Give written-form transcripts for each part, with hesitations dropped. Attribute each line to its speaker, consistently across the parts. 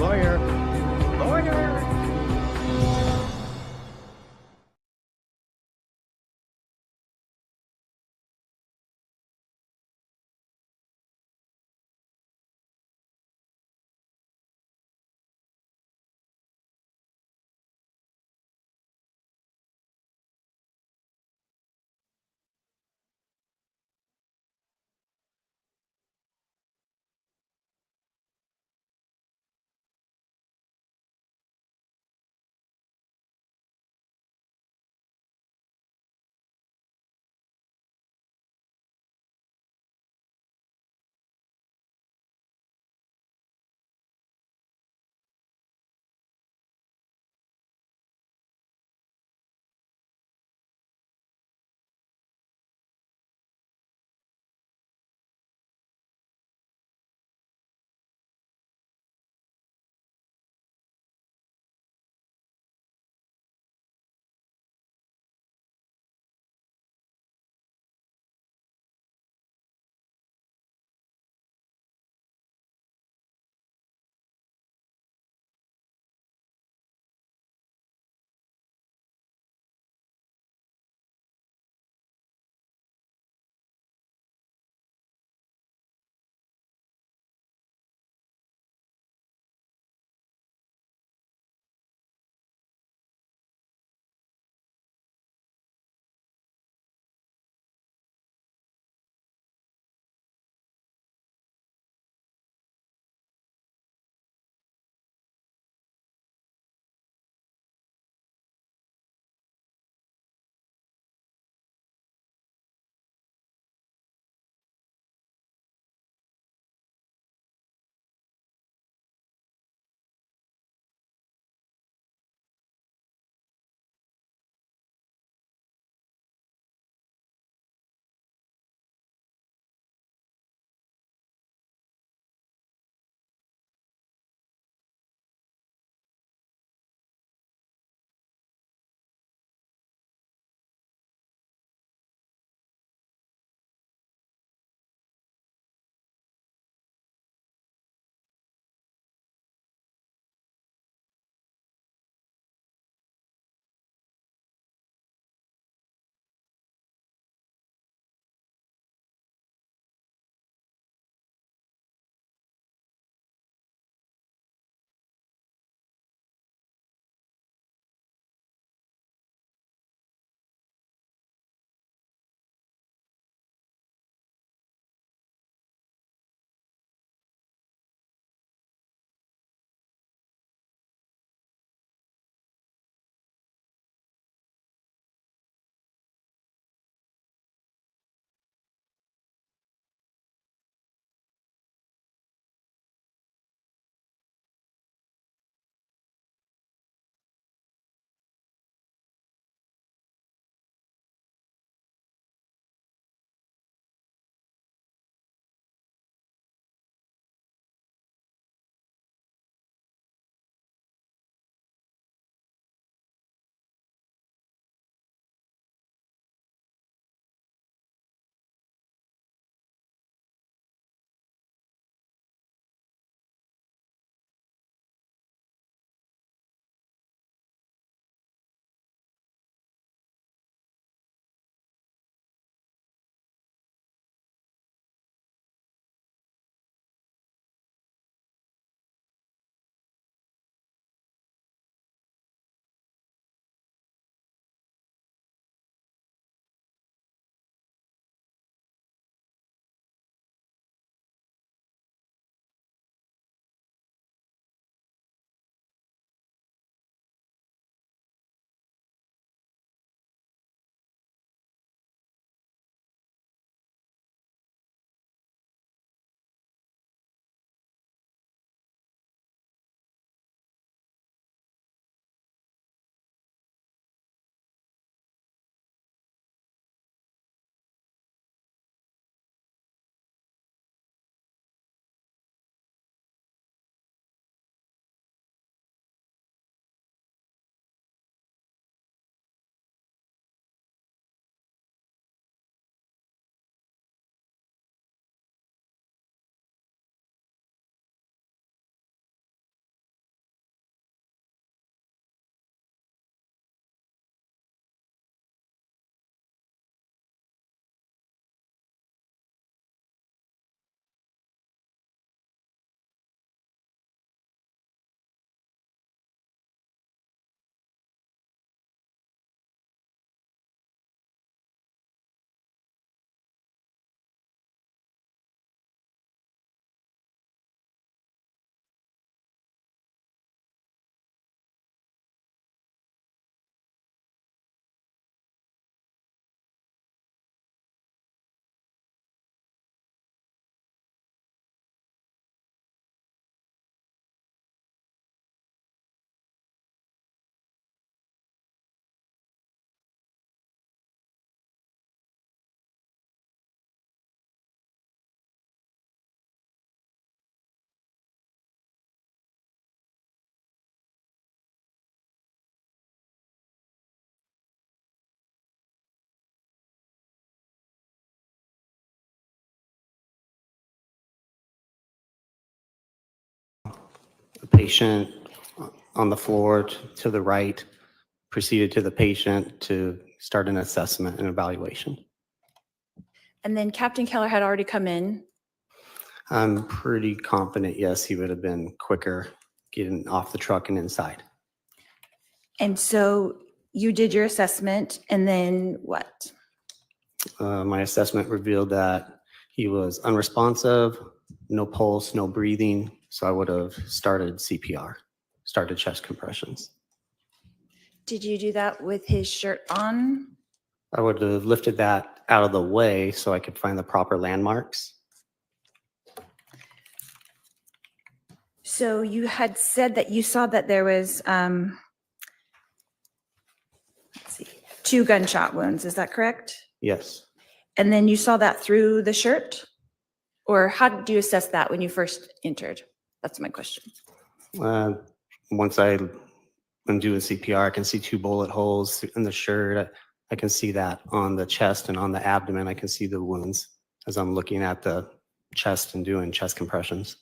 Speaker 1: Lawyer. Lawyer.
Speaker 2: patient on the floor to the right, proceeded to the patient to start an assessment and evaluation.
Speaker 3: And then Captain Keller had already come in.
Speaker 2: I'm pretty confident, yes, he would have been quicker getting off the truck and inside.
Speaker 3: And so you did your assessment, and then what?
Speaker 2: My assessment revealed that he was unresponsive, no pulse, no breathing, so I would have started CPR, started chest compressions.
Speaker 3: Did you do that with his shirt on?
Speaker 2: I would have lifted that out of the way so I could find the proper landmarks.
Speaker 3: So you had said that you saw that there was, let's see, 2 gunshot wounds. Is that correct?
Speaker 2: Yes.
Speaker 3: And then you saw that through the shirt? Or how did you assess that when you first entered? That's my question.
Speaker 2: Once I'm doing CPR, I can see 2 bullet holes in the shirt. I can see that on the chest and on the abdomen. I can see the wounds as I'm looking at the chest and doing chest compressions.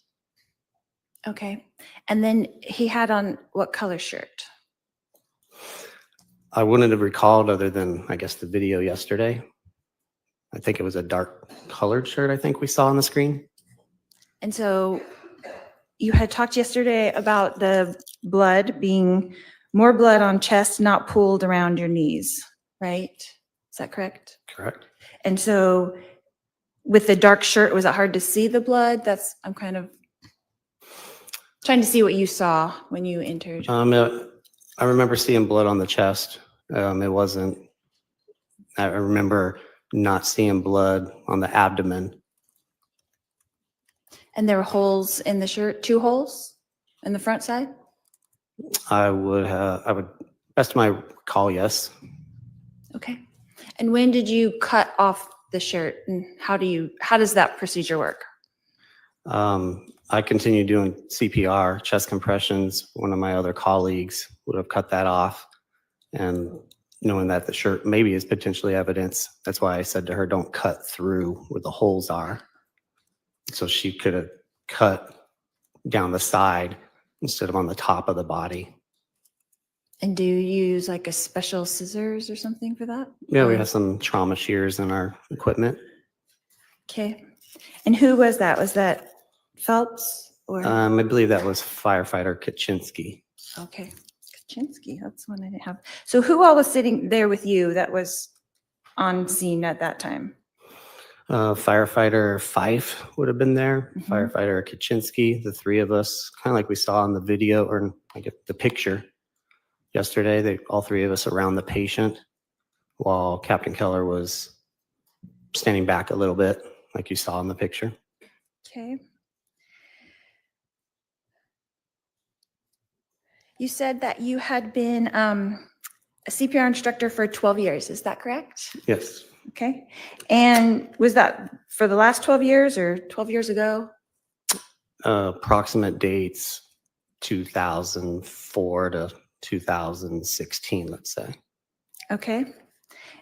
Speaker 3: Okay. And then he had on what color shirt?
Speaker 2: I wouldn't have recalled other than, I guess, the video yesterday. I think it was a dark colored shirt I think we saw on the screen.
Speaker 3: And so you had talked yesterday about the blood being more blood on chest, not pooled around your knees, right? Is that correct?
Speaker 2: Correct.
Speaker 3: And so with the dark shirt, was it hard to see the blood? I'm kind of trying to see what you saw when you entered.
Speaker 2: I remember seeing blood on the chest. It wasn't, I remember not seeing blood on the abdomen.
Speaker 3: And there were holes in the shirt, 2 holes in the front side?
Speaker 2: I would, best of my recall, yes.
Speaker 3: Okay. And when did you cut off the shirt, and how does that procedure work?
Speaker 2: I continued doing CPR, chest compressions. One of my other colleagues would have cut that off, and knowing that the shirt maybe is potentially evidence, that's why I said to her, don't cut through where the holes are. So she could have cut down the side instead of on the top of the body.
Speaker 3: And do you use like a special scissors or something for that?
Speaker 2: Yeah, we have some trauma shears in our equipment.
Speaker 3: Okay. And who was that? Was that Phelps or?
Speaker 2: I believe that was firefighter Kaczynski.
Speaker 3: Okay. Kaczynski, that's one I didn't have. So who all was sitting there with you that was on scene at that time?
Speaker 2: Firefighter Fife would have been there.
Speaker 3: Mhm.
Speaker 2: Firefighter Kaczynski, the 3 of us, kind of like we saw in the video or I get the picture yesterday. All 3 of us around the patient, while Captain Keller was standing back a little bit, like you saw in the picture.
Speaker 3: Okay. You said that you had been a CPR instructor for 12 years. Is that correct?
Speaker 2: Yes.
Speaker 3: Okay. And was that for the last 12 years or 12 years ago?
Speaker 2: Approximate dates 2004 to 2016, let's say.
Speaker 3: Okay.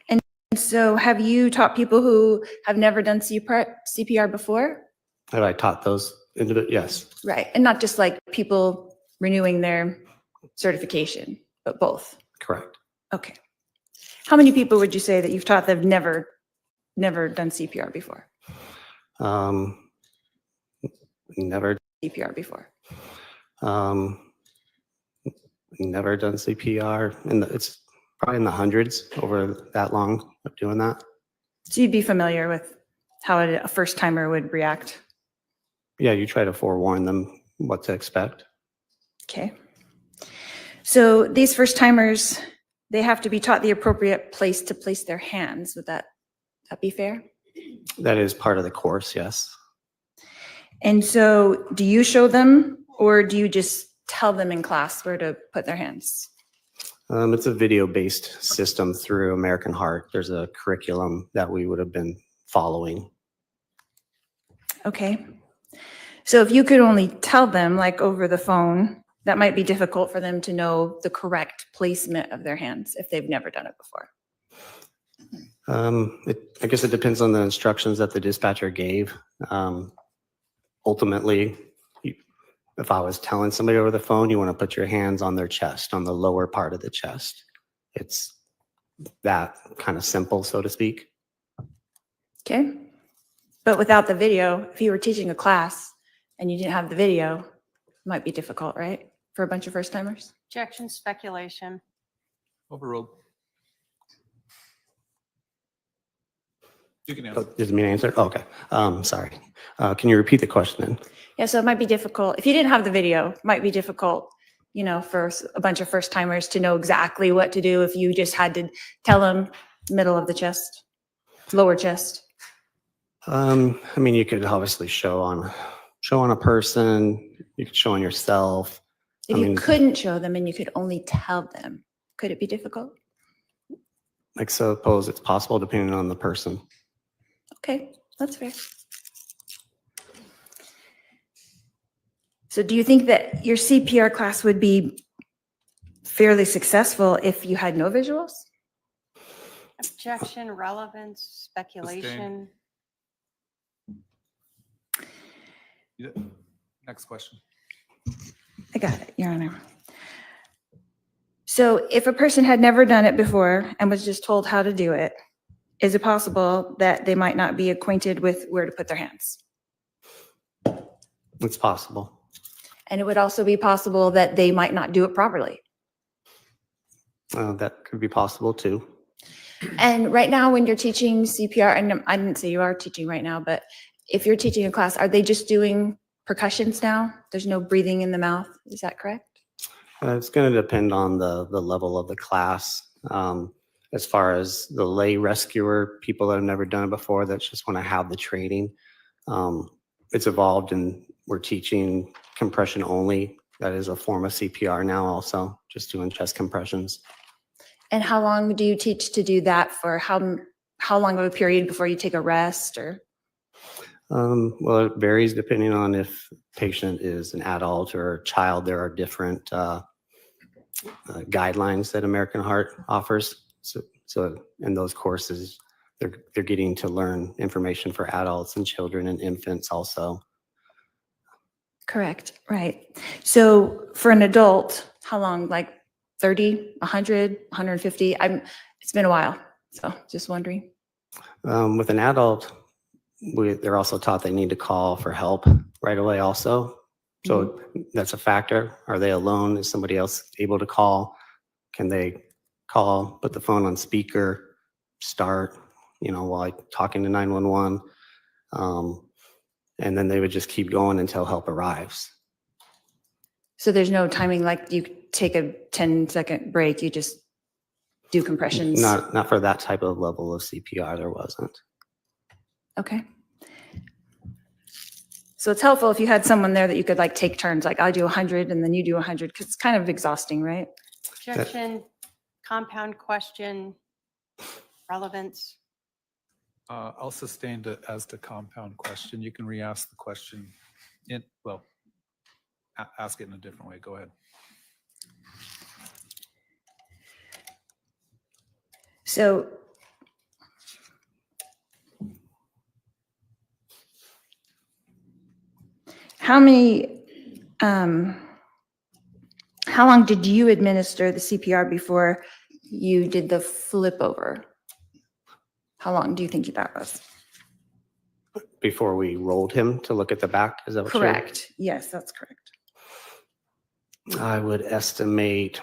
Speaker 3: And so have you taught people who have never done CPR before?
Speaker 2: Have I taught those individuals? Yes.
Speaker 3: Right. And not just like people renewing their certification, but both?
Speaker 2: Correct.
Speaker 3: Okay. How many people would you say that you've taught that have never done CPR before?
Speaker 2: Never.
Speaker 3: CPR before?
Speaker 2: Never done CPR, and it's probably in the hundreds over that long of doing that.
Speaker 3: So you'd be familiar with how a first timer would react?
Speaker 2: Yeah, you try to forewarn them what to expect.
Speaker 3: Okay. So these first timers, they have to be taught the appropriate place to place their hands. Would that be fair?
Speaker 2: That is part of the course, yes.
Speaker 3: And so do you show them, or do you just tell them in class where to put their hands?
Speaker 2: It's a video-based system through American Heart. There's a curriculum that we would have been following.
Speaker 3: Okay. So if you could only tell them, like over the phone, that might be difficult for them to know the correct placement of their hands if they've never done it before.
Speaker 2: I guess it depends on the instructions that the dispatcher gave. Ultimately, if I was telling somebody over the phone, you want to put your hands on their chest, on the lower part of the chest. It's that kind of simple, so to speak.
Speaker 3: Okay. But without the video, if you were teaching a class and you didn't have the video, it might be difficult, right? For a bunch of first timers?
Speaker 4: Objection, speculation.
Speaker 5: Overruled. You can
Speaker 2: Oh,
Speaker 5: answer.
Speaker 2: does it mean answer? Oh, okay. Sorry. Can you repeat the question then?
Speaker 3: Yeah, so it might be difficult. If you didn't have the video, it might be difficult, you know, for a bunch of first timers to know exactly what to do if you just had to tell them middle of the chest, lower chest.
Speaker 2: I mean, you could obviously show on a person. You could show on yourself.
Speaker 3: If
Speaker 2: I
Speaker 3: you
Speaker 2: mean-
Speaker 3: couldn't show them and you could only tell them, could it be difficult?
Speaker 2: I suppose it's possible depending on the person.
Speaker 3: Okay, that's fair. So do you think that your CPR class would be fairly successful if you had no visuals?
Speaker 4: Objection, relevance, speculation.
Speaker 5: Next question.
Speaker 3: I got it, Your Honor. So if a person had never done it before and was just told how to do it, is it possible that they might not be acquainted with where to put their hands?
Speaker 2: It's possible.
Speaker 3: And it would also be possible that they might not do it properly.
Speaker 2: That could be possible too.
Speaker 3: And right now, when you're teaching CPR, and I didn't say you are teaching right now, but if you're teaching a class, are they just doing percussions now? There's no breathing in the mouth, is that correct?
Speaker 2: It's going to depend on the level of the class. As far as the lay rescuer, people that have never done it before, that just want to have the training. It's evolved and we're teaching compression only. That is a form of CPR now also, just doing chest compressions.
Speaker 3: And how long do you teach to do that for? How long of a period before you take a rest or?
Speaker 2: Well, it varies depending on if patient is an adult or a child. There are different guidelines that American Heart offers. So in those courses, they're getting to learn information for adults and children and infants also.
Speaker 3: Correct, right. So for an adult, how long, like 30, 100, 150? It's been a while, so just wondering.
Speaker 2: With an adult, they're also taught they need to call for help right away also. So that's a factor. Are they alone? Is somebody else able to call? Can they call, put the phone on speaker, start, while talking to 911? And then they would just keep going until help arrives.
Speaker 3: So there's no timing, like you take a 10-second break, you just do compressions?
Speaker 2: Not for that type of level of CPR, there wasn't.
Speaker 3: Okay. So it's helpful if you had someone there that you could like take turns, like I do 100 and then you do 100, because it's kind of exhausting, right?
Speaker 4: Objection, compound question, relevance.
Speaker 5: I'll sustain it as the compound question. You can re-ask the question ask it in a different way. Go ahead.
Speaker 3: So how long did you administer the CPR before you did the flip over? How long do you think that was?
Speaker 2: Before we rolled him to look at the back, is that what you're-
Speaker 3: Correct. Yes, that's correct.
Speaker 2: I would estimate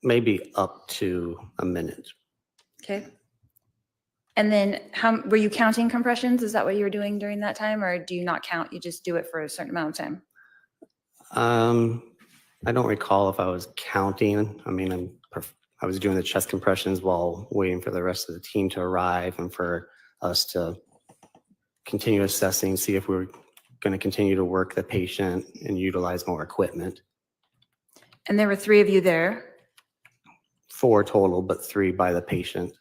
Speaker 2: maybe up to a minute.
Speaker 3: Okay. And then were you counting compressions? Is that what you were doing during that time, or do you not count? You just do it for a certain amount of time?
Speaker 2: I don't recall if I was counting. I mean, I was doing the chest compressions while waiting for the rest of the team to arrive and for us to continue assessing, see if we were going to continue to work the patient and utilize more equipment.
Speaker 3: And there were 3 of you there?
Speaker 2: 4 total, but 3 by the patient.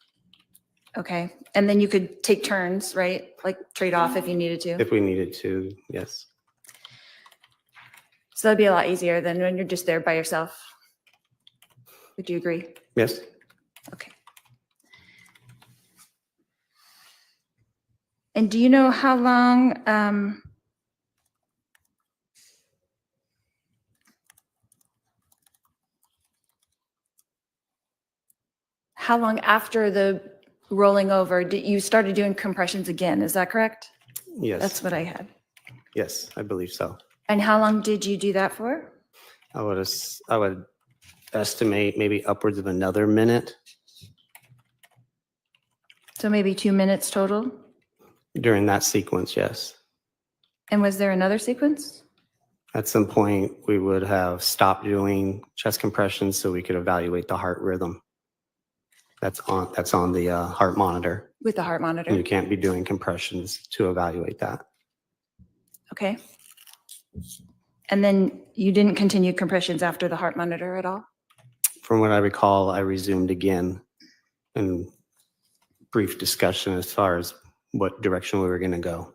Speaker 3: Okay. And then you could take turns, right? Like trade off if you needed to?
Speaker 2: If we needed to, yes.
Speaker 3: So that'd be a lot easier than when you're just there by yourself. Would you agree?
Speaker 2: Yes.
Speaker 3: Okay. And do you know how long how long after the rolling over did you started doing compressions again? Is that correct?
Speaker 2: Yes.
Speaker 3: That's what I had.
Speaker 2: Yes, I believe so.
Speaker 3: And how long did you do that for?
Speaker 2: I would estimate maybe upwards of another minute
Speaker 3: So maybe 2 minutes total?
Speaker 2: during that sequence, yes.
Speaker 3: And was there another sequence?
Speaker 2: At some point, we would have stopped doing chest compressions so we could evaluate the heart rhythm. That's on the heart monitor.
Speaker 3: With the heart monitor?
Speaker 2: And you can't be doing compressions to evaluate that.
Speaker 3: Okay. And then you didn't continue compressions after the heart monitor at all?
Speaker 2: From what I recall, I resumed again in brief discussion as far as what direction we were going to go.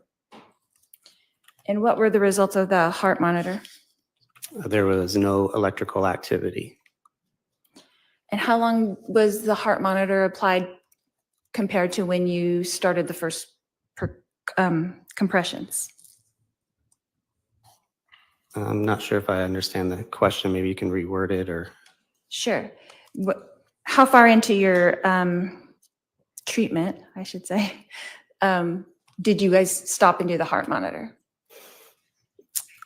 Speaker 3: And what were the results of the heart monitor?
Speaker 2: There was no electrical activity.
Speaker 3: And how long was the heart monitor applied compared to when you started the first compressions?
Speaker 2: I'm not sure if I understand the question. Maybe you can reword it or.
Speaker 3: Sure. How far into your treatment, I should say, did you guys stop and do the heart monitor?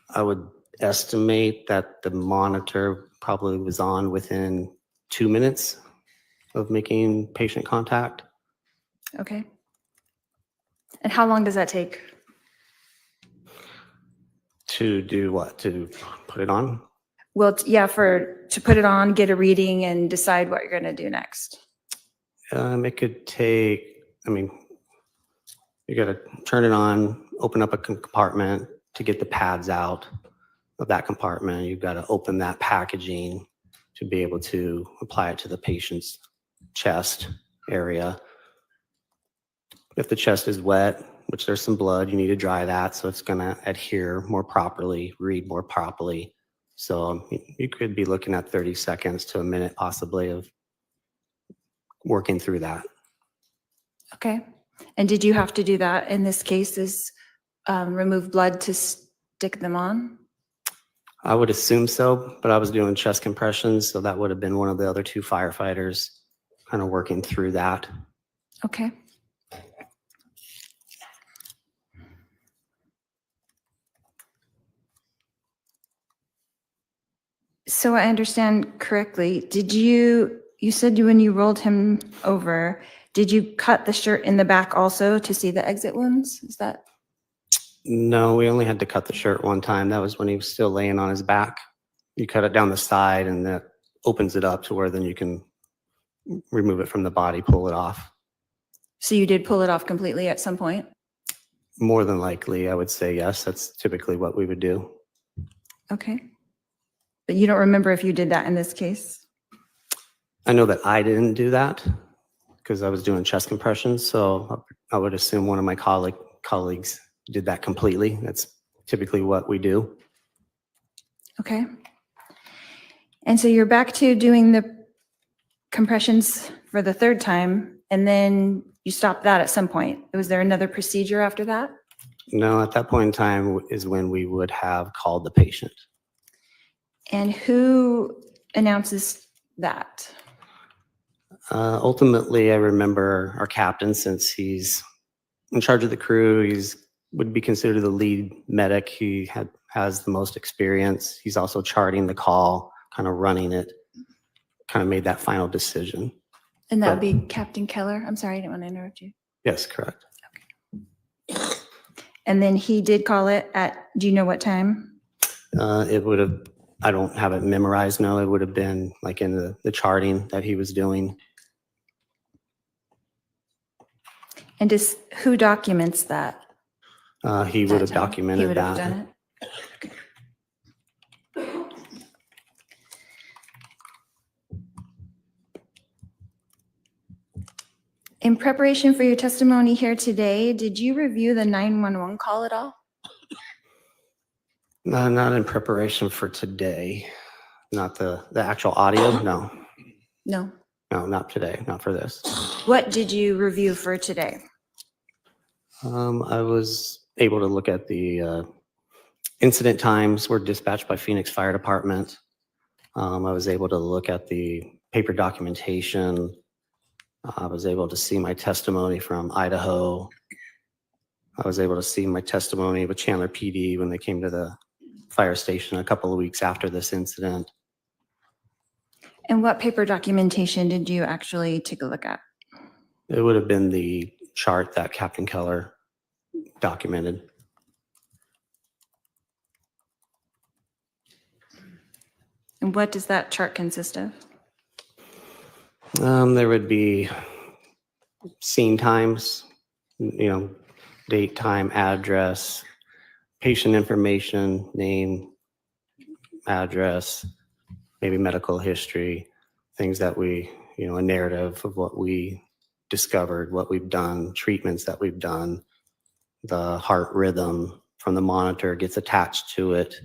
Speaker 2: I would estimate that the monitor probably was on within 2 minutes of making patient contact.
Speaker 3: Okay. And how long does that take?
Speaker 2: To do what? To put it on?
Speaker 3: Well, yeah, to put it on, get a reading, and decide what you're going to do next.
Speaker 2: It could take, you got to turn it on, open up a compartment to get the pads out of that compartment. You've got to open that packaging to be able to apply it to the patient's chest area. If the chest is wet, which there's some blood, you need to dry that so it's going to adhere more properly, read more properly. So you could be looking at 30 seconds to a minute possibly of working through that.
Speaker 3: Okay. And did you have to do that in this case, is remove blood to stick them on?
Speaker 2: I would assume so, but I was doing chest compressions, so that would have been one of the other two firefighters kind of working through that.
Speaker 3: Okay. So I understand correctly, you said when you rolled him over, did you cut the shirt in the back also to see the exit wounds? Is that?
Speaker 2: No, we only had to cut the shirt one time. That was when he was still laying on his back. You cut it down the side and that opens it up to where then you can remove it from the body, pull it off.
Speaker 3: So you did pull it off completely at some point?
Speaker 2: More than likely, I would say yes. That's typically what we would do.
Speaker 3: Okay. But you don't remember if you did that in this case?
Speaker 2: I know that I didn't do that because I was doing chest compressions. So I would assume one of my colleagues did that completely. That's typically what we do.
Speaker 3: Okay. And so you're back to doing the compressions for the third time, and then you stopped that at some point. Was there another procedure after that?
Speaker 2: No, at that point in time is when we would have called the patient.
Speaker 3: And who announces that?
Speaker 2: Ultimately, I remember our captain, since he's in charge of the crew, would be considered the lead medic. He has the most experience. He's also charting the call, kind of running it, kind of made that final decision.
Speaker 3: And that would be Captain Keller? I'm sorry, I didn't want to interrupt you.
Speaker 2: Yes, correct.
Speaker 3: And then he did call it at, do you know what time?
Speaker 2: It would have, I don't have it memorized, no, it would have been like in the charting that he was doing.
Speaker 3: And who documents that?
Speaker 2: He would have
Speaker 3: That time? He
Speaker 2: documented
Speaker 3: would have
Speaker 2: that.
Speaker 3: done it? Okay. In preparation for your testimony here today, did you review the 911 call at all?
Speaker 2: No, not in preparation for today. Not the actual audio, no.
Speaker 3: No.
Speaker 2: No, not today, not for this.
Speaker 3: What did you review for today?
Speaker 2: I was able to look at the incident times were dispatched by Phoenix Fire Department. I was able to look at the paper documentation, I was able to see my testimony from Idaho. I was able to see my testimony with Chandler PD when they came to the fire station a couple of weeks after this incident.
Speaker 3: And what paper documentation did you actually take a look at?
Speaker 2: It would have been the chart that Captain Keller documented.
Speaker 3: And what does that chart consist of?
Speaker 2: There would be scene times, date, time, address, patient information, name, address, maybe medical history, things that we, a narrative of what we discovered, what we've done, treatments that we've done, the heart rhythm from the monitor gets attached to it.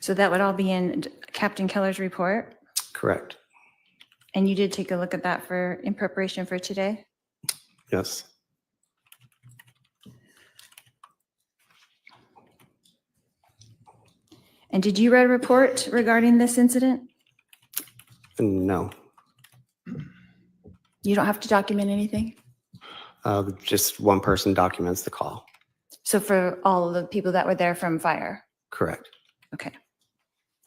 Speaker 3: So that would all be in Captain Keller's report?
Speaker 2: Correct.
Speaker 3: And you did take a look at that in preparation for today?
Speaker 2: Yes.
Speaker 3: And did you write a report regarding this incident?
Speaker 2: No.
Speaker 3: You don't have to document anything?
Speaker 2: Just one person documents the call.
Speaker 3: So for all of the people that were there from fire?
Speaker 2: Correct.
Speaker 3: Okay.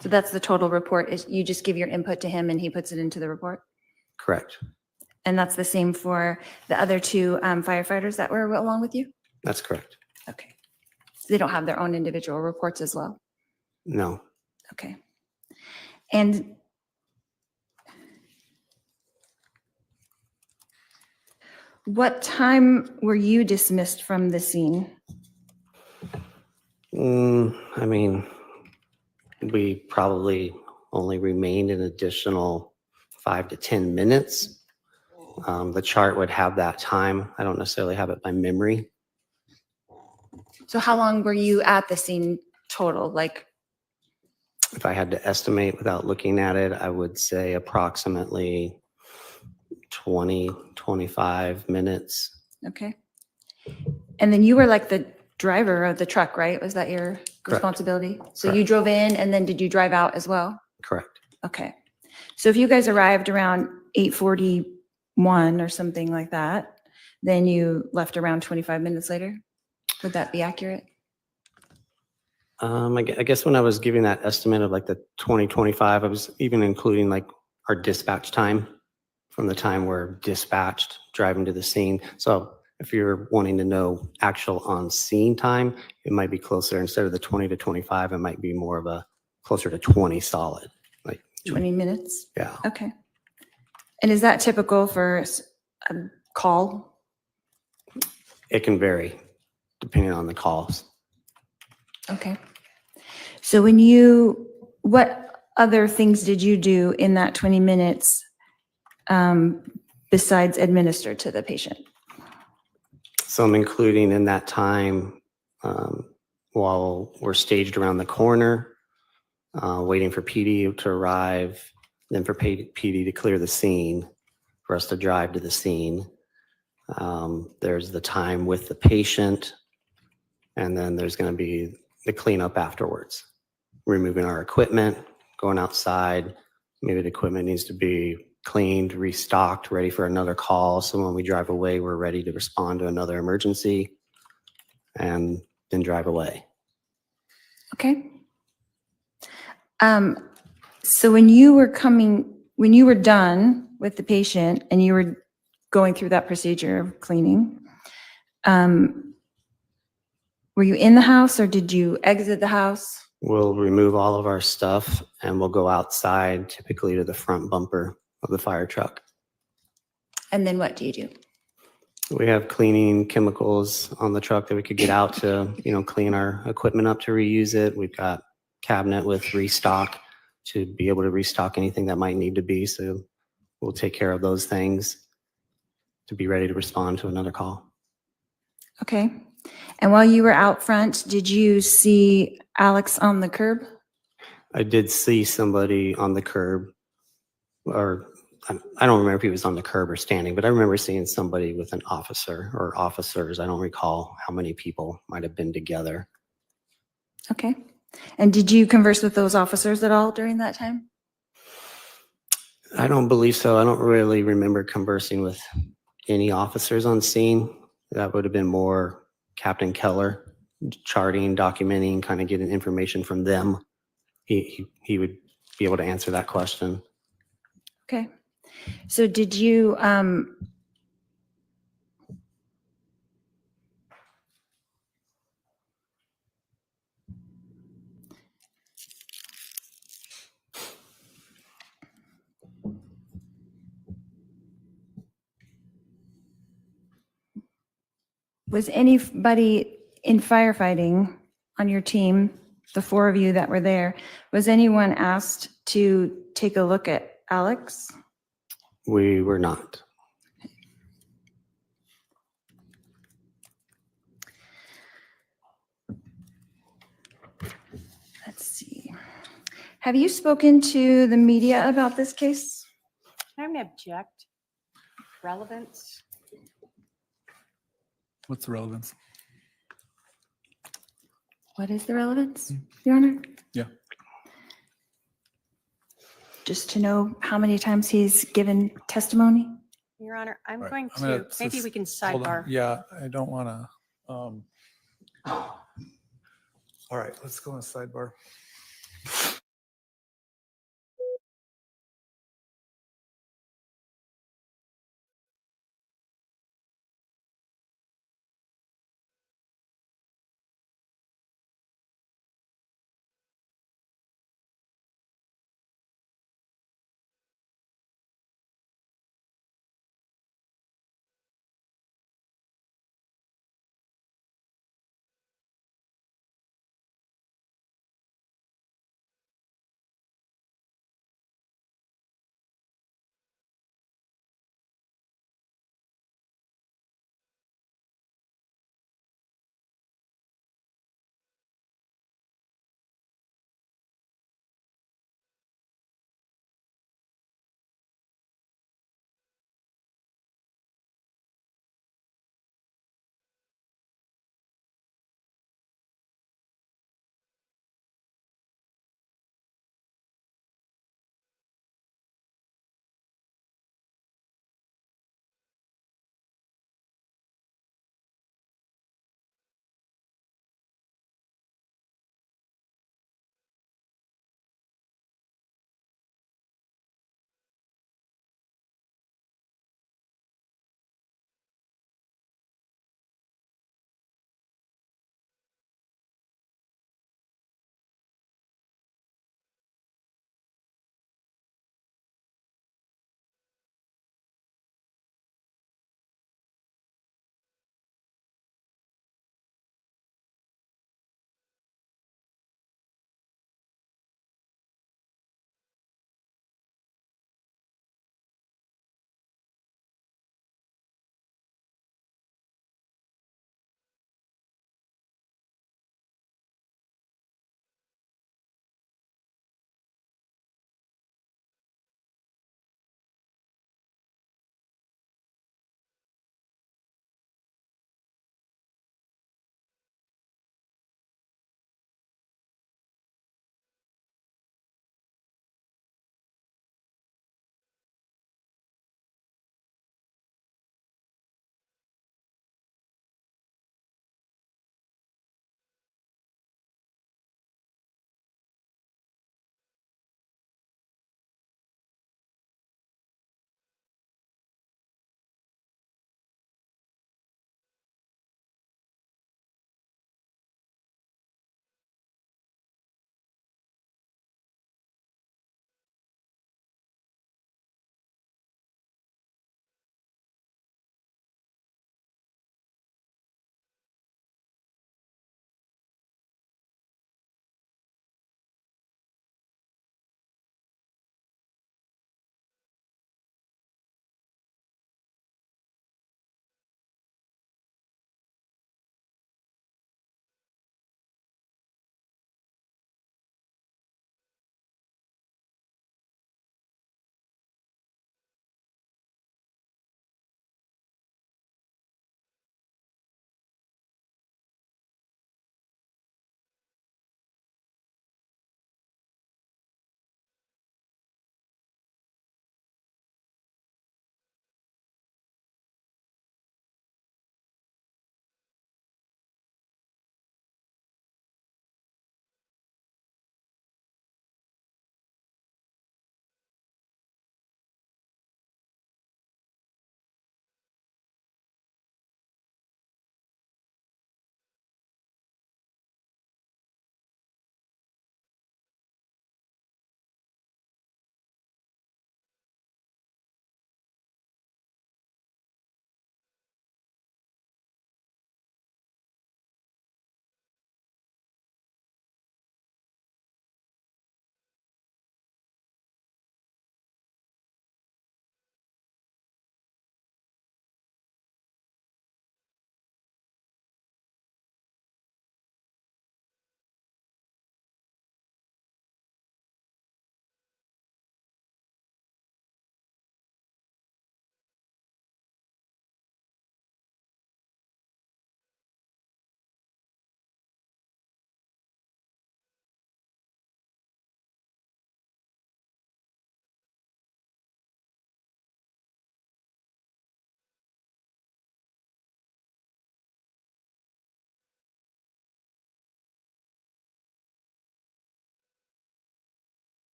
Speaker 3: So that's the total report, is you just give your input to him and he puts it into the report?
Speaker 2: Correct.
Speaker 3: And that's the same for the other two firefighters that were along with you?
Speaker 2: That's correct.
Speaker 3: Okay. So they don't have their own individual reports as well?
Speaker 2: No.
Speaker 3: Okay. And what time were you dismissed from the scene?
Speaker 2: We probably only remained an additional 5 to 10 minutes. The chart would have that time. I don't necessarily have it by memory.
Speaker 3: So how long were you at the scene total? Like,
Speaker 2: If I had to estimate without looking at it, I would say approximately 20, 25 minutes.
Speaker 3: okay. And then you were like the driver of the truck, right? Was that your responsibility? So you
Speaker 2: Correct.
Speaker 3: drove in and then did you drive out as well?
Speaker 2: Correct.
Speaker 3: Okay. So if you guys arrived around 8:41 or something like that, then you left around 25 minutes later? Would that be accurate?
Speaker 2: I guess when I was giving that estimate of like the 2025, I was even including like our dispatch time from the time we're dispatched driving to the scene. So if you're wanting to know actual on scene time, it might be closer, instead of the 20 to 25, it might be more of a closer to 20 solid. Like
Speaker 3: 20 minutes?
Speaker 2: Yeah.
Speaker 3: Okay. And is that typical for a call?
Speaker 2: It can vary depending on the calls.
Speaker 3: Okay. So what other things did you do in that 20 minutes besides administer to the patient?
Speaker 2: So I'm including in that time while we're staged around the corner, waiting for PD to arrive, then for PD to clear the scene, for us to drive to the scene. There's the time with the patient, and then there's going to be the cleanup afterwards, removing our equipment, going outside. Maybe the equipment needs to be cleaned, restocked, ready for another call. So when we drive away, we're ready to respond to another emergency and then drive away.
Speaker 3: Okay. So when you were done with the patient and you were going through that procedure of cleaning, were you in the house or did you exit the house?
Speaker 2: We'll remove all of our stuff and we'll go outside, typically to the front bumper of the fire truck.
Speaker 3: And then what do you do?
Speaker 2: We have cleaning chemicals on the truck that we could get out to, clean our equipment up to reuse it. We've got cabinet with restock to be able to restock anything that might need to be. So we'll take care of those things to be ready to respond to another call.
Speaker 3: Okay. And while you were out front, did you see Alex on the curb?
Speaker 2: I did see somebody on the curb, or I don't remember if he was on the curb or standing, but I remember seeing somebody with an officer or officers. I don't recall how many people might have been together.
Speaker 3: Okay. And did you converse with those officers at all during that time?
Speaker 2: I don't believe so. I don't really remember conversing with any officers on scene. That would have been more Captain Keller, charting, documenting, kind of getting information from them. He would be able to answer that question.
Speaker 3: Okay. So did you, was anybody in firefighting on your team, the four of you that were there, was anyone asked to take a look at Alex?
Speaker 2: We were not.
Speaker 3: Let's see. Have you spoken to the media about this case?
Speaker 4: Can I object? Relevance?
Speaker 5: What's the relevance?
Speaker 3: What is the relevance, Your Honor?
Speaker 5: Yeah.
Speaker 3: Just to know how many times he's given testimony?
Speaker 4: Your Honor, I'm
Speaker 5: Right.
Speaker 4: going
Speaker 5: I'm gonna
Speaker 4: to, maybe we can
Speaker 5: hold on.
Speaker 4: sidebar.
Speaker 5: Yeah, I don't want to. All right, let's go on sidebar.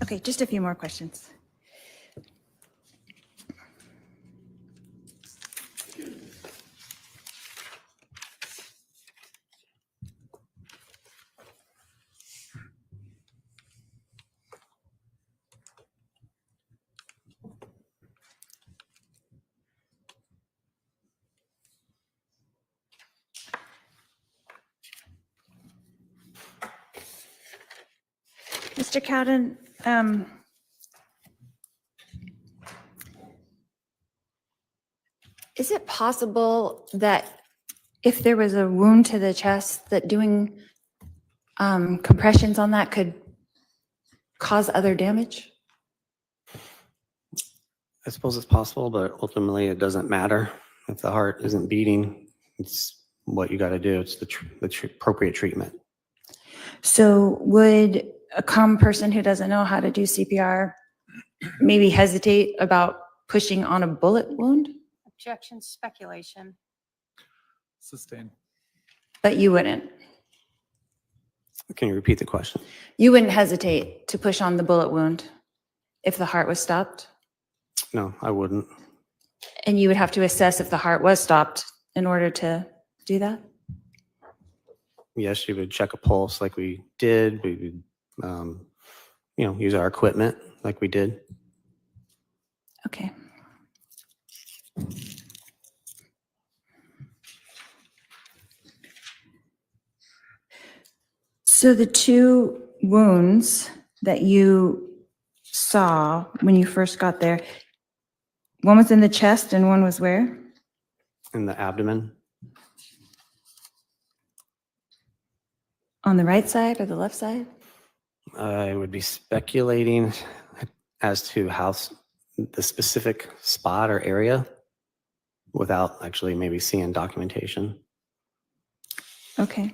Speaker 3: Okay, just a few more questions. Mr. Cowden, is it possible that if there was a wound to the chest, that doing compressions on that could cause other damage?
Speaker 2: I suppose it's possible, but ultimately it doesn't matter. If the heart isn't beating, it's what you got to do. It's the appropriate treatment.
Speaker 3: So would a common person who doesn't know how to do CPR maybe hesitate about pushing on a bullet wound?
Speaker 4: Objection, speculation.
Speaker 5: Sustain.
Speaker 3: But you wouldn't.
Speaker 2: Can you repeat the question?
Speaker 3: You wouldn't hesitate to push on the bullet wound if the heart was stopped?
Speaker 2: No, I wouldn't.
Speaker 3: And you would have to assess if the heart was stopped in order to do that?
Speaker 2: Yes, you would check a pulse like we did. We would, use our equipment like we did.
Speaker 3: Okay. So the two wounds that you saw when you first got there, one was in the chest and one was where?
Speaker 2: In the abdomen,
Speaker 3: On the right side or the left side?
Speaker 2: I would be speculating as to how the specific spot or area without actually maybe seeing documentation.
Speaker 3: Okay.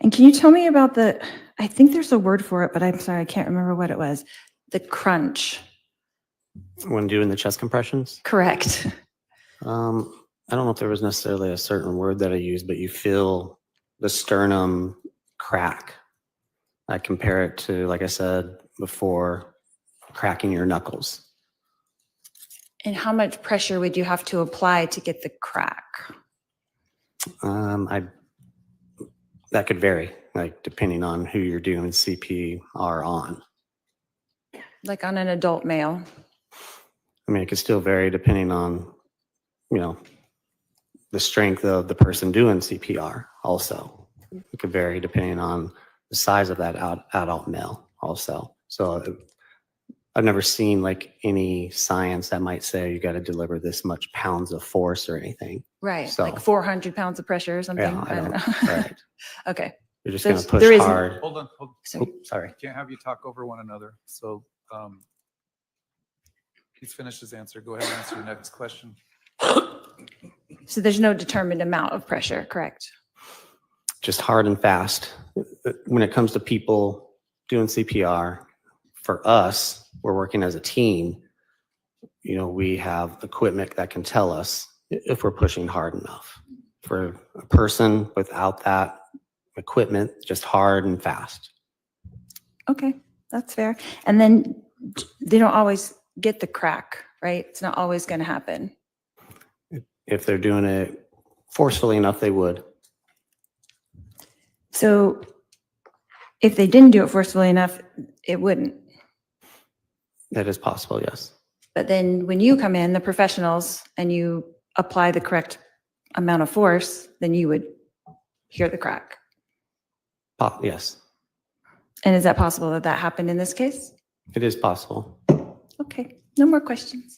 Speaker 3: And can you tell me about I think there's a word for it, but I'm sorry, I can't remember what it was. The crunch.
Speaker 2: When doing the chest compressions,
Speaker 3: Correct.
Speaker 2: I don't know if there was necessarily a certain word that I used, but you feel the sternum crack. I compare it to, like I said before, cracking your knuckles.
Speaker 3: And how much pressure would you have to apply to get the crack?
Speaker 2: That could vary, like depending on who you're doing CPR on.
Speaker 3: Like on an adult male?
Speaker 2: I mean, it could still vary depending on, the strength of the person doing CPR also. It could vary depending on the size of that adult male also. So I've never seen like any science that might say you got to deliver this much pounds of force or anything.
Speaker 3: Right,
Speaker 2: So-
Speaker 3: like 400 pounds of pressure or something?
Speaker 2: Yeah,
Speaker 3: I don't know.
Speaker 2: Right.
Speaker 3: Okay.
Speaker 2: You're just
Speaker 3: So
Speaker 2: going to push
Speaker 3: there isn't-
Speaker 2: hard.
Speaker 5: Hold on.
Speaker 3: Sorry.
Speaker 2: Oh, sorry.
Speaker 5: Can't have you talk over one another. So he's finished his answer. Go ahead and answer your next question.
Speaker 3: So there's no determined amount of pressure, correct?
Speaker 2: Just hard and fast. When it comes to people doing CPR, for us, we're working as a team. We have equipment that can tell us if we're pushing hard enough. For a person without that equipment, just hard and fast.
Speaker 3: Okay, that's fair. And then they don't always get the crack, right? It's not always going to happen.
Speaker 2: If they're doing it forcefully enough, they would.
Speaker 3: So if they didn't do it forcefully enough, it wouldn't.
Speaker 2: That is possible, yes.
Speaker 3: But then when you come in, the professionals, and you apply the correct amount of force, then you would hear the crack.
Speaker 2: Yes,
Speaker 3: And is that possible that that happened in this case?
Speaker 2: it is possible.
Speaker 3: Okay, no more questions.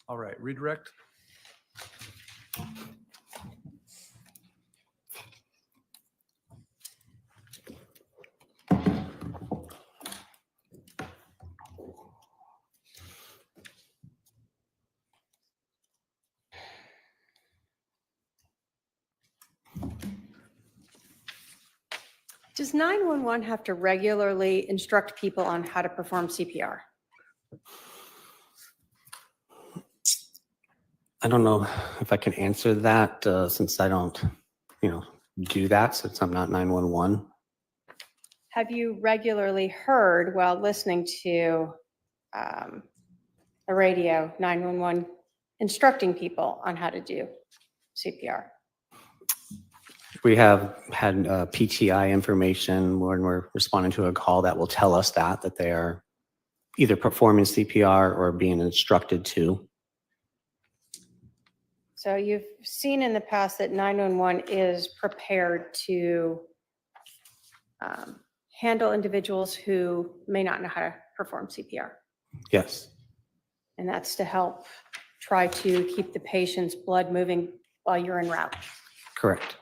Speaker 5: All right, redirect.
Speaker 4: Does 911 have to regularly instruct people on how to perform CPR?
Speaker 2: I don't know if I can answer that since I don't, do that since I'm not 911.
Speaker 4: Have you regularly heard while listening to the radio 911 instructing people on how to do CPR?
Speaker 2: We have had PTI information when we're responding to a call that will tell us that they are either performing CPR or being instructed to.
Speaker 4: So you've seen in the past that 911 is prepared to handle individuals who may not know how to perform CPR.
Speaker 2: Yes,
Speaker 4: And that's to help try to keep the patient's blood moving while you're en route.
Speaker 2: correct.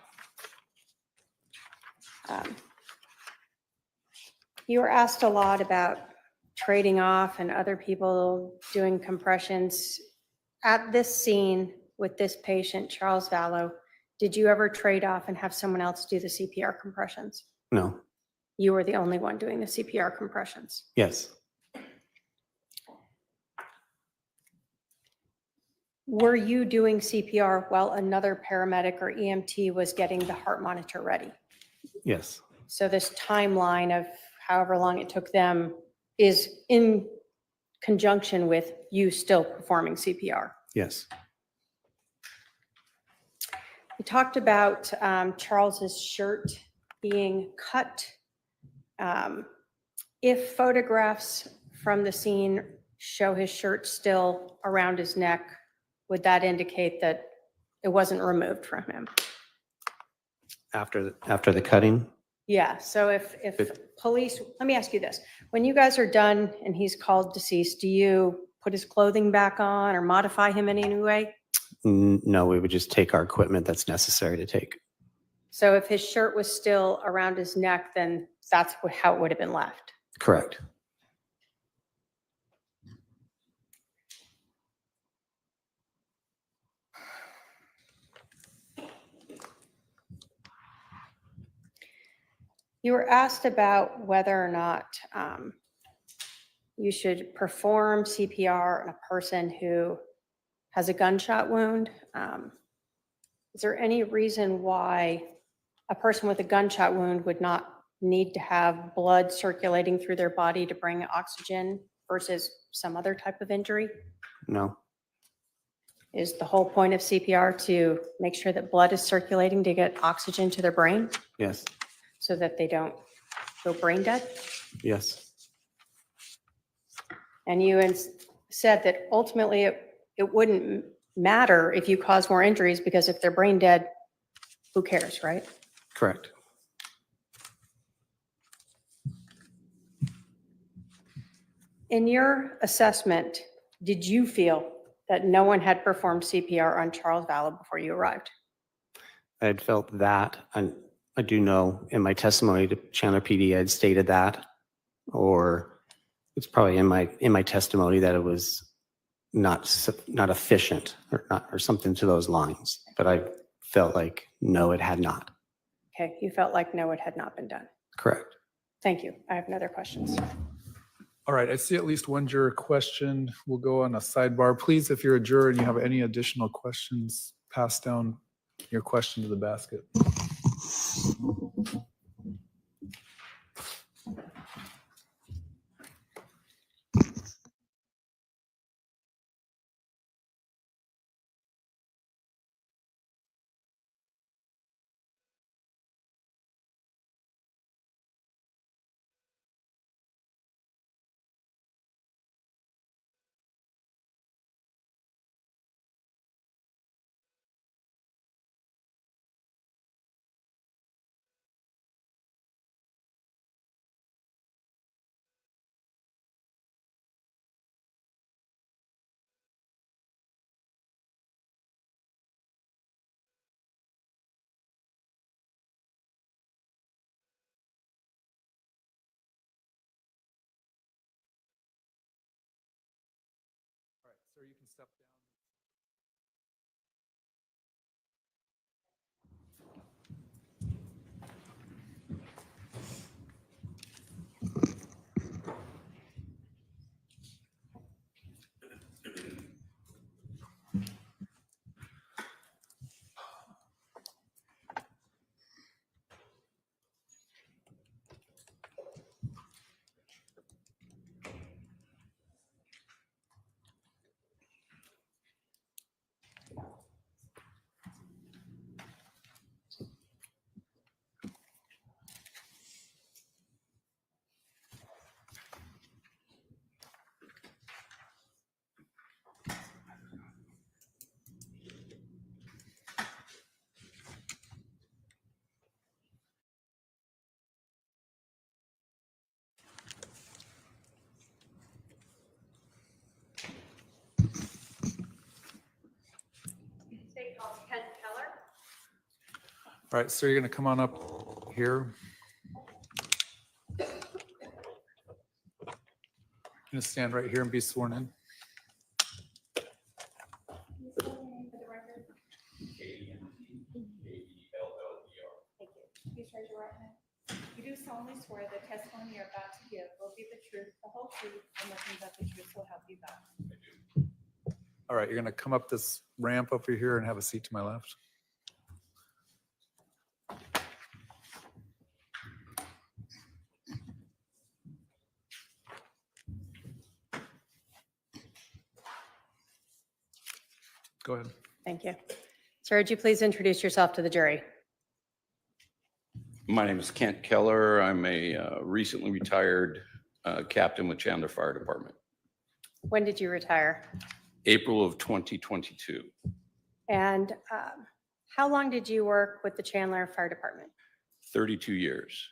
Speaker 4: You were asked a lot about trading off and other people doing compressions. At this scene with this patient, Charles Vallow, did you ever trade off and have someone else do the CPR compressions?
Speaker 2: No,
Speaker 4: You were the only one doing the CPR compressions.
Speaker 2: yes,
Speaker 4: Were you doing CPR while another paramedic or EMT was getting the heart monitor ready?
Speaker 2: yes,
Speaker 4: So this timeline of however long it took them is in conjunction with you still performing CPR.
Speaker 2: yes,
Speaker 4: We talked about Charles's shirt being cut. If photographs from the scene show his shirt still around his neck, would that indicate that it wasn't removed from him?
Speaker 2: after the cutting.
Speaker 4: Yeah, so if police, let me ask you this. When you guys are done and he's called deceased, do you put his clothing back on or modify him in any way?
Speaker 2: No, we would just take our equipment that's necessary to take.
Speaker 4: So if his shirt was still around his neck, then that's how it would have been left.
Speaker 2: Correct.
Speaker 4: You were asked about whether or not you should perform CPR on a person who has a gunshot wound. Is there any reason why a person with a gunshot wound would not need to have blood circulating through their body to bring oxygen versus some other type of injury?
Speaker 2: No,
Speaker 4: Is the whole point of CPR to make sure that blood is circulating to get oxygen to their brain
Speaker 2: yes,
Speaker 4: so that they don't go brain dead?
Speaker 2: yes,
Speaker 4: And you said that ultimately it wouldn't matter if you cause more injuries because if they're brain dead, who cares, right?
Speaker 2: correct.
Speaker 4: In your assessment, did you feel that no one had performed CPR on Charles Vallow before you arrived?
Speaker 2: I had felt that, and I do know in my testimony to Chandler PD, I had stated that, or it's probably in my testimony that it was not efficient or something to those lines. But I felt like no, it had not.
Speaker 4: Okay, you felt like no, it had not been done.
Speaker 2: Correct.
Speaker 4: Thank you. I have no other questions.
Speaker 5: All right, I see at least one juror question. We'll go on a sidebar. Please, if you're a juror and you have any additional questions, pass down your question to the basket. All right, sir, you can step down. All right, so you're going to come on up here. You're going to stand right here and be sworn in.
Speaker 3: Please raise your right hand. You do solemnly swear the testimony you're about to give will be the truth, the whole truth, and nothing but the truth, so help you God.
Speaker 5: All right, you're going to come up this ramp over here and have a seat to my left. Go ahead.
Speaker 4: Thank you. Sir, would you please introduce yourself to the jury?
Speaker 6: My name is Kent Keller. I'm a recently retired captain with Chandler Fire Department.
Speaker 4: When did you retire?
Speaker 6: April of 2022.
Speaker 4: And how long did you work with the Chandler Fire Department?
Speaker 6: 32 years.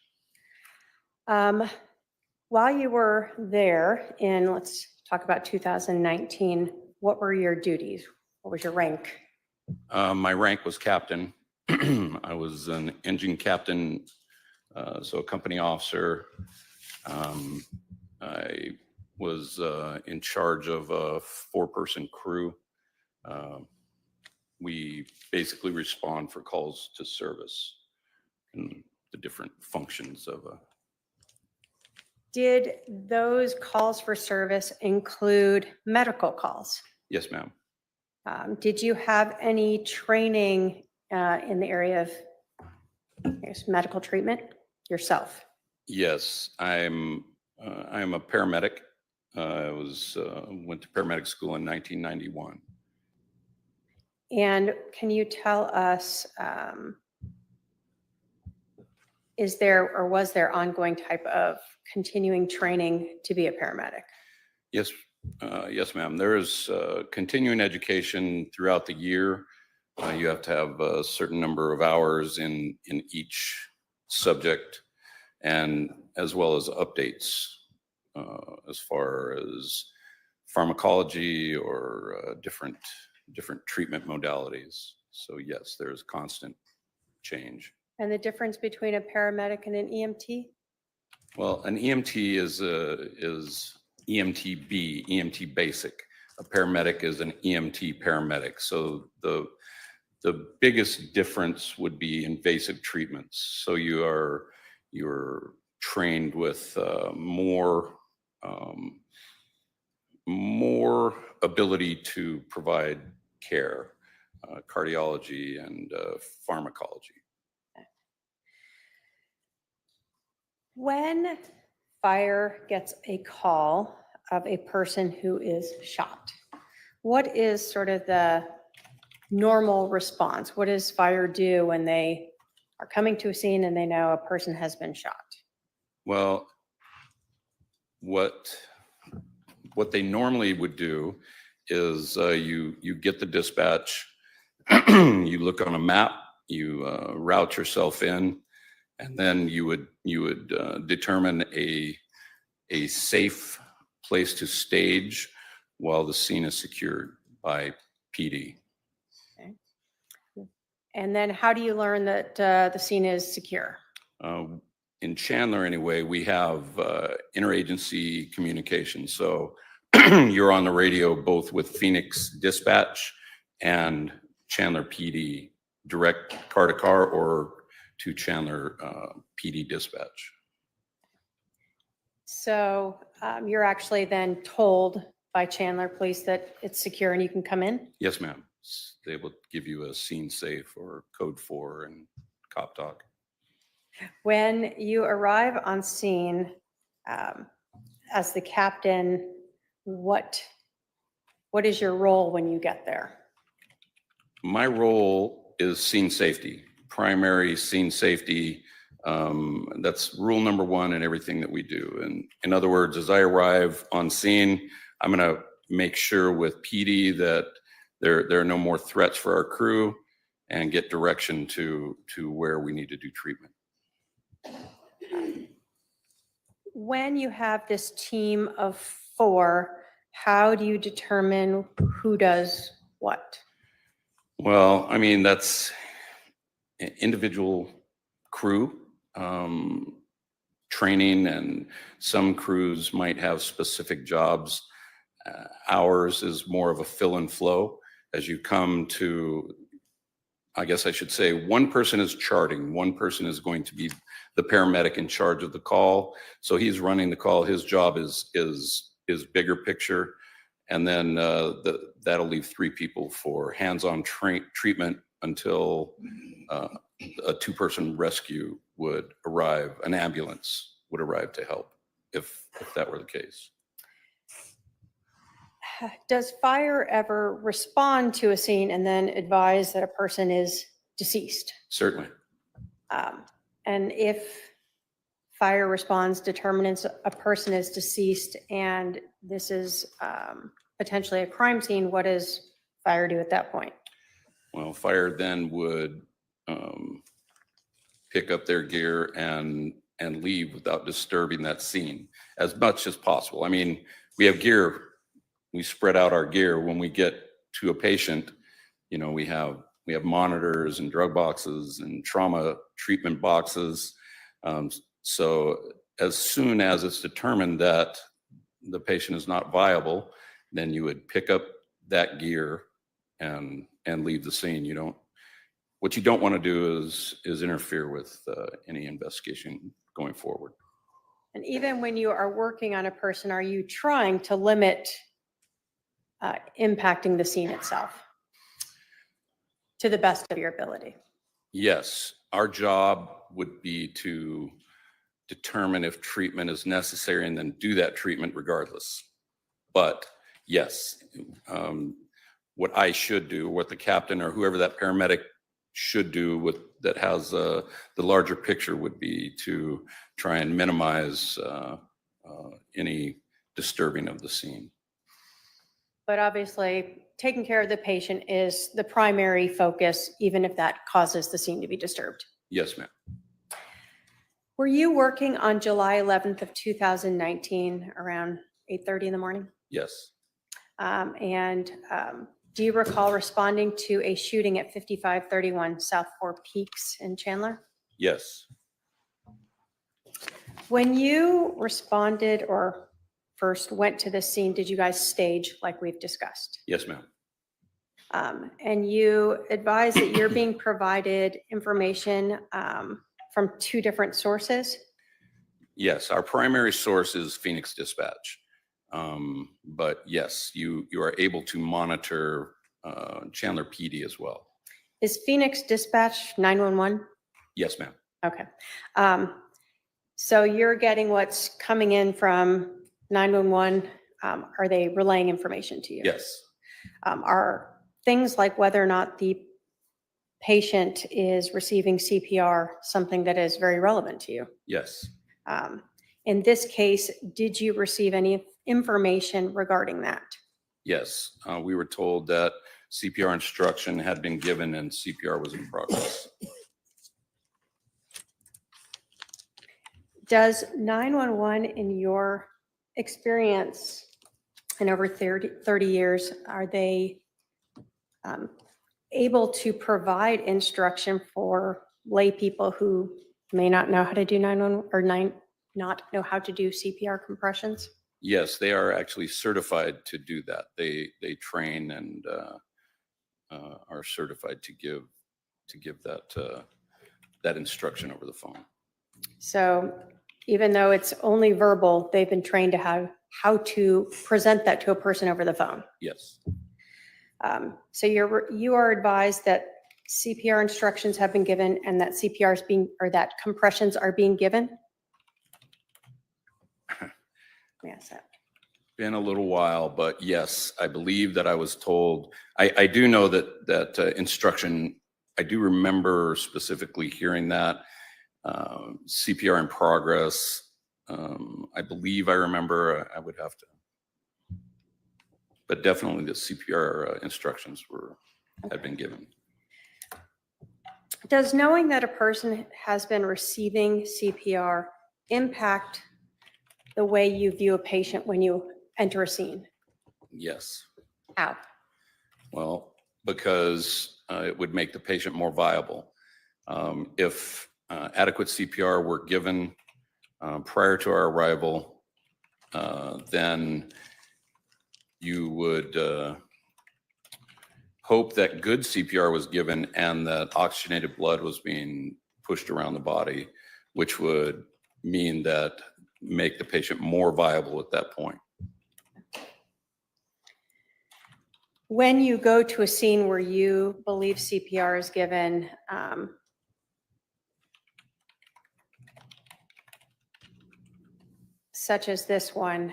Speaker 4: While you were there in, let's talk about 2019, what were your duties? What was your rank?
Speaker 6: My rank was captain. I was an engine captain, so a company officer. I was in charge of a 4-person crew. We basically respond for calls to service and the different functions of a.
Speaker 4: Did those calls for service include medical calls?
Speaker 6: Yes, ma'am.
Speaker 4: Did you have any training in the area of, I guess, medical treatment yourself?
Speaker 6: Yes, I'm a paramedic. I went to paramedic school in 1991.
Speaker 4: And can you tell us, is there or was there ongoing type of continuing training to be a paramedic?
Speaker 6: Yes, yes, ma'am. There is continuing education throughout the year. You have to have a certain number of hours in each subject, and as well as updates as far as pharmacology or different treatment modalities. So yes, there is constant change.
Speaker 4: And the difference between a paramedic and an EMT?
Speaker 6: Well, an EMT is EMT-B, EMT basic. A paramedic is an EMT paramedic. So the biggest difference would be invasive treatments. So you're trained with more ability to provide care, cardiology and pharmacology.
Speaker 4: When fire gets a call of a person who is shot, what is sort of the normal response? What does fire do when they are coming to a scene and they know a person has been shot?
Speaker 6: Well, what they normally would do is you get the dispatch, you look on a map, you route yourself in, and then you would determine a safe place to stage while the scene is secured by PD.
Speaker 4: Okay. And then how do you learn that the scene is secure?
Speaker 6: In Chandler, anyway, we have interagency communication. So you're on the radio both with Phoenix Dispatch and Chandler PD, direct car to car or to Chandler PD Dispatch.
Speaker 4: So you're actually then told by Chandler Police that it's secure and you can come in?
Speaker 6: Yes, ma'am. They will give you a scene safe or code 4 and cop talk.
Speaker 4: When you arrive on scene as the captain, what is your role when you get there?
Speaker 6: My role is scene safety, primary scene safety. That's rule number 1 in everything that we do. And in other words, as I arrive on scene, I'm going to make sure with PD that there are no more threats for our crew and get direction to where we need to do treatment.
Speaker 4: When you have this team of 4, how do you determine who does what?
Speaker 6: Well, I mean, that's individual crew training, and some crews might have specific jobs. Ours is more of a fill and flow as you come to, I guess I should say, one person is charting, one person is going to be the paramedic in charge of the call. So he's running the call. His job is bigger picture. And then that'll leave 3 people for hands-on treatment until a 2-person rescue would arrive, an ambulance would arrive to help, if that were the case.
Speaker 4: Does fire ever respond to a scene and then advise that a person is deceased?
Speaker 6: Certainly.
Speaker 4: And if fire responds, determines a person is deceased, and this is potentially a crime scene, what does fire do at that point?
Speaker 6: Well, fire then would pick up their gear and leave without disturbing that scene as much as possible. I mean, we have gear, we spread out our gear when we get to a patient. You know, we have monitors and drug boxes and trauma treatment boxes. So as soon as it's determined that the patient is not viable, then you would pick up that gear and leave the scene. What you don't want to do is interfere with any investigation going forward.
Speaker 4: And even when you are working on a person, are you trying to limit impacting the scene itself to the best of your ability?
Speaker 6: Yes, our job would be to determine if treatment is necessary and then do that treatment regardless. But yes, what I should do, what the captain or whoever that paramedic should do that has the larger picture would be to try and minimize any disturbing of the scene.
Speaker 4: But obviously, taking care of the patient is the primary focus, even if that causes the scene to be disturbed.
Speaker 6: Yes, ma'am.
Speaker 4: Were you working on July 11th of 2019 around 8:30 in the morning?
Speaker 6: Yes.
Speaker 4: Do you recall responding to a shooting at 5531 South Four Peaks in Chandler?
Speaker 6: Yes.
Speaker 4: When you responded or first went to the scene, did you guys stage like we've discussed?
Speaker 6: Yes, ma'am.
Speaker 4: And you advised that you're being provided information from 2 different sources?
Speaker 6: Yes, our primary source is Phoenix Dispatch. But yes, you are able to monitor Chandler PD as well.
Speaker 4: Is Phoenix Dispatch 911?
Speaker 6: Yes, ma'am.
Speaker 4: Okay. So you're getting what's coming in from 911. Are they relaying information to you?
Speaker 6: Yes.
Speaker 4: Are things like whether or not the patient is receiving CPR something that is very relevant to you?
Speaker 6: Yes.
Speaker 4: In this case, did you receive any information regarding that?
Speaker 6: Yes. We were told that CPR instruction had been given and CPR was in progress.
Speaker 4: Does 911, in your experience in over 30 years, are they able to provide instruction for lay people who may not know how to do 911 or not know how to do CPR compressions?
Speaker 6: Yes, they are actually certified to do that. They train and are certified to give that instruction over the phone. So
Speaker 4: even though it's only verbal, they've been trained to how to present that to a person over the phone.
Speaker 6: yes,
Speaker 4: So you are advised that CPR instructions have been given and that CPR is that compressions are being given? Yes.
Speaker 6: been a little while, but yes, I believe that I was told. I do know that instruction. I do remember specifically hearing that CPR in progress. I believe I remember. I would have to, but definitely the CPR instructions had been given.
Speaker 4: Does knowing that a person has been receiving CPR impact the way you view a patient when you enter a scene?
Speaker 6: Yes.
Speaker 4: How?
Speaker 6: Well, because it would make the patient more viable. If adequate CPR were given prior to our arrival, then you would hope that good CPR was given and that oxygenated blood was being pushed around the body, which would mean that make the patient more viable at that point.
Speaker 4: When you go to a scene where you believe CPR is given, such as this one,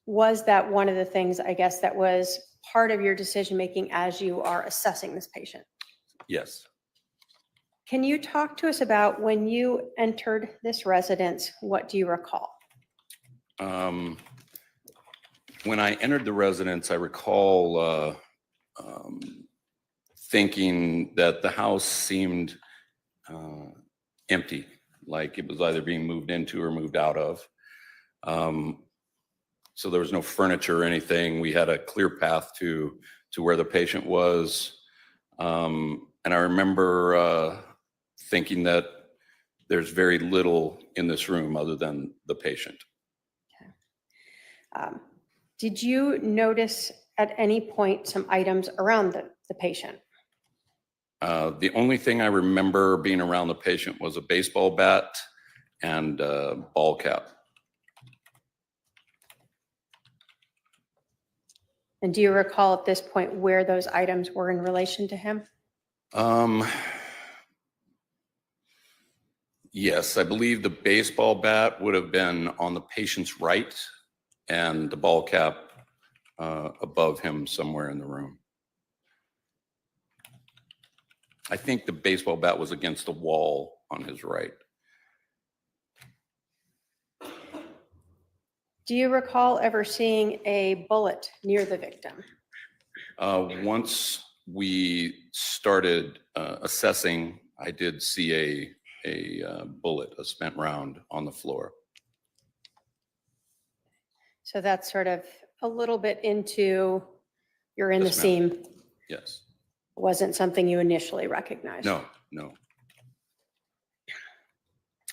Speaker 4: was that one of the things, I guess, that was part of your decision-making as you are assessing this patient?
Speaker 6: Yes.
Speaker 4: Can you talk to us about when you entered this residence, what do you recall?
Speaker 6: When I entered the residence, I recall thinking that the house seemed empty, like it was either being moved into or moved out of. So there was no furniture or anything. We had a clear path to where the patient was. And I remember thinking that there's very little in this room other than the patient.
Speaker 4: Okay. Did you notice at any point some items around the patient?
Speaker 6: The only thing I remember being around the patient was a baseball bat and a ball cap.
Speaker 4: And do you recall at this point where those items were in relation to him?
Speaker 6: Yes, I believe the baseball bat would have been on the patient's right and the ball cap above him somewhere in the room. I think the baseball bat was against the wall on his right.
Speaker 4: Do you recall ever seeing a bullet near the victim?
Speaker 6: Once we started assessing, I did see a bullet, a spent round on the floor.
Speaker 4: So that's sort of a little bit into you're in
Speaker 6: Yes,
Speaker 4: the
Speaker 6: ma'am.
Speaker 4: scene.
Speaker 6: Yes.
Speaker 4: Wasn't something you initially recognized?
Speaker 6: No, no.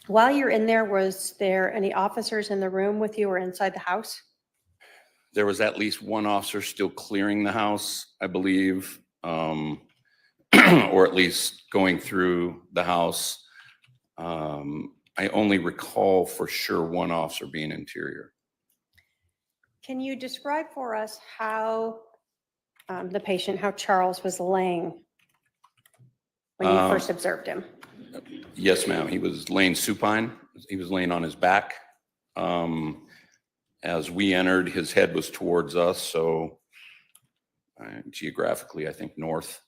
Speaker 4: While you're in there, was there any officers in the room with you or inside the house?
Speaker 6: There was at least one officer still clearing the house, I believe, or at least going through the house. I only recall for sure one officer being interior.
Speaker 4: Can you describe for us how the patient, how Charles was laying when you first observed him?
Speaker 6: Yes, ma'am. He was laying supine. He was laying on his back. As we entered, his head was towards us, so geographically, I think north.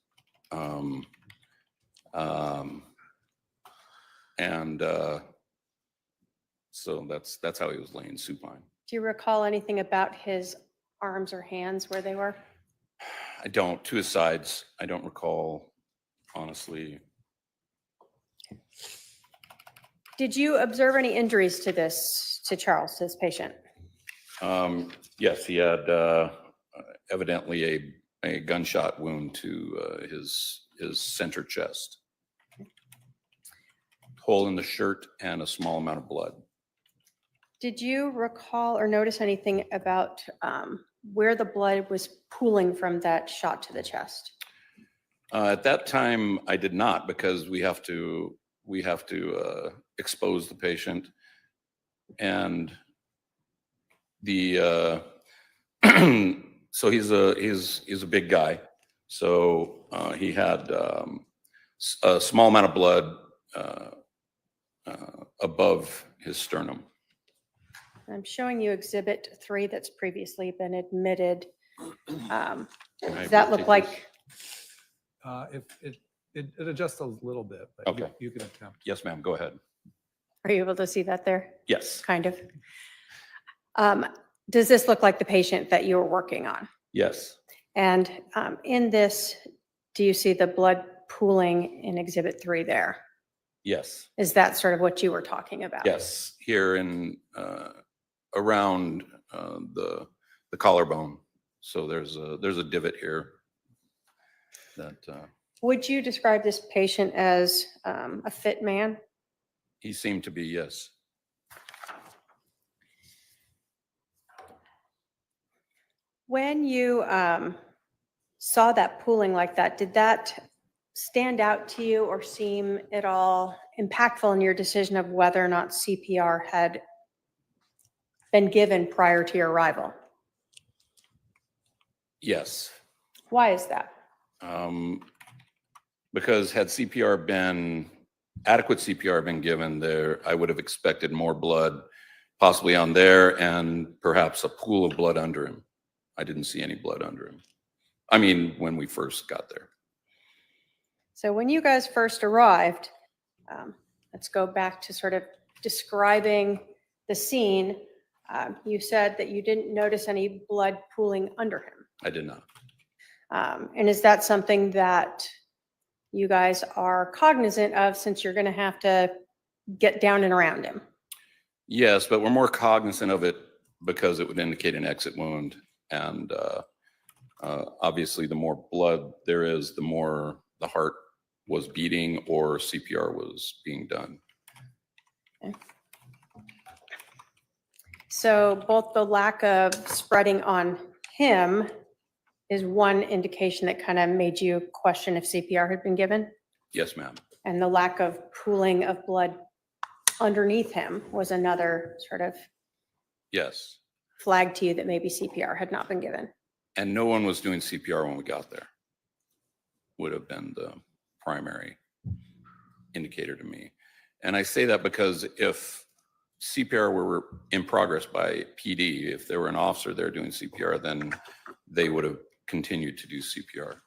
Speaker 6: So that's how he was laying supine.
Speaker 4: Do you recall anything about his arms or hands where they were?
Speaker 6: I don't. To his sides, I don't recall, honestly.
Speaker 4: Did you observe any injuries to Charles, to this patient?
Speaker 6: Yes, he had evidently a gunshot wound to his center chest. Hole in the shirt and a small amount of blood.
Speaker 4: Did you recall or notice anything about where the blood was pooling from that shot to the chest?
Speaker 6: At that time, I did not, because we have to expose the patient, and the so he's a big guy, so he had a small amount of blood above his sternum.
Speaker 4: I'm showing you Exhibit 3 that's previously been admitted. Does that look like?
Speaker 5: If it adjusts a little bit, but
Speaker 6: Okay.
Speaker 5: you can attempt.
Speaker 6: Yes, ma'am. Go ahead.
Speaker 4: Are you able to see that there?
Speaker 6: Yes.
Speaker 4: Kind of. Does this look like the patient that you were working on?
Speaker 6: Yes.
Speaker 4: And in this, do you see the blood pooling in Exhibit 3 there?
Speaker 6: Yes.
Speaker 4: Is that sort of what you were talking about?
Speaker 6: Yes. Here in around the collarbone. So there's a divot here that
Speaker 4: Would you describe this patient as a fit man?
Speaker 6: He seemed to be, yes.
Speaker 4: When you saw that pooling like that, did that stand out to you or seem at all impactful in your decision of whether or not CPR had been given prior to your arrival?
Speaker 6: Yes.
Speaker 4: Why is that?
Speaker 6: Because had adequate CPR been given there, I would have expected more blood possibly on there and perhaps a pool of blood under him. I didn't see any blood under him. I mean, when we first got there.
Speaker 4: So when you guys first arrived, let's go back to sort of describing the scene. You said that you didn't notice any blood pooling under him.
Speaker 6: I did not.
Speaker 4: And is that something that you guys are cognizant of since you're going to have to get down and around him?
Speaker 6: Yes, but we're more cognizant of it because it would indicate an exit wound. And obviously, the more blood there is, the more the heart was beating or CPR was being done.
Speaker 4: Okay. So both the lack of spreading on him is one indication that kind of made you question if CPR had been given?
Speaker 6: Yes, ma'am.
Speaker 4: And the lack of pooling of blood underneath him was another sort of
Speaker 6: Yes.
Speaker 4: flag to you that maybe CPR had not been given.
Speaker 6: And no one was doing CPR when we got there. Would have been the primary indicator to me. And I say that because if CPR were in progress by PD, if there were an officer there doing CPR, then they would have continued to do CPR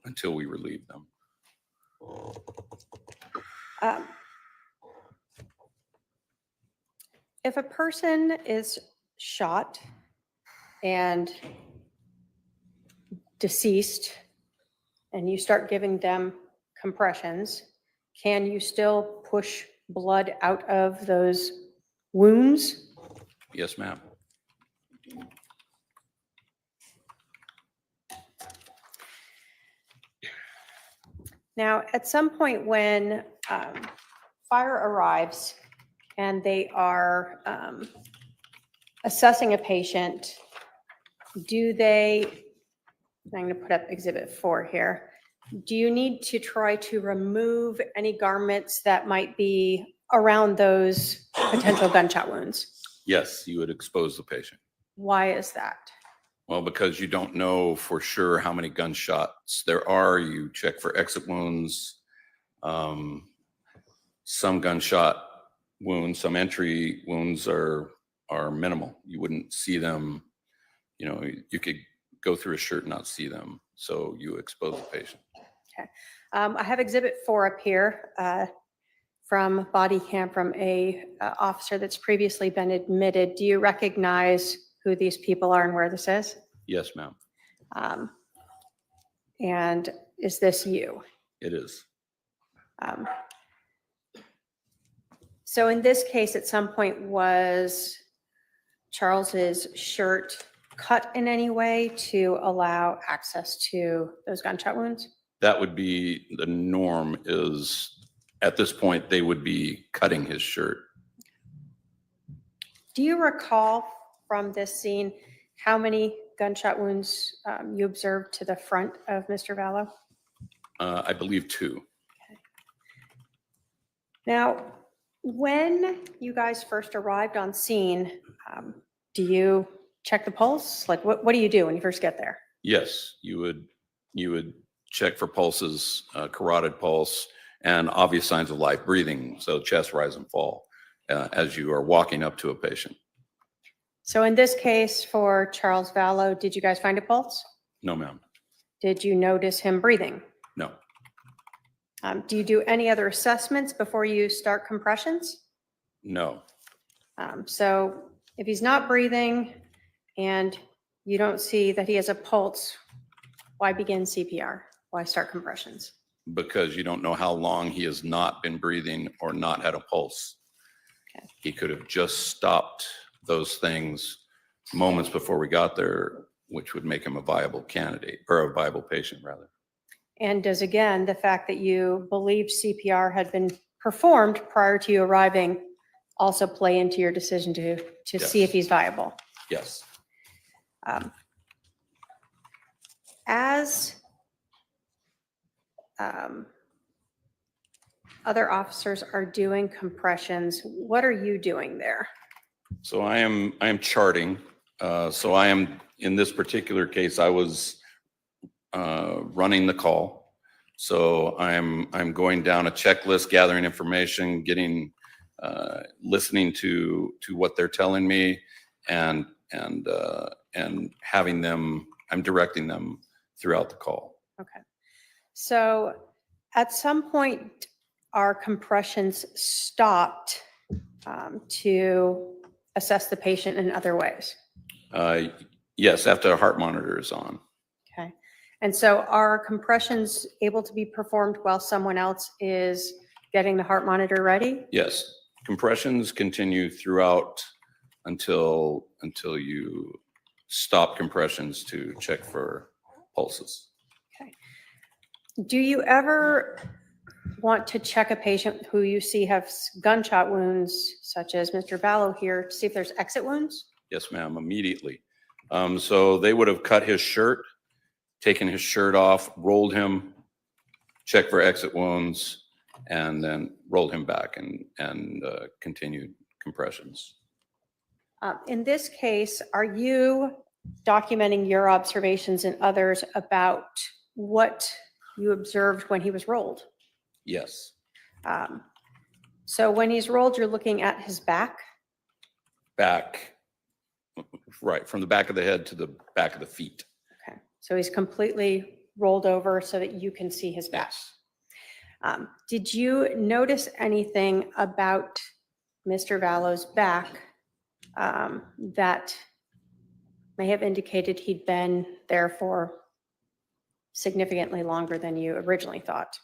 Speaker 6: until we relieved them.
Speaker 4: If a person is shot and deceased and you start giving them compressions, can you still push blood out of those wounds?
Speaker 6: Yes, ma'am.
Speaker 4: Now, at some point when fire arrives and they are assessing a patient, do they, I'm going to put up Exhibit 4 here. Do you need to try to remove any garments that might be around those potential gunshot wounds?
Speaker 6: Yes, you would expose the patient.
Speaker 4: Why is that?
Speaker 6: Well, because you don't know for sure how many gunshots there are. You check for exit wounds. Some gunshot wounds, some entry wounds are minimal. You wouldn't see them. You know, you could go through a shirt and not see them. So you expose the patient.
Speaker 4: Okay. I have Exhibit 4 up here from body cam from a officer that's previously been admitted. Do you recognize who these people are and where this is?
Speaker 6: Yes, ma'am.
Speaker 4: And is this you?
Speaker 6: It is.
Speaker 4: So in this case, at some point, was Charles's shirt cut in any way to allow access to those gunshot wounds?
Speaker 6: That would be the norm. Is at this point they would be cutting his shirt.
Speaker 4: Do you recall from this scene how many gunshot wounds you observed to the front of Mr. Vallow?
Speaker 6: I believe 2.
Speaker 4: Now, when you guys first arrived on scene, do you check the pulse? Like, what do you do when you first get there?
Speaker 6: Yes, you would check for pulses, carotid pulse, and obvious signs of life breathing. So chest rise and fall as you are walking up to a patient.
Speaker 4: So in this case, for Charles Vallow, did you guys find a pulse?
Speaker 6: No, ma'am.
Speaker 4: Did you notice him breathing?
Speaker 6: No.
Speaker 4: Do you do any other assessments before you start compressions?
Speaker 6: No.
Speaker 4: So if he's not breathing and you don't see that he has a pulse, why begin CPR? Why start compressions?
Speaker 6: Because you don't know how long he has not been breathing or not had a pulse.
Speaker 4: Okay.
Speaker 6: He could have just stopped those things moments before we got there, which would make him a viable candidate or a viable patient rather.
Speaker 4: And does, again, the fact that you believe CPR had been performed prior to you arriving also play into your decision to see if
Speaker 6: Yes.
Speaker 4: he's viable?
Speaker 6: Yes.
Speaker 4: As other officers are doing compressions, what are you doing there?
Speaker 6: So I am charting. So I am, in this particular case, I was running the call. So I'm going down a checklist, gathering information, getting, listening to what they're telling me, and having them, I'm directing them throughout the call.
Speaker 4: Okay. So at some point, are compressions stopped to assess the patient in other ways?
Speaker 6: Yes, after a heart monitor is on.
Speaker 4: Okay. And so are compressions able to be performed while someone else is getting the heart monitor ready?
Speaker 6: Yes, compressions continue throughout until you stop compressions to check for pulses.
Speaker 4: Okay. Do you ever want to check a patient who you see has gunshot wounds, such as Mr. Vallow here, to see if there's exit wounds?
Speaker 6: Yes, ma'am, immediately. So they would have cut his shirt, taken his shirt off, rolled him, checked for exit wounds, and then rolled him back and continued compressions.
Speaker 4: In this case, are you documenting your observations and others about what you observed when he was rolled?
Speaker 6: Yes,
Speaker 4: So when he's rolled, you're looking at his back?
Speaker 6: back, right, from the back of the head to the back of the feet.
Speaker 4: Okay, so he's completely rolled over so that you can see his back.
Speaker 6: Yes.
Speaker 4: Did you notice anything about Mr. Vallow's back that may have indicated he'd been there for significantly longer than you originally thought?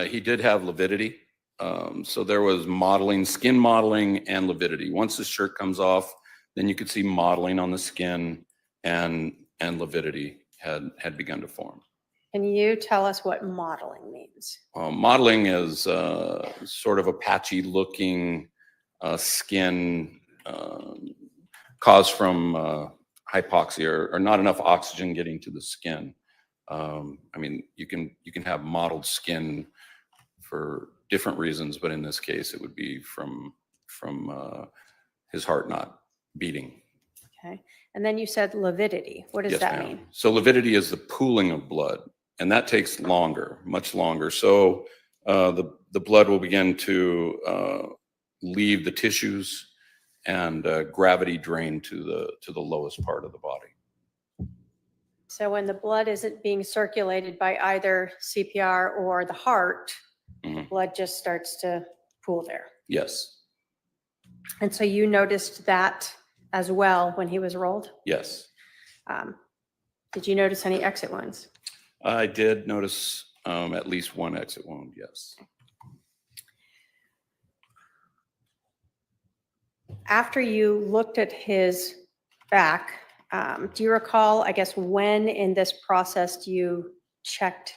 Speaker 6: He did have lividity. So there was modeling, skin modeling and lividity. Once the shirt comes off, then you could see modeling on the skin, and lividity had begun to form.
Speaker 4: Can you tell us what modeling means?
Speaker 6: Modeling is sort of a patchy looking skin caused from hypoxia or not enough oxygen getting to the skin. I mean, you can have mottled skin for different reasons, but in this case, it would be from his heart not beating.
Speaker 4: Okay, and then you said lividity. What does
Speaker 6: Yes,
Speaker 4: that
Speaker 6: ma'am.
Speaker 4: mean?
Speaker 6: So lividity is the pooling of blood, and that takes longer, much longer. So the blood will begin to leave the tissues and gravity drain to the lowest part of the body.
Speaker 4: So when the blood isn't being circulated by either CPR or the heart,
Speaker 6: Mhm.
Speaker 4: blood just starts to pool there.
Speaker 6: Yes,
Speaker 4: And so you noticed that as well when he was rolled?
Speaker 6: yes.
Speaker 4: Did you notice any exit wounds?
Speaker 6: I did notice at least one exit wound, yes.
Speaker 4: After you looked at his back, do you recall, I guess, when in this process you checked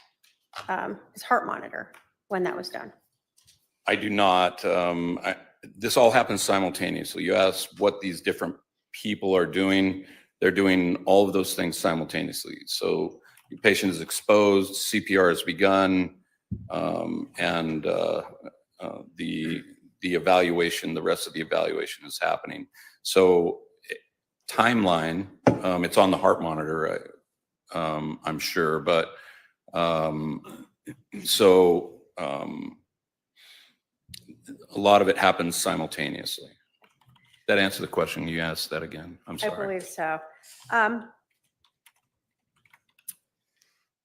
Speaker 4: his heart monitor, when that was done?
Speaker 6: I do not. This all happens simultaneously. You asked what these different people are doing. They're doing all of those things simultaneously. So the patient is exposed, CPR has begun, and the evaluation, the rest of the evaluation is happening. So timeline, it's on the heart monitor, I'm sure, but a lot of it happens simultaneously. That answer the question you asked that again? I'm
Speaker 4: I
Speaker 6: sorry.
Speaker 4: believe so.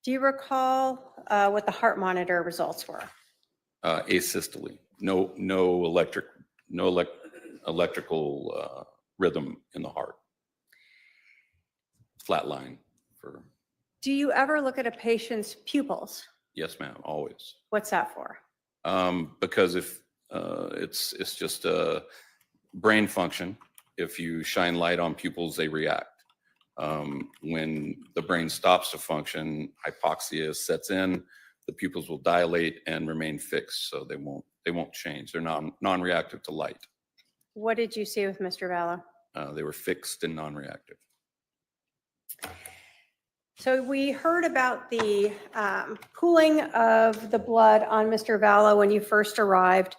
Speaker 4: Do you recall what the heart monitor results were?
Speaker 6: Asystole, no electrical rhythm in the heart. Flat line for,
Speaker 4: Do you ever look at a patient's pupils?
Speaker 6: yes, ma'am, always.
Speaker 4: What's that for?
Speaker 6: Because if it's just a brain function. If you shine light on pupils, they react. When the brain stops to function, hypoxia sets in, the pupils will dilate and remain fixed, so they won't change. They're non-reactive to light.
Speaker 4: What did you see with Mr. Vallow?
Speaker 6: They were fixed and non-reactive.
Speaker 4: So we heard about the pooling of the blood on Mr. Vallow when you first arrived.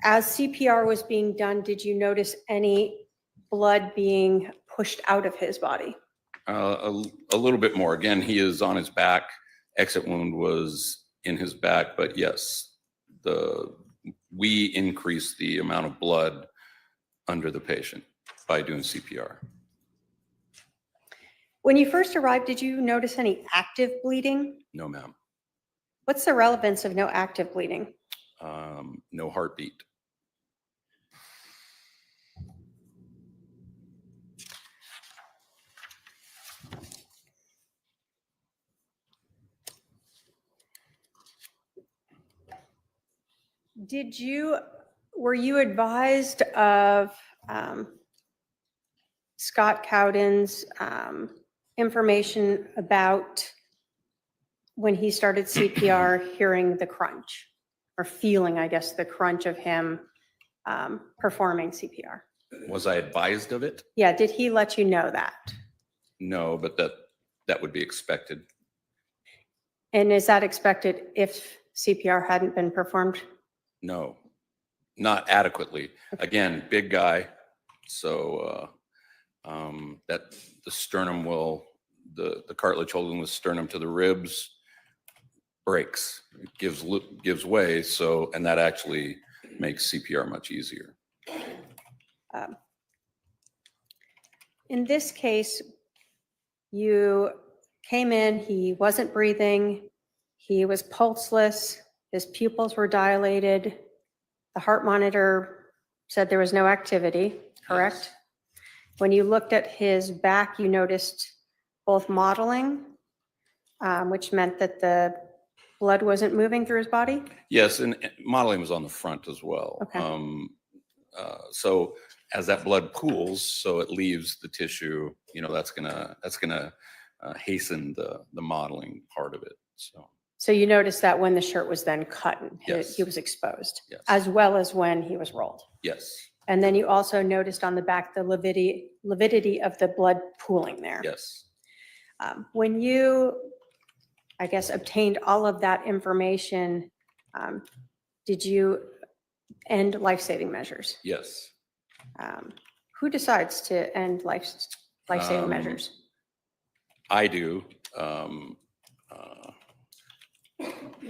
Speaker 4: As CPR was being done, did you notice any blood being pushed out of his body?
Speaker 6: A little bit more. Again, he is on his back. Exit wound was in his back, but yes, we increased the amount of blood under the patient by doing CPR.
Speaker 4: When you first arrived, did you notice any active bleeding?
Speaker 6: No, ma'am.
Speaker 4: What's the relevance of no active bleeding?
Speaker 6: No heartbeat.
Speaker 4: Were you advised of Scott Cowden's information about when he started CPR, hearing the crunch or feeling, I guess, the crunch of him performing CPR?
Speaker 6: Was I advised of it?
Speaker 4: Yeah, did he let you know that?
Speaker 6: No, but that would be expected.
Speaker 4: And is that expected if CPR hadn't been performed?
Speaker 6: No, not adequately. Again, big guy, so that the sternum will, the cartilage holding the sternum to the ribs breaks, it gives way. So, and that actually makes CPR much easier.
Speaker 4: In this case, you came in, he wasn't breathing, he was pulseless, his pupils were dilated, the heart monitor said there was no activity, correct?
Speaker 6: Yes.
Speaker 4: When you looked at his back, you noticed both mottling, which meant that the blood wasn't moving through his body?
Speaker 6: Yes, and modeling was on the front as well.
Speaker 4: Okay.
Speaker 6: So as that blood pools, so it leaves the tissue, that's gonna hasten the modeling part of it.
Speaker 4: So you noticed that when the shirt was then cut and
Speaker 6: Yes.
Speaker 4: he was exposed,
Speaker 6: Yes.
Speaker 4: as well as when he was rolled.
Speaker 6: Yes,
Speaker 4: And then you also noticed on the back the lividity of the blood pooling there.
Speaker 6: yes,
Speaker 4: When you, I guess, obtained all of that information, did you end life-saving measures?
Speaker 6: yes.
Speaker 4: Who decides to end life-saving measures?
Speaker 6: I do,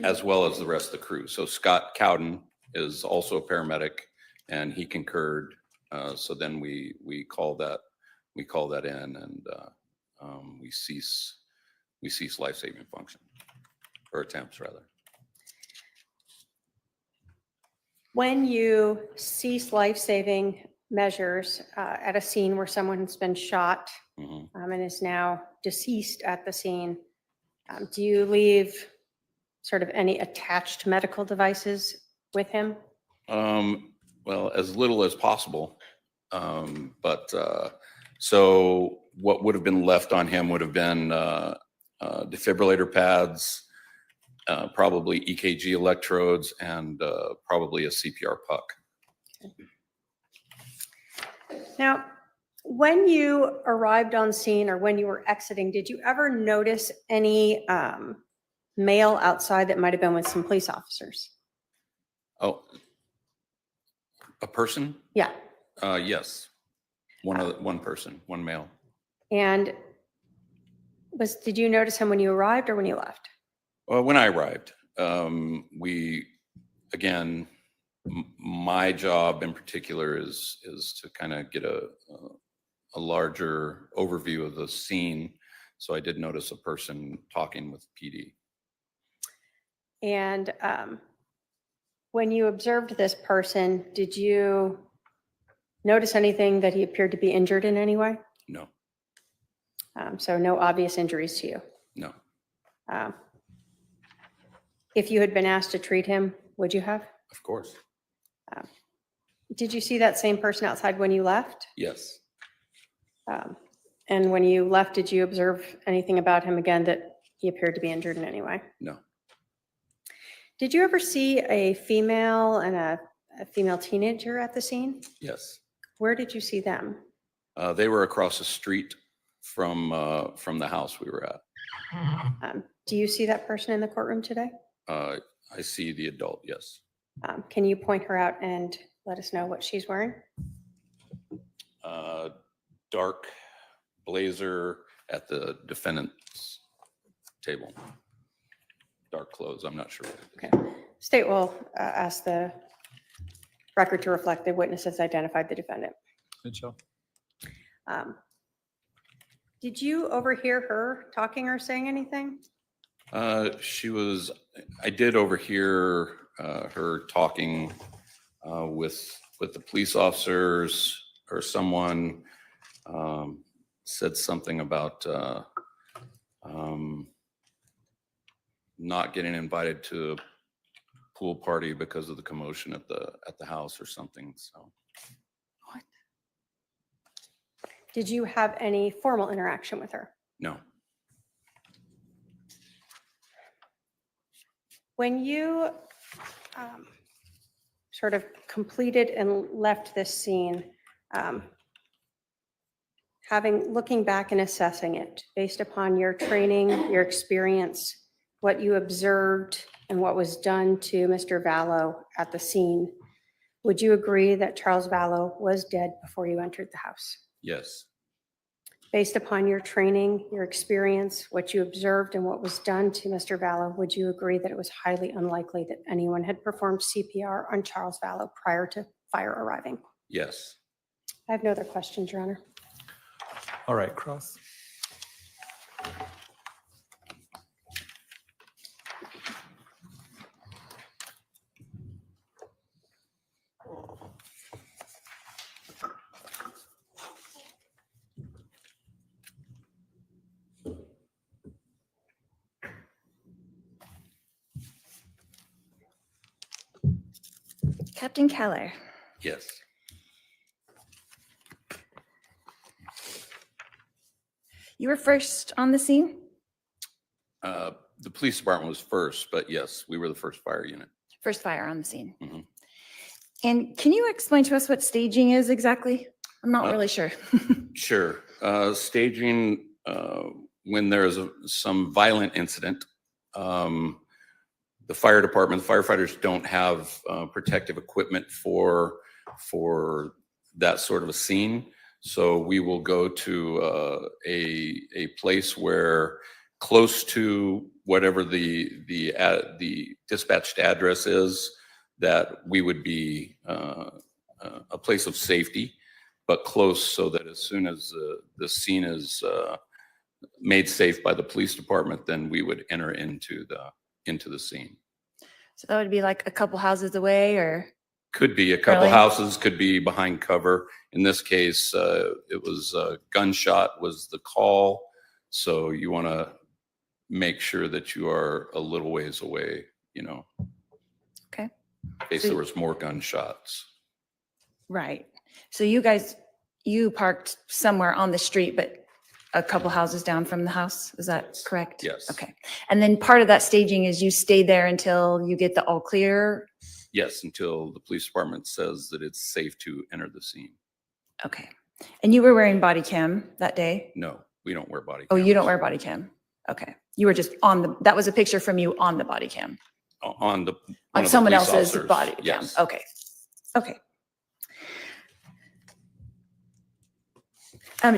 Speaker 6: as well as the rest of the crew. So Scott Cowden is also a paramedic, and he concurred. So then we call that in, and we cease life-saving function, or attempts rather.
Speaker 4: When you cease life-saving measures at a scene where someone has been shot
Speaker 6: Mhm.
Speaker 4: and is now deceased at the scene, do you leave sort of any attached medical devices with him?
Speaker 6: Well, as little as possible. So what would have been left on him would have been defibrillator pads, probably EKG electrodes, and probably a CPR puck.
Speaker 4: Now, when you arrived on scene or when you were exiting, did you ever notice any male outside that might have been with some police officers?
Speaker 6: Oh, a person?
Speaker 4: Yeah.
Speaker 6: Yes. One person, one male.
Speaker 4: And did you notice him when you arrived or when you left?
Speaker 6: When I arrived, my job in particular is to kind of get a larger overview of the scene. So I did notice a person talking with PD.
Speaker 4: And when you observed this person, did you notice anything that he appeared to be injured in any way?
Speaker 6: No,
Speaker 4: So no obvious injuries to you?
Speaker 6: no,
Speaker 4: If you had been asked to treat him, would you have?
Speaker 6: of course.
Speaker 4: Did you see that same person outside when you left?
Speaker 6: Yes.
Speaker 4: And when you left, did you observe anything about him again that he appeared to be injured in any way?
Speaker 6: No.
Speaker 4: Did you ever see a female and a female teenager at the scene?
Speaker 6: Yes.
Speaker 4: Where did you see them?
Speaker 6: They were across the street from the house we were at.
Speaker 4: Do you see that person in the courtroom today?
Speaker 6: I see the adult, yes.
Speaker 4: Can you point her out and let us know what she's wearing?
Speaker 6: Dark blazer at the defendant's table. Dark clothes, I'm not sure. What it is.
Speaker 4: Okay. State will ask the record to reflect the witnesses identified the defendant.
Speaker 5: Good job.
Speaker 4: Did you overhear her talking or saying anything?
Speaker 6: I did overhear her talking with the police officers, or someone said something about not getting invited to a pool party because of the commotion at the house or something. So
Speaker 4: Did you have any formal interaction with her?
Speaker 6: no.
Speaker 4: When you sort of completed and left this scene, looking back and assessing it based upon your training, your experience, what you observed and what was done to Mr. Vallow at the scene, would you agree that Charles Vallow was dead before you entered the house?
Speaker 6: Yes.
Speaker 4: Based upon your training, your experience, what you observed and what was done to Mr. Vallow, would you agree that it was highly unlikely that anyone had performed CPR on Charles Vallow prior to fire arriving?
Speaker 6: Yes.
Speaker 4: I have no other questions, Your Honor.
Speaker 5: All right, Cross.
Speaker 3: Captain Keller.
Speaker 6: Yes.
Speaker 3: You were first on the scene?
Speaker 6: The police department was first, but yes, we were the first fire unit.
Speaker 3: First fire on the scene.
Speaker 6: Mhm.
Speaker 3: And can you explain to us what staging is exactly? I'm not
Speaker 6: Uh,
Speaker 3: really sure.
Speaker 6: Sure. Staging, when there's some violent incident, the fire department, the firefighters don't have protective equipment for that sort of a scene. So we will go to a place where close to whatever the dispatched address is, that we would be a place of safety, but close, so that as soon as the scene is made safe by the police department, then we would enter into the scene.
Speaker 3: So that would be like a couple houses away, or?
Speaker 6: Could be a couple
Speaker 3: Really?
Speaker 6: houses, could be behind cover. In this case, it was gunshot was the call. So you want to make sure that you are a little ways away,
Speaker 3: Okay.
Speaker 6: in case there was more gunshots.
Speaker 3: Right. So you parked somewhere on the street, but a couple houses down from the house. Is that correct?
Speaker 6: Yes.
Speaker 3: Okay. And then part of that staging is you stay there until you get the all clear?
Speaker 6: Yes, until the police department says that it's safe to enter the scene.
Speaker 3: Okay. And you were wearing body cam that day?
Speaker 6: No, we don't wear body
Speaker 3: Oh, you don't
Speaker 6: cameras.
Speaker 3: wear body cam? Okay. You were just that was a picture from you on the body cam?
Speaker 6: On one
Speaker 3: On
Speaker 6: of the
Speaker 3: someone
Speaker 6: police
Speaker 3: else's
Speaker 6: officers.
Speaker 3: body cam?
Speaker 6: Yes.
Speaker 3: Okay. Okay.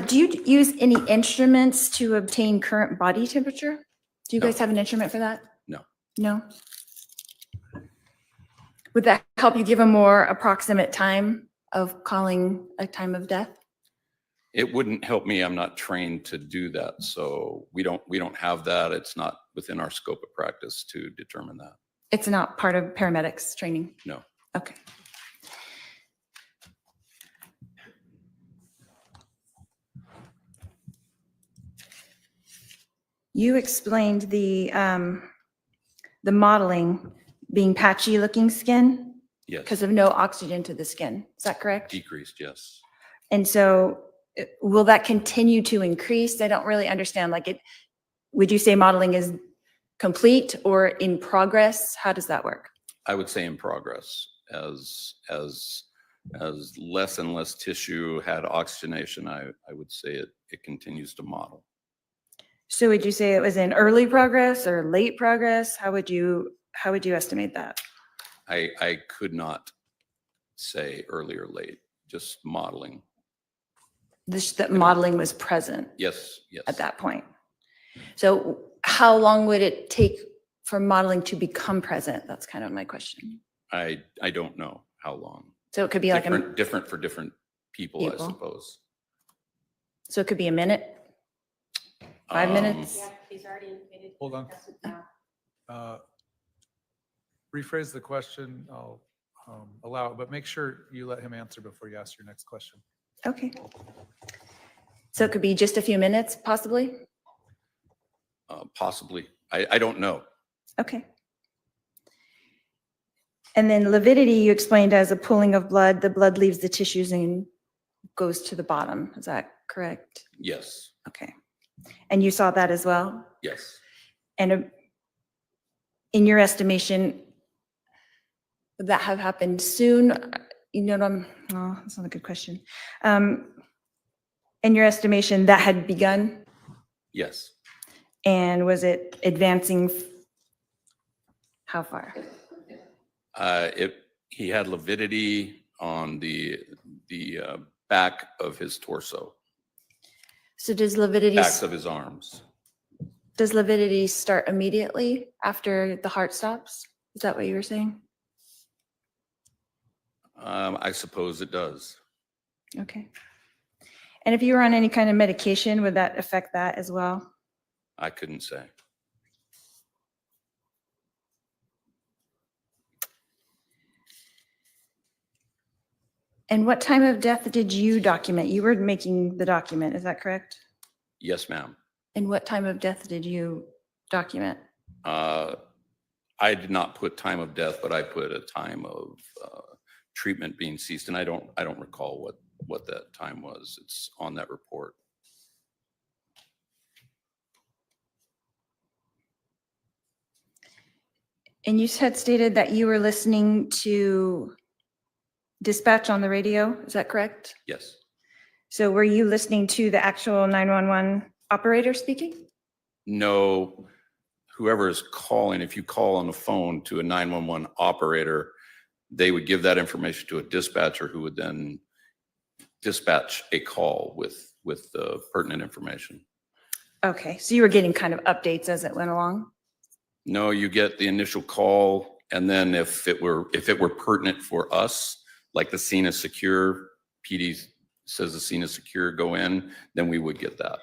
Speaker 3: Do you use any instruments to obtain current body temperature? Do you
Speaker 6: No.
Speaker 3: guys have an instrument for that?
Speaker 6: No.
Speaker 3: No? Would that help you give a more approximate time of calling a time of death?
Speaker 6: It wouldn't help me. I'm not trained to do that. So we don't have that. It's not within our scope of practice to determine that.
Speaker 3: It's not part of paramedics training?
Speaker 6: No.
Speaker 3: Okay. You explained the modeling being patchy looking skin
Speaker 6: Yes.
Speaker 3: because of no oxygen to the skin. Is that correct?
Speaker 6: Decreased, yes.
Speaker 3: And so will that continue to increase? I don't really understand, like it, would you say modeling is complete or in progress? How does that work?
Speaker 6: I would say in progress as less and less tissue had oxygenation. I would say it continues to model.
Speaker 3: So would you say it was in early progress or late progress? How would you estimate that?
Speaker 6: I could not say early or late, just modeling.
Speaker 3: That modeling was present
Speaker 6: Yes, yes.
Speaker 3: at that point. So how long would it take for modeling to become present? That's kind of my question.
Speaker 6: I don't know how long.
Speaker 3: So it could be like
Speaker 6: different for different people, I
Speaker 3: People.
Speaker 6: suppose.
Speaker 3: so it could be a minute, 5 minutes?
Speaker 4: Yeah, he's already indicated.
Speaker 5: Hold on. Rephrase the question. I'll allow it, but make sure you let him answer before you ask your next question.
Speaker 3: Okay. So it could be just a few minutes, possibly?
Speaker 6: Possibly. I don't know.
Speaker 3: Okay. And then lividity, you explained as a pooling of blood. The blood leaves the tissues and goes to the bottom. Is that correct?
Speaker 6: Yes,
Speaker 3: Okay. And you saw that as well?
Speaker 6: yes.
Speaker 3: And in your estimation, would that have happened soon? You know, oh, that's not a good question. In your estimation, that had begun?
Speaker 6: Yes.
Speaker 3: And was it advancing how far?
Speaker 6: He had lividity on the back of his torso,
Speaker 3: So does lividity,
Speaker 6: backs of his arms.
Speaker 3: does lividity start immediately after the heart stops? Is that what you were saying?
Speaker 6: I suppose it does.
Speaker 3: Okay. And if you were on any kind of medication, would that affect that as well?
Speaker 6: I couldn't say.
Speaker 3: And what time of death did you document? You were making the document, is that correct?
Speaker 6: Yes, ma'am.
Speaker 3: And what time of death did you document?
Speaker 6: I did not put time of death, but I put a time of treatment being ceased, and I don't recall what that time was. It's on that report.
Speaker 3: And you had stated that you were listening to dispatch on the radio, is that correct?
Speaker 6: Yes.
Speaker 3: So were you listening to the actual 911 operator speaking?
Speaker 6: No, whoever is calling, if you call on the phone to a 911 operator, they would give that information to a dispatcher who would then dispatch a call with the pertinent information.
Speaker 3: Okay, so you were getting kind of updates as it went along?
Speaker 6: No, you get the initial call, and then if it were pertinent for us, like the scene is secure, PD says the scene is secure, go in, then we would get that.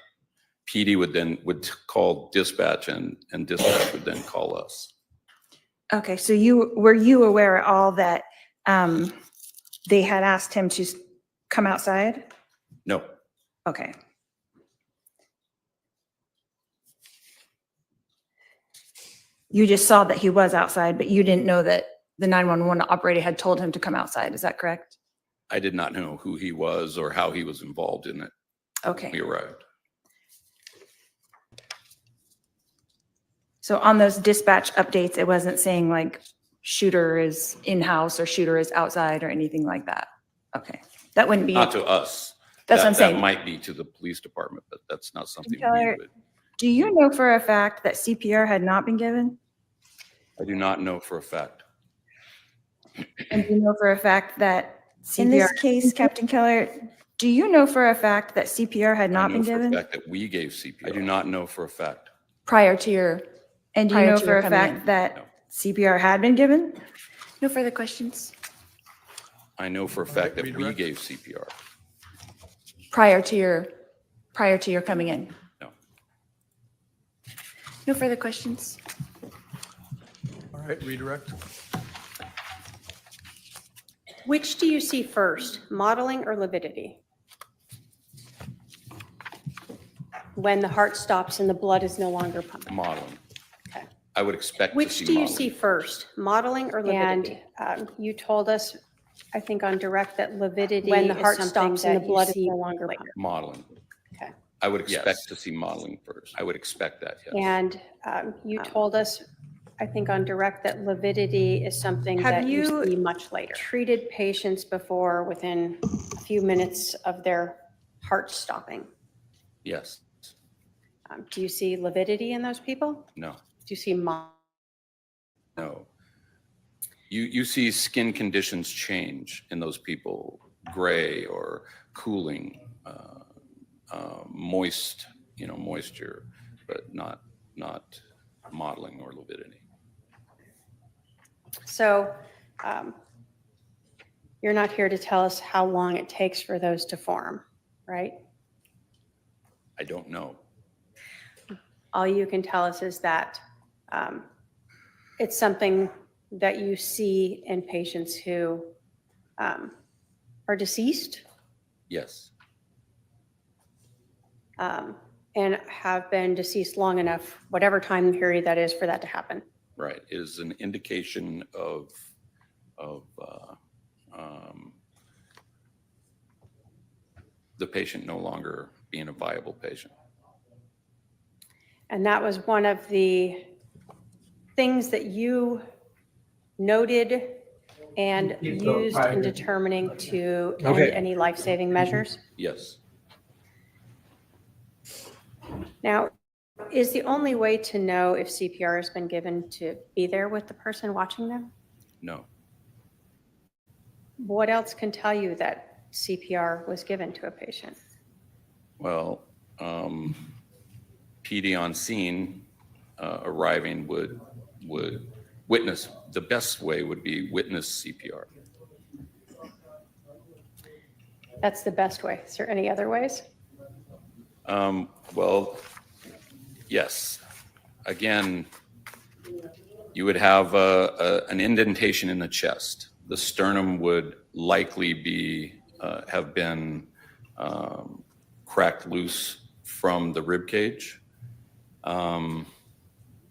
Speaker 6: PD would call dispatch, and dispatch would then call us.
Speaker 3: Okay, so were you aware at all that they had asked him to come outside?
Speaker 6: No,
Speaker 3: Okay. You just saw that he was outside, but you didn't know that the 911 operator had told him to come outside, is that correct?
Speaker 6: I did not know who he was or how he was involved in it.
Speaker 3: Okay.
Speaker 6: We arrived.
Speaker 3: So on those dispatch updates, it wasn't saying like shooter is in-house or shooter is outside or anything like that? Okay, that wouldn't be.
Speaker 6: Not to us.
Speaker 3: That's what I'm saying.
Speaker 6: That might be to the police department, but that's not something we
Speaker 3: Keller,
Speaker 6: would.
Speaker 3: do you know for a fact that CPR had not been given?
Speaker 6: I do not know for a fact.
Speaker 3: And do you know for a fact that in this case, Captain Keller, do you know for a fact that CPR had not been
Speaker 6: I know for a
Speaker 3: given
Speaker 6: fact that we gave CPR. I do not know for a fact.
Speaker 3: prior to your, and do you prior know to for your a coming fact in? that
Speaker 6: No.
Speaker 3: CPR had been given? No further questions?
Speaker 6: I know for a fact that we
Speaker 5: redirect.
Speaker 6: gave CPR.
Speaker 3: Prior to your coming in?
Speaker 6: No.
Speaker 3: No further questions?
Speaker 5: All right, redirect.
Speaker 4: Which do you see first, modeling or lividity? When the heart stops and the blood is no longer pumping.
Speaker 6: Modeling.
Speaker 4: Okay.
Speaker 6: I would expect to
Speaker 4: Which
Speaker 6: see
Speaker 4: do you
Speaker 6: modeling.
Speaker 4: see first, modeling or lividity? And you told us I think on direct that lividity
Speaker 3: When the
Speaker 4: is
Speaker 3: heart
Speaker 4: something
Speaker 3: stops and
Speaker 4: that
Speaker 3: the
Speaker 4: you
Speaker 3: blood is
Speaker 4: see
Speaker 3: no longer
Speaker 4: later.
Speaker 3: pumping.
Speaker 6: Modeling.
Speaker 4: Okay.
Speaker 6: I would expect
Speaker 2: Yes.
Speaker 6: to see modeling first. I would expect that, yes.
Speaker 4: And you told us, I think on direct, that lividity is something
Speaker 3: Have
Speaker 4: that you
Speaker 3: you-
Speaker 4: see much later. Treated patients before within a few minutes of their heart stopping.
Speaker 6: Yes.
Speaker 4: Do you see lividity in those people?
Speaker 6: No.
Speaker 4: Do you see
Speaker 6: No. You see skin conditions change in those people, gray or cooling, moist, moisture, but not modeling or lividity.
Speaker 4: So you're not here to tell us how long it takes for those to form, right?
Speaker 6: I don't know.
Speaker 4: All you can tell us is that it's something that you see in patients who are deceased
Speaker 6: Yes.
Speaker 4: and have been deceased long enough, whatever time period that is, for that to happen.
Speaker 6: Right. It is an indication of the patient no longer being a viable patient.
Speaker 4: And that was one of the things that you noted and used in determining to end any life-saving measures.
Speaker 6: Yes.
Speaker 4: Now, is the only way to know if CPR has been given to be there with the person watching them?
Speaker 6: No.
Speaker 4: What else can tell you that CPR was given to a patient?
Speaker 6: Well, PD on scene arriving would witness. The best way would be witness CPR.
Speaker 4: That's the best way. Is there any other ways?
Speaker 6: Well, yes. Again, you would have an indentation in the chest. The sternum would likely have been cracked loose from the rib cage.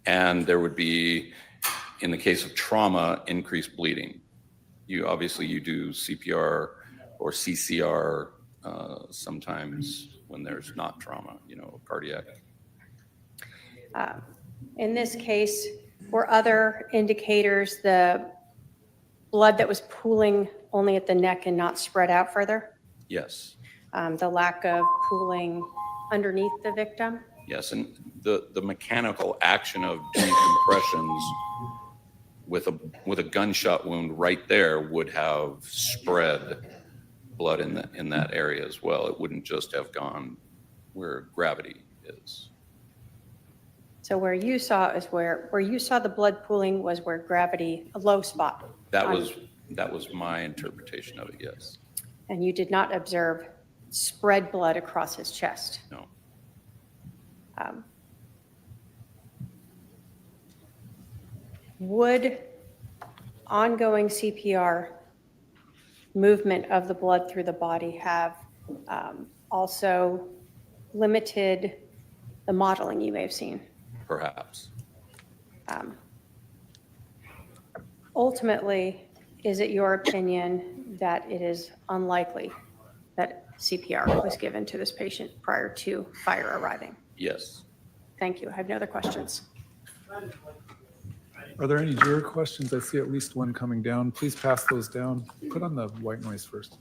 Speaker 6: And there would be, in the case of trauma, increased bleeding. You do CPR or CCR sometimes when there's not trauma, cardiac.
Speaker 4: In this case, were other indicators the blood that was pooling only at the neck and not spread out further?
Speaker 6: Yes.
Speaker 4: The lack of pooling underneath the victim?
Speaker 6: Yes, and the mechanical action of decompressions with a gunshot wound right there would have spread blood in that area as well. It wouldn't just have gone where gravity is.
Speaker 4: So where you saw the blood pooling was where gravity, a low spot.
Speaker 6: That was my interpretation of it, yes.
Speaker 4: And you did not observe spread blood across his chest.
Speaker 6: No.
Speaker 4: Would ongoing CPR movement of the blood through the body have also limited the modeling you may have seen?
Speaker 6: Perhaps.
Speaker 4: Ultimately, is it your opinion that it is unlikely that CPR was given to this patient prior to fire arriving?
Speaker 6: Yes.
Speaker 4: Thank you. I have no other questions.
Speaker 5: Are there any juror questions? I see at least one coming down. Please pass those down. Put on the white noise first.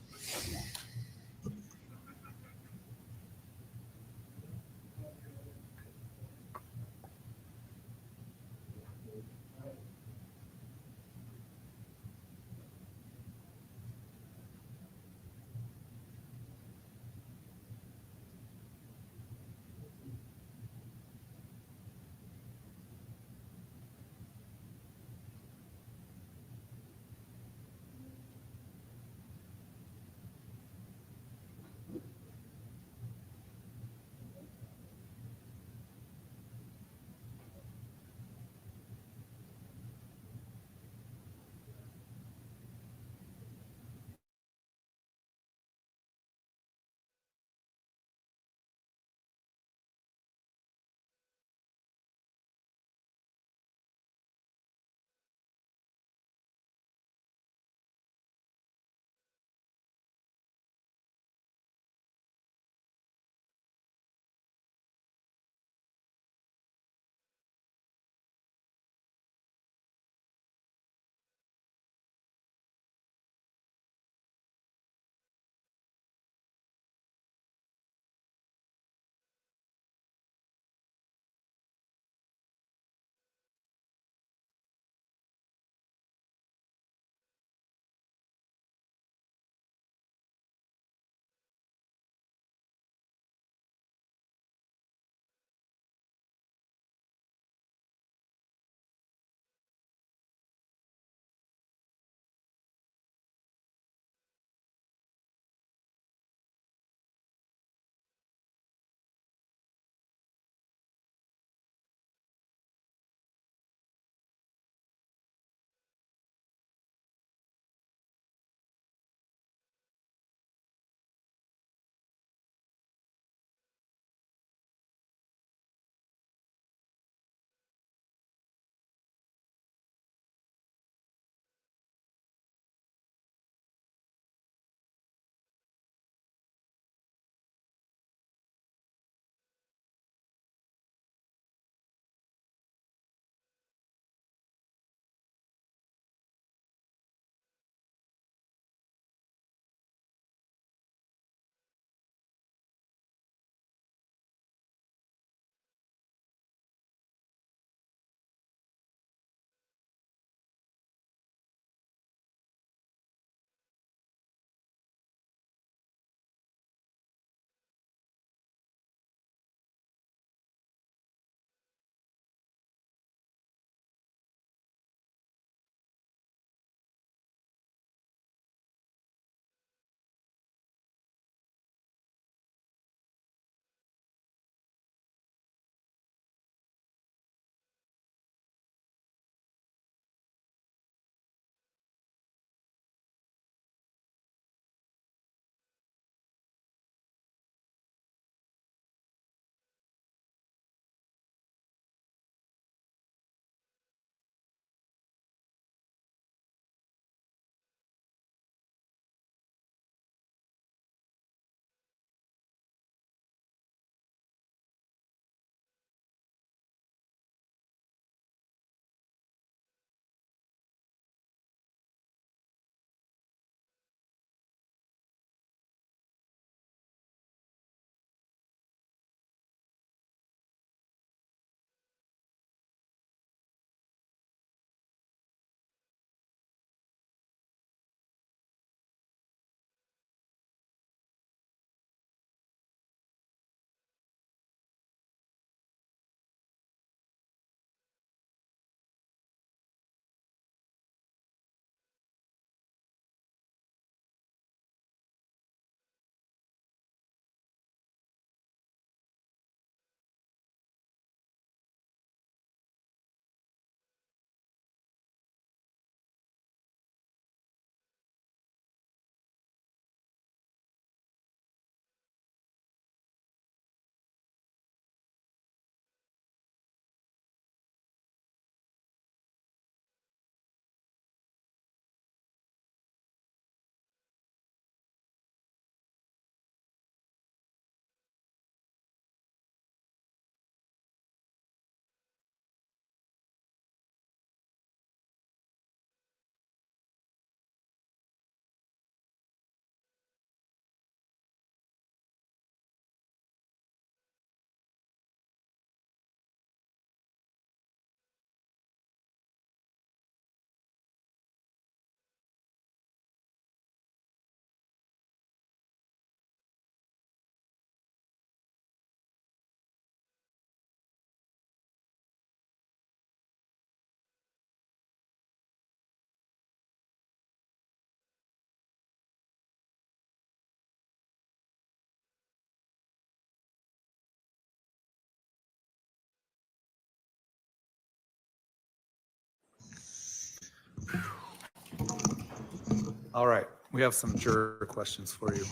Speaker 5: All right, we have some juror questions for you.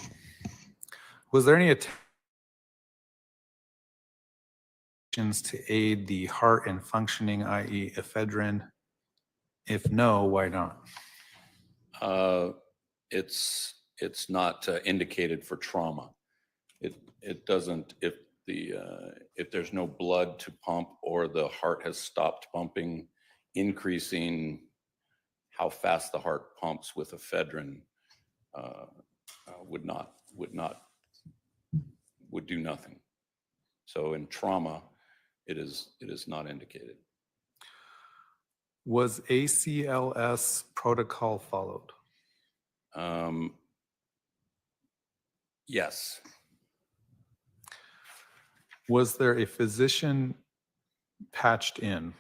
Speaker 5: Was there any attempts to aid the heart and functioning, i.e. ephedrine? If no, why not?
Speaker 6: It's not indicated for trauma. It doesn't, if there's no blood to pump or the heart has stopped pumping, increasing how fast the heart pumps with ephedrine would do nothing. So in trauma, it is not indicated.
Speaker 5: Was ACLS protocol followed?
Speaker 6: Yes.
Speaker 5: Was there a physician patched in?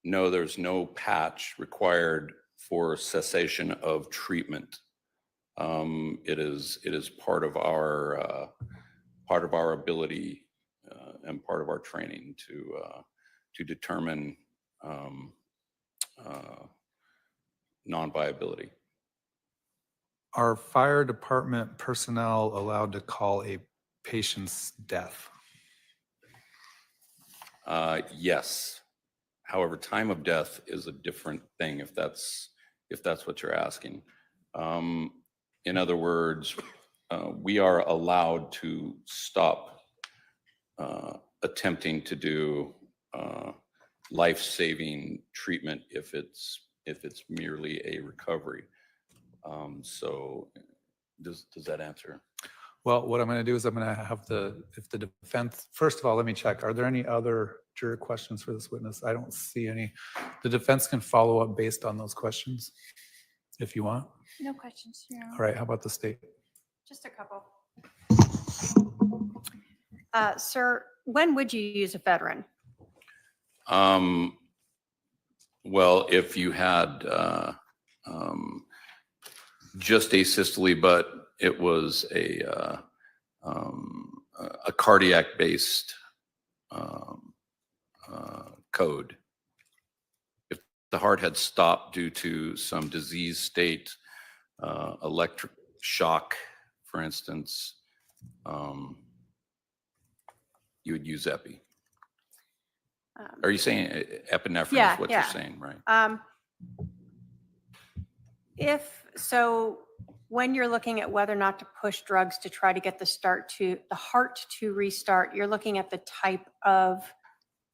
Speaker 6: No, there's no patch required for cessation of treatment. It is part of our ability and part of our training to determine non-viability.
Speaker 5: Are fire department personnel allowed to call a patient's death?
Speaker 6: Yes. However, time of death is a different thing if that's what you're asking. In other words, we are allowed to stop attempting to do life-saving treatment if it's merely a recovery. So does that answer?
Speaker 5: Well, what I'm going to do is I'm going to have if the defense, first of all, let me check. Are there any other juror questions for this witness? I don't see any. The defense can follow up based on those questions if you want.
Speaker 3: No questions, Your Honor.
Speaker 5: All right, how about the state?
Speaker 4: Just a couple. Sir, when would you use ephedrine?
Speaker 6: Well, if you had just asystole, but it was a cardiac-based code. If the heart had stopped due to some disease state, electric shock, for instance, you would use epi. Are you saying epinephrine
Speaker 4: Yeah,
Speaker 6: is what
Speaker 4: yeah.
Speaker 6: you're saying, right?
Speaker 4: When you're looking at whether or not to push drugs to try to get the heart to restart, you're looking at the type of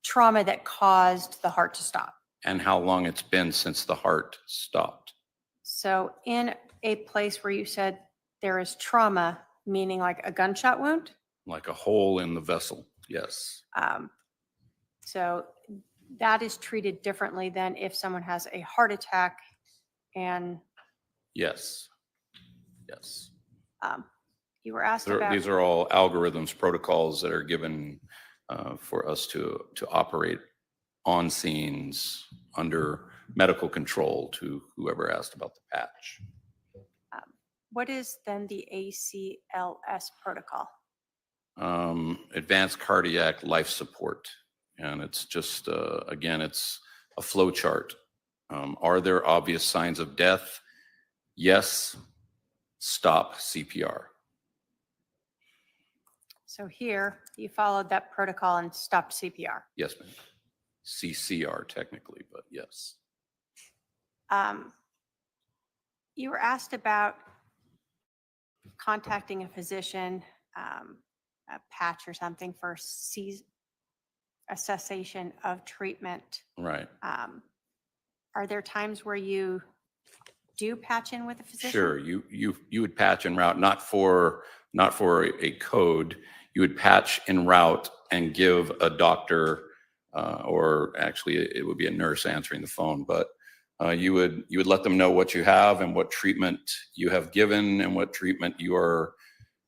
Speaker 4: trauma that caused the heart to stop.
Speaker 6: And how long it's been since the heart stopped.
Speaker 4: So in a place where you said there is trauma, meaning like a gunshot wound?
Speaker 6: Like a hole in the vessel, yes.
Speaker 4: So that is treated differently than if someone has a heart attack and
Speaker 6: Yes. Yes.
Speaker 4: you were asked about.
Speaker 6: These are all algorithms, protocols that are given for us to operate on scenes under medical control to whoever asked about the patch.
Speaker 4: What is then the ACLS protocol?
Speaker 6: Advanced cardiac life support. And it's just, again, it's a flow chart. Are there obvious signs of death? Yes. Stop CPR.
Speaker 4: So here, you followed that protocol and stopped CPR.
Speaker 6: Yes, ma'am. CCR technically, but yes.
Speaker 4: You were asked about contacting a physician, a patch or something for a cessation of treatment.
Speaker 6: Right.
Speaker 4: Are there times where you do patch in with a physician?
Speaker 6: Sure. You would patch en route, not for a code. You would patch en route and give a doctor, or actually it would be a nurse answering the phone, but you would let them know what you have and what treatment you have given and what treatment you are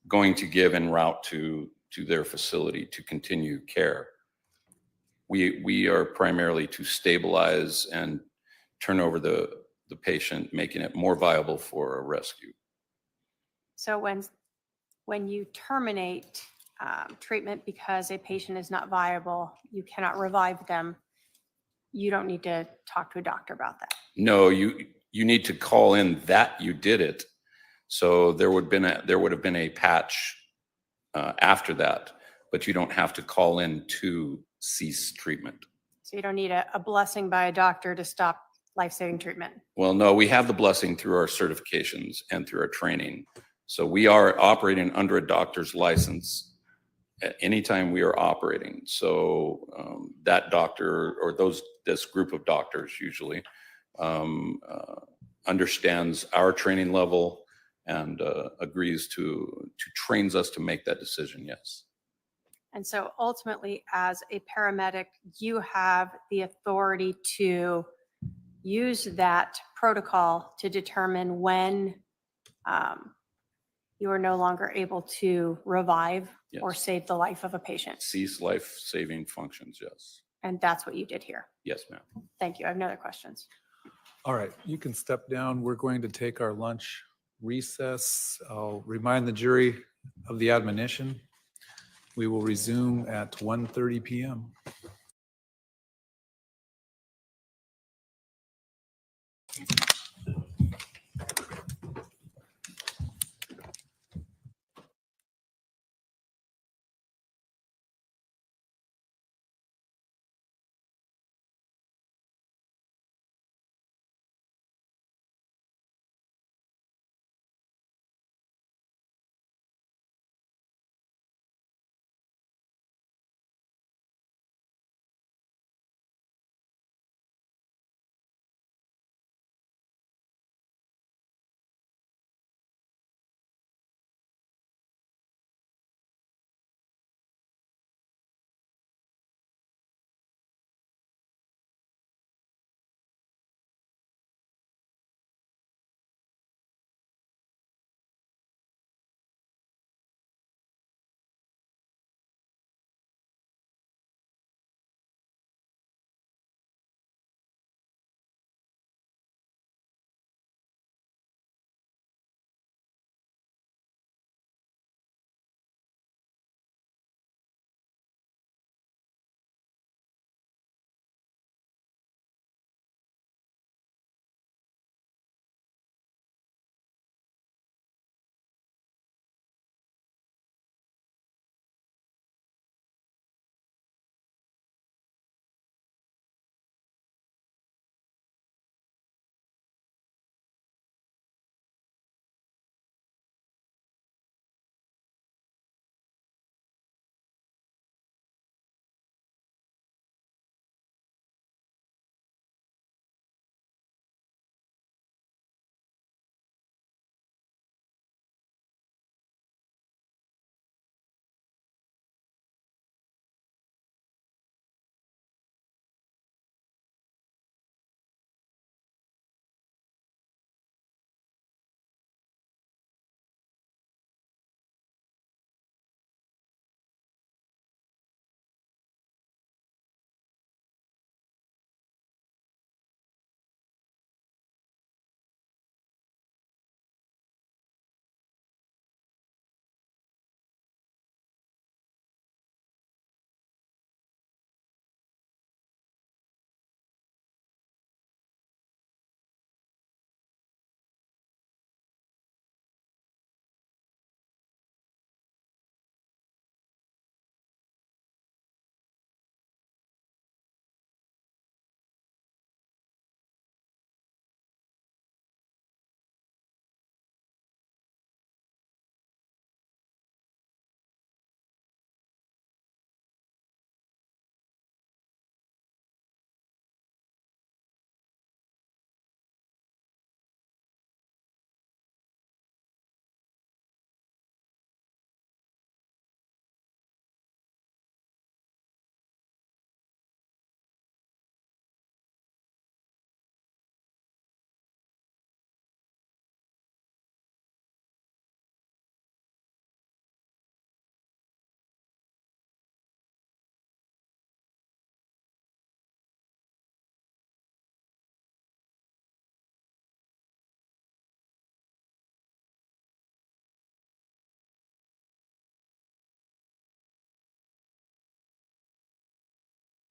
Speaker 6: going to give en route to their facility to continue care. We are primarily to stabilize and turn over the patient, making it more viable for a rescue.
Speaker 4: So when you terminate treatment because a patient is not viable, you cannot revive them, you don't need to talk to a doctor about that.
Speaker 6: No, you need to call in that you did it. So there would have been a patch after that, but you don't have to call in to cease treatment.
Speaker 4: So you don't need a blessing by a doctor to stop life-saving treatment.
Speaker 6: Well, no, we have the blessing through our certifications and through our training. So we are operating under a doctor's license at any time we are operating. So that doctor or this group of doctors usually understands our training level and agrees to trains us to make that decision. Yes.
Speaker 4: And so ultimately, as a paramedic, you have the authority to use that protocol to determine when you are no longer able to revive or
Speaker 6: Yes.
Speaker 4: save the life of a patient.
Speaker 6: Cease life-saving functions. Yes.
Speaker 4: And that's what you did here.
Speaker 6: Yes, ma'am.
Speaker 4: Thank you. I have no other questions.
Speaker 5: All right, you can step down. We're going to take our lunch recess. I'll remind the jury of the admonition. We will resume at 1:30 p.m.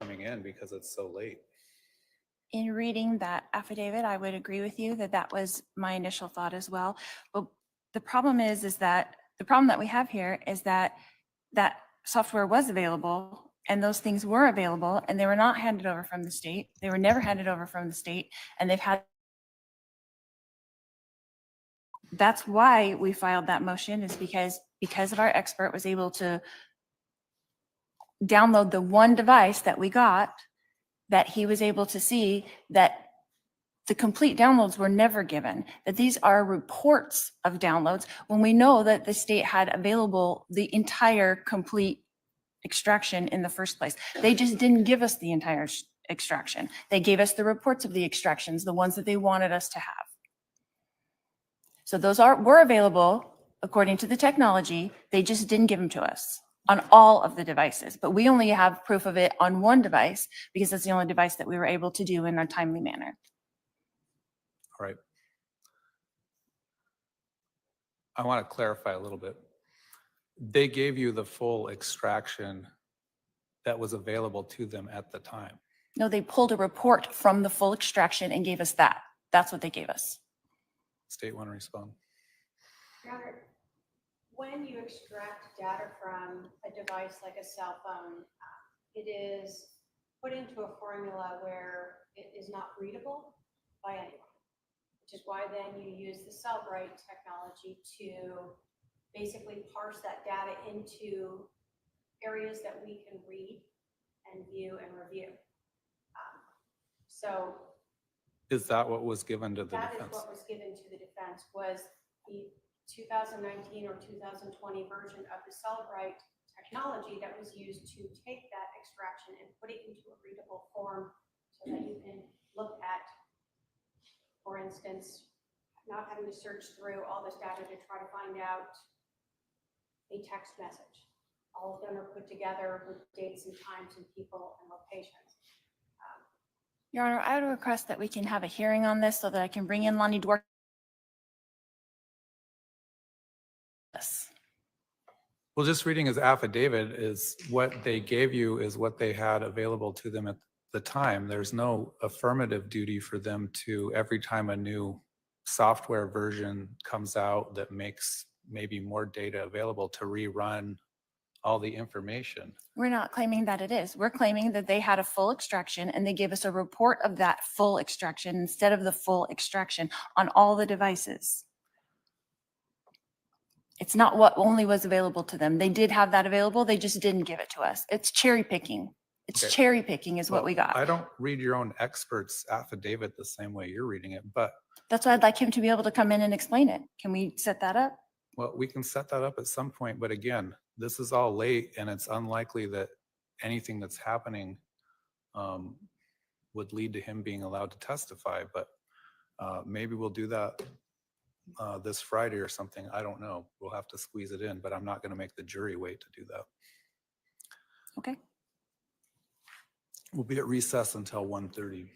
Speaker 5: Coming in because it's so late.
Speaker 3: In reading that affidavit, I would agree with you that that was my initial thought as well. But the problem is that the problem that we have here is that that software was available and those things were available and they were not handed over from the state. They were never handed over from the state, and they've had. That's why we filed that motion, is because of our expert was able to download the one device that we got, that he was able to see that the complete downloads were never given, that these are reports of downloads when we know that the state had available the entire complete extraction in the first place. They just didn't give us the entire extraction. They gave us the reports of the extractions, the ones that they wanted us to have. So those were available according to the technology. They just didn't give them to us on all of the devices, but we only have proof of it on one device because that's the only device that we were able to do in a timely manner.
Speaker 5: All right. I want to clarify a little bit. They gave you the full extraction that was available to them at the time.
Speaker 3: No, they pulled a report from the full extraction and gave us that. That's what they gave us.
Speaker 5: State want to respond?
Speaker 4: Your Honor, when you extract data from a device like a cell phone, it is put into a formula where it is not readable by anyone, which is why then you use the Cellbrite technology to basically parse that data into areas that we can read and view and review. So
Speaker 5: Is that what was given to the
Speaker 4: that is
Speaker 5: defense?
Speaker 4: what was given to the defense, was the 2019 or 2020 version of the Cellbrite technology that was used to take that extraction and put it into a readable form so that you can look at, for instance, not having to search through all this data to try to find out a text message. All of them are put together with dates and times and people and locations.
Speaker 3: Your Honor, I would request that we can have a hearing on this so that I can bring in Lonnie Dwork. Yes.
Speaker 5: Well, just reading his affidavit is what they gave you is what they had available to them at the time. There's no affirmative duty for them to, every time a new software version comes out that makes maybe more data available, to rerun all the information.
Speaker 3: We're not claiming that it is. We're claiming that they had a full extraction and they gave us a report of that full extraction instead of the full extraction on all the devices. It's not what only was available to them. They did have that available. They just didn't give it to us. It's cherry picking. It's
Speaker 5: Okay.
Speaker 3: cherry picking is what we
Speaker 5: Well,
Speaker 3: got.
Speaker 5: I don't read your own expert's affidavit the same way you're reading it, but
Speaker 3: That's why I'd like him to be able to come in and explain it. Can we set that up?
Speaker 5: well, we can set that up at some point, but again, this is all late and it's unlikely that anything that's happening would lead to him being allowed to testify, but maybe we'll do that this Friday or something. I don't know. We'll have to squeeze it in, but I'm not going to make the jury wait to do that.
Speaker 3: Okay.
Speaker 5: We'll be at recess until 1:30.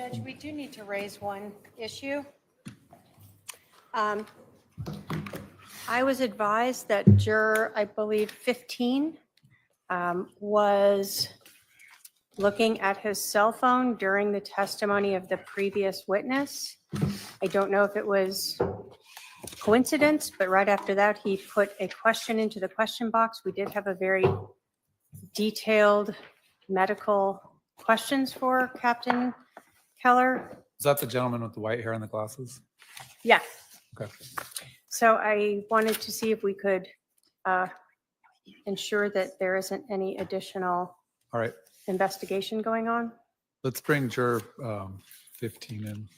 Speaker 4: Judge, we do need to raise one issue. I was advised that juror, I believe 15, was looking at his cell phone during the testimony of the previous witness. I don't know if it was coincidence, but right after that, he put a question into the question box. We did have a very detailed medical questions for Captain Keller.
Speaker 5: Is that the gentleman with the white hair and the glasses?
Speaker 4: Yeah.
Speaker 5: Okay.
Speaker 4: So I wanted to see if we could ensure that there isn't any additional
Speaker 5: All right.
Speaker 4: investigation going on.
Speaker 5: Let's bring juror 15 in.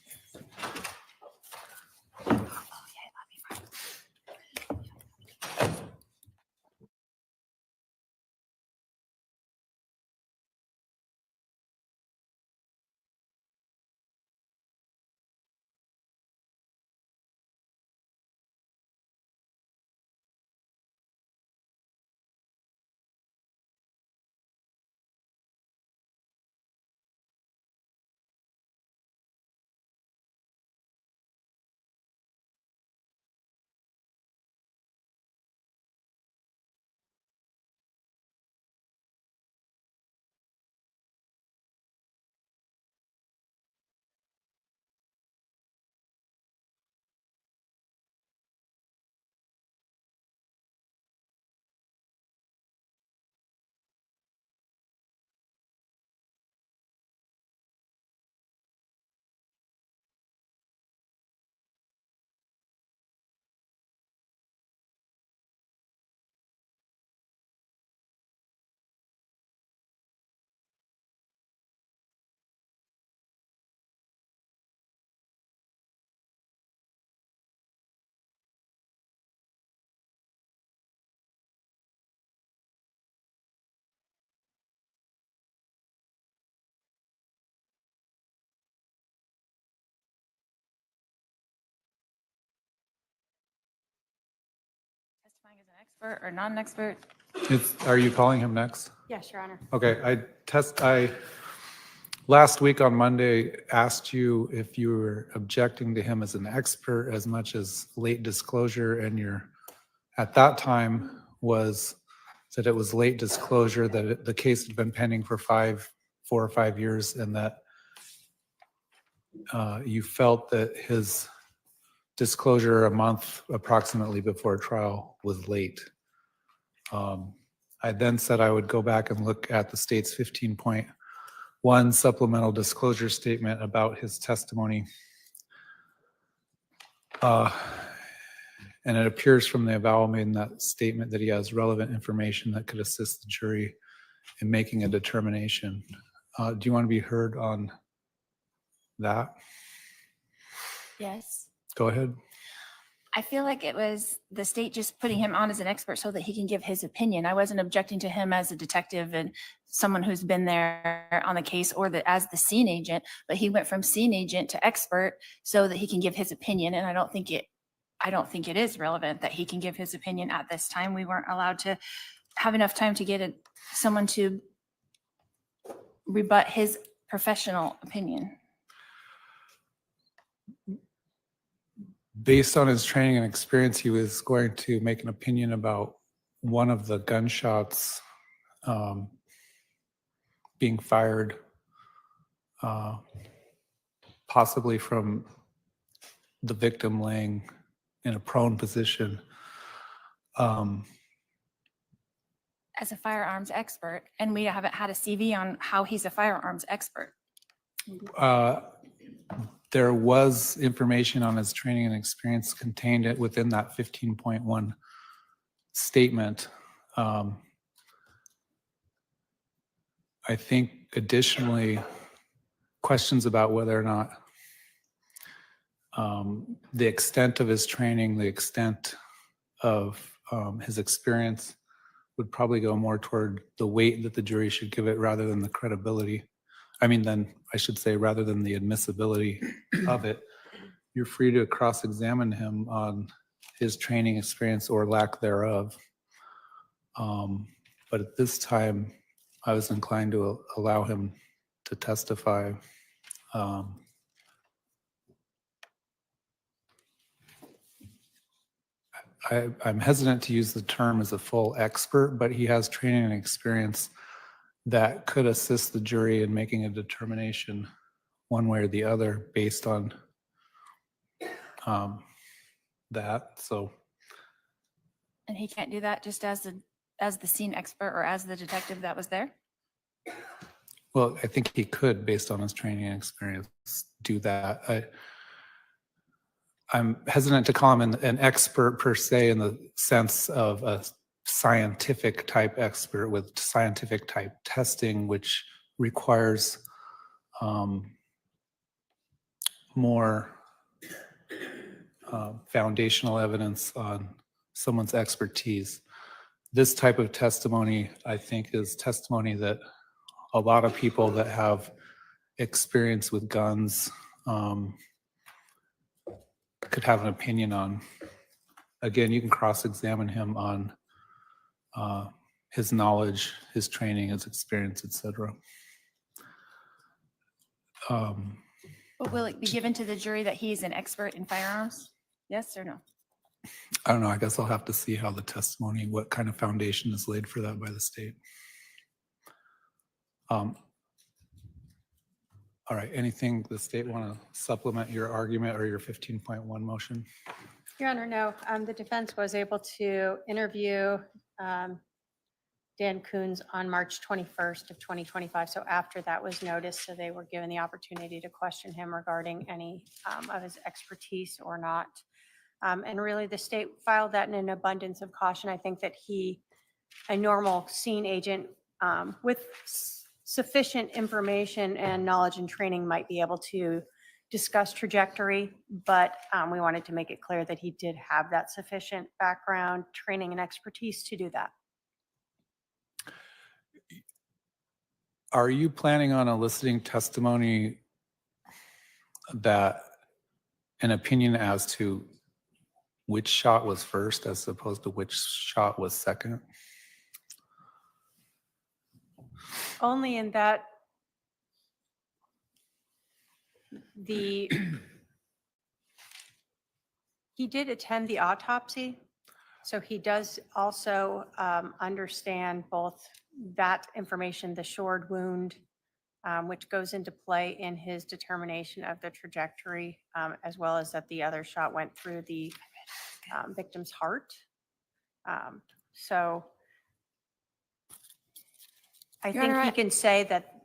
Speaker 3: Testifying as an expert or non-expert?
Speaker 5: Are you calling him next?
Speaker 4: Yes, Your Honor.
Speaker 5: Okay, I last week on Monday asked you if you were objecting to him as an expert as much as late disclosure, and your, at that time was that it was late disclosure, that the case had been pending for 4 or 5 years, and that you felt that his disclosure a month approximately before trial was late. I then said I would go back and look at the state's 15.1 supplemental disclosure statement about his testimony. And it appears from the avowal made in that statement that he has relevant information that could assist the jury in making a determination. Do you want to be heard on that?
Speaker 3: Yes.
Speaker 5: Go ahead.
Speaker 3: I feel like it was the state just putting him on as an expert so that he can give his opinion. I wasn't objecting to him as a detective and someone who's been there on the case, or as the scene agent, but he went from scene agent to expert so that he can give his opinion. And I don't think it is relevant that he can give his opinion at this time. We weren't allowed to have enough time to get someone to rebut his professional opinion.
Speaker 5: Based on his training and experience, he was going to make an opinion about one of the gunshots being fired, possibly from the victim laying in a prone position.
Speaker 3: As a firearms expert, and we haven't had a CV on how he's a firearms expert.
Speaker 5: There was information on his training and experience contained within that 15.1 statement. I think additionally, questions about whether or not the extent of his training, the extent of his experience would probably go more toward the weight that the jury should give it rather than the credibility. I should say, rather than the admissibility of it. You're free to cross-examine him on his training experience or lack thereof. But at this time, I was inclined to allow him to testify Um, I'm hesitant to use the term as a full expert, but he has training and experience that could assist the jury in making a determination one way or the other based on that. So,
Speaker 3: And he can't do that just as the scene expert or as the detective that was there?
Speaker 5: well, I think he could, based on his training and experience, do that. I'm hesitant to call him an expert per se in the sense of a scientific type expert with scientific type testing, which requires more foundational evidence on someone's expertise. This type of testimony, I think, is testimony that a lot of people that have experience with guns could have an opinion on. Again, you can cross-examine him on his knowledge, his training, his experience, etc.
Speaker 3: But will it be given to the jury that he's an expert in firearms? Yes or no?
Speaker 5: I don't know. I guess I'll have to see how the testimony, what kind of foundation is laid for that by the state. All right. Anything the state want to supplement your argument or your 15.1 motion?
Speaker 4: Your Honor, no. The defense was able to interview Dan Coons on March 21st of 2025. So after that was noticed, so they were given the opportunity to question him regarding any of his expertise or not. And really, the state filed that in an abundance of caution. I think that a normal scene agent with sufficient information and knowledge and training might be able to discuss trajectory, but we wanted to make it clear that he did have that sufficient background, training, and expertise to do that.
Speaker 5: Are you planning on eliciting testimony that an opinion as to which shot was first as opposed to which shot was second?
Speaker 4: Only in that he did attend the autopsy, so he does also understand both that information, the shored wound, which goes into play in his determination of the trajectory, as well as that the other shot went through the victim's heart. So I
Speaker 3: Your
Speaker 4: think
Speaker 3: Honor,
Speaker 4: he can say that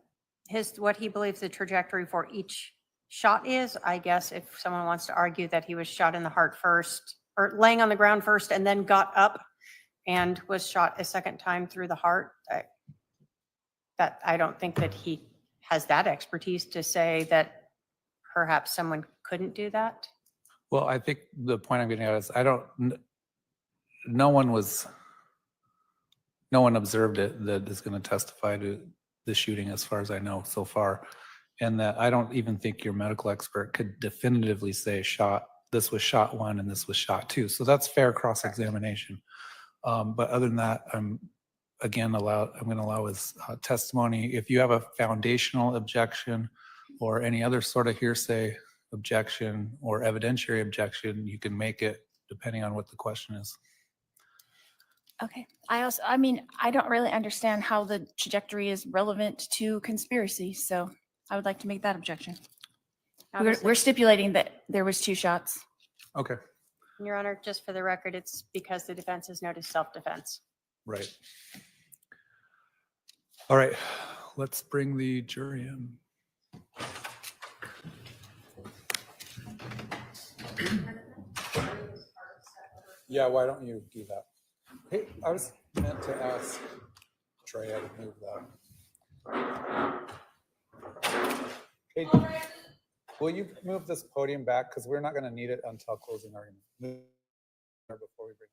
Speaker 4: what he believes the trajectory for each shot is. I guess if someone wants to argue that he was shot in the heart first, or laying on the ground first and then got up and was shot a second time through the heart, that I don't think that he has that expertise to say that perhaps someone couldn't do that.
Speaker 5: Well, I think the point I'm getting at is no one observed it that is going to testify to the shooting as far as I know so far. And that I don't even think your medical expert could definitively say this was shot one and this was shot two. So that's fair cross-examination. But other than that, I'm going to allow his testimony. If you have a foundational objection or any other sort of hearsay objection or evidentiary objection, you can make it depending on what the question is.
Speaker 3: Okay. I mean, I don't really understand how the trajectory is relevant to conspiracy, so I would like to make that objection. We're stipulating that there was 2 shots.
Speaker 5: Okay.
Speaker 4: Your Honor, just for the record, it's because the defense has noticed self-defense.
Speaker 5: Right. All right. Let's bring the jury in. Yeah, why don't you do that? Hey, I was meant to ask Trey how to move that. Hey, will you move this podium back? Because we're not going to need it until closing argument. Move before we bring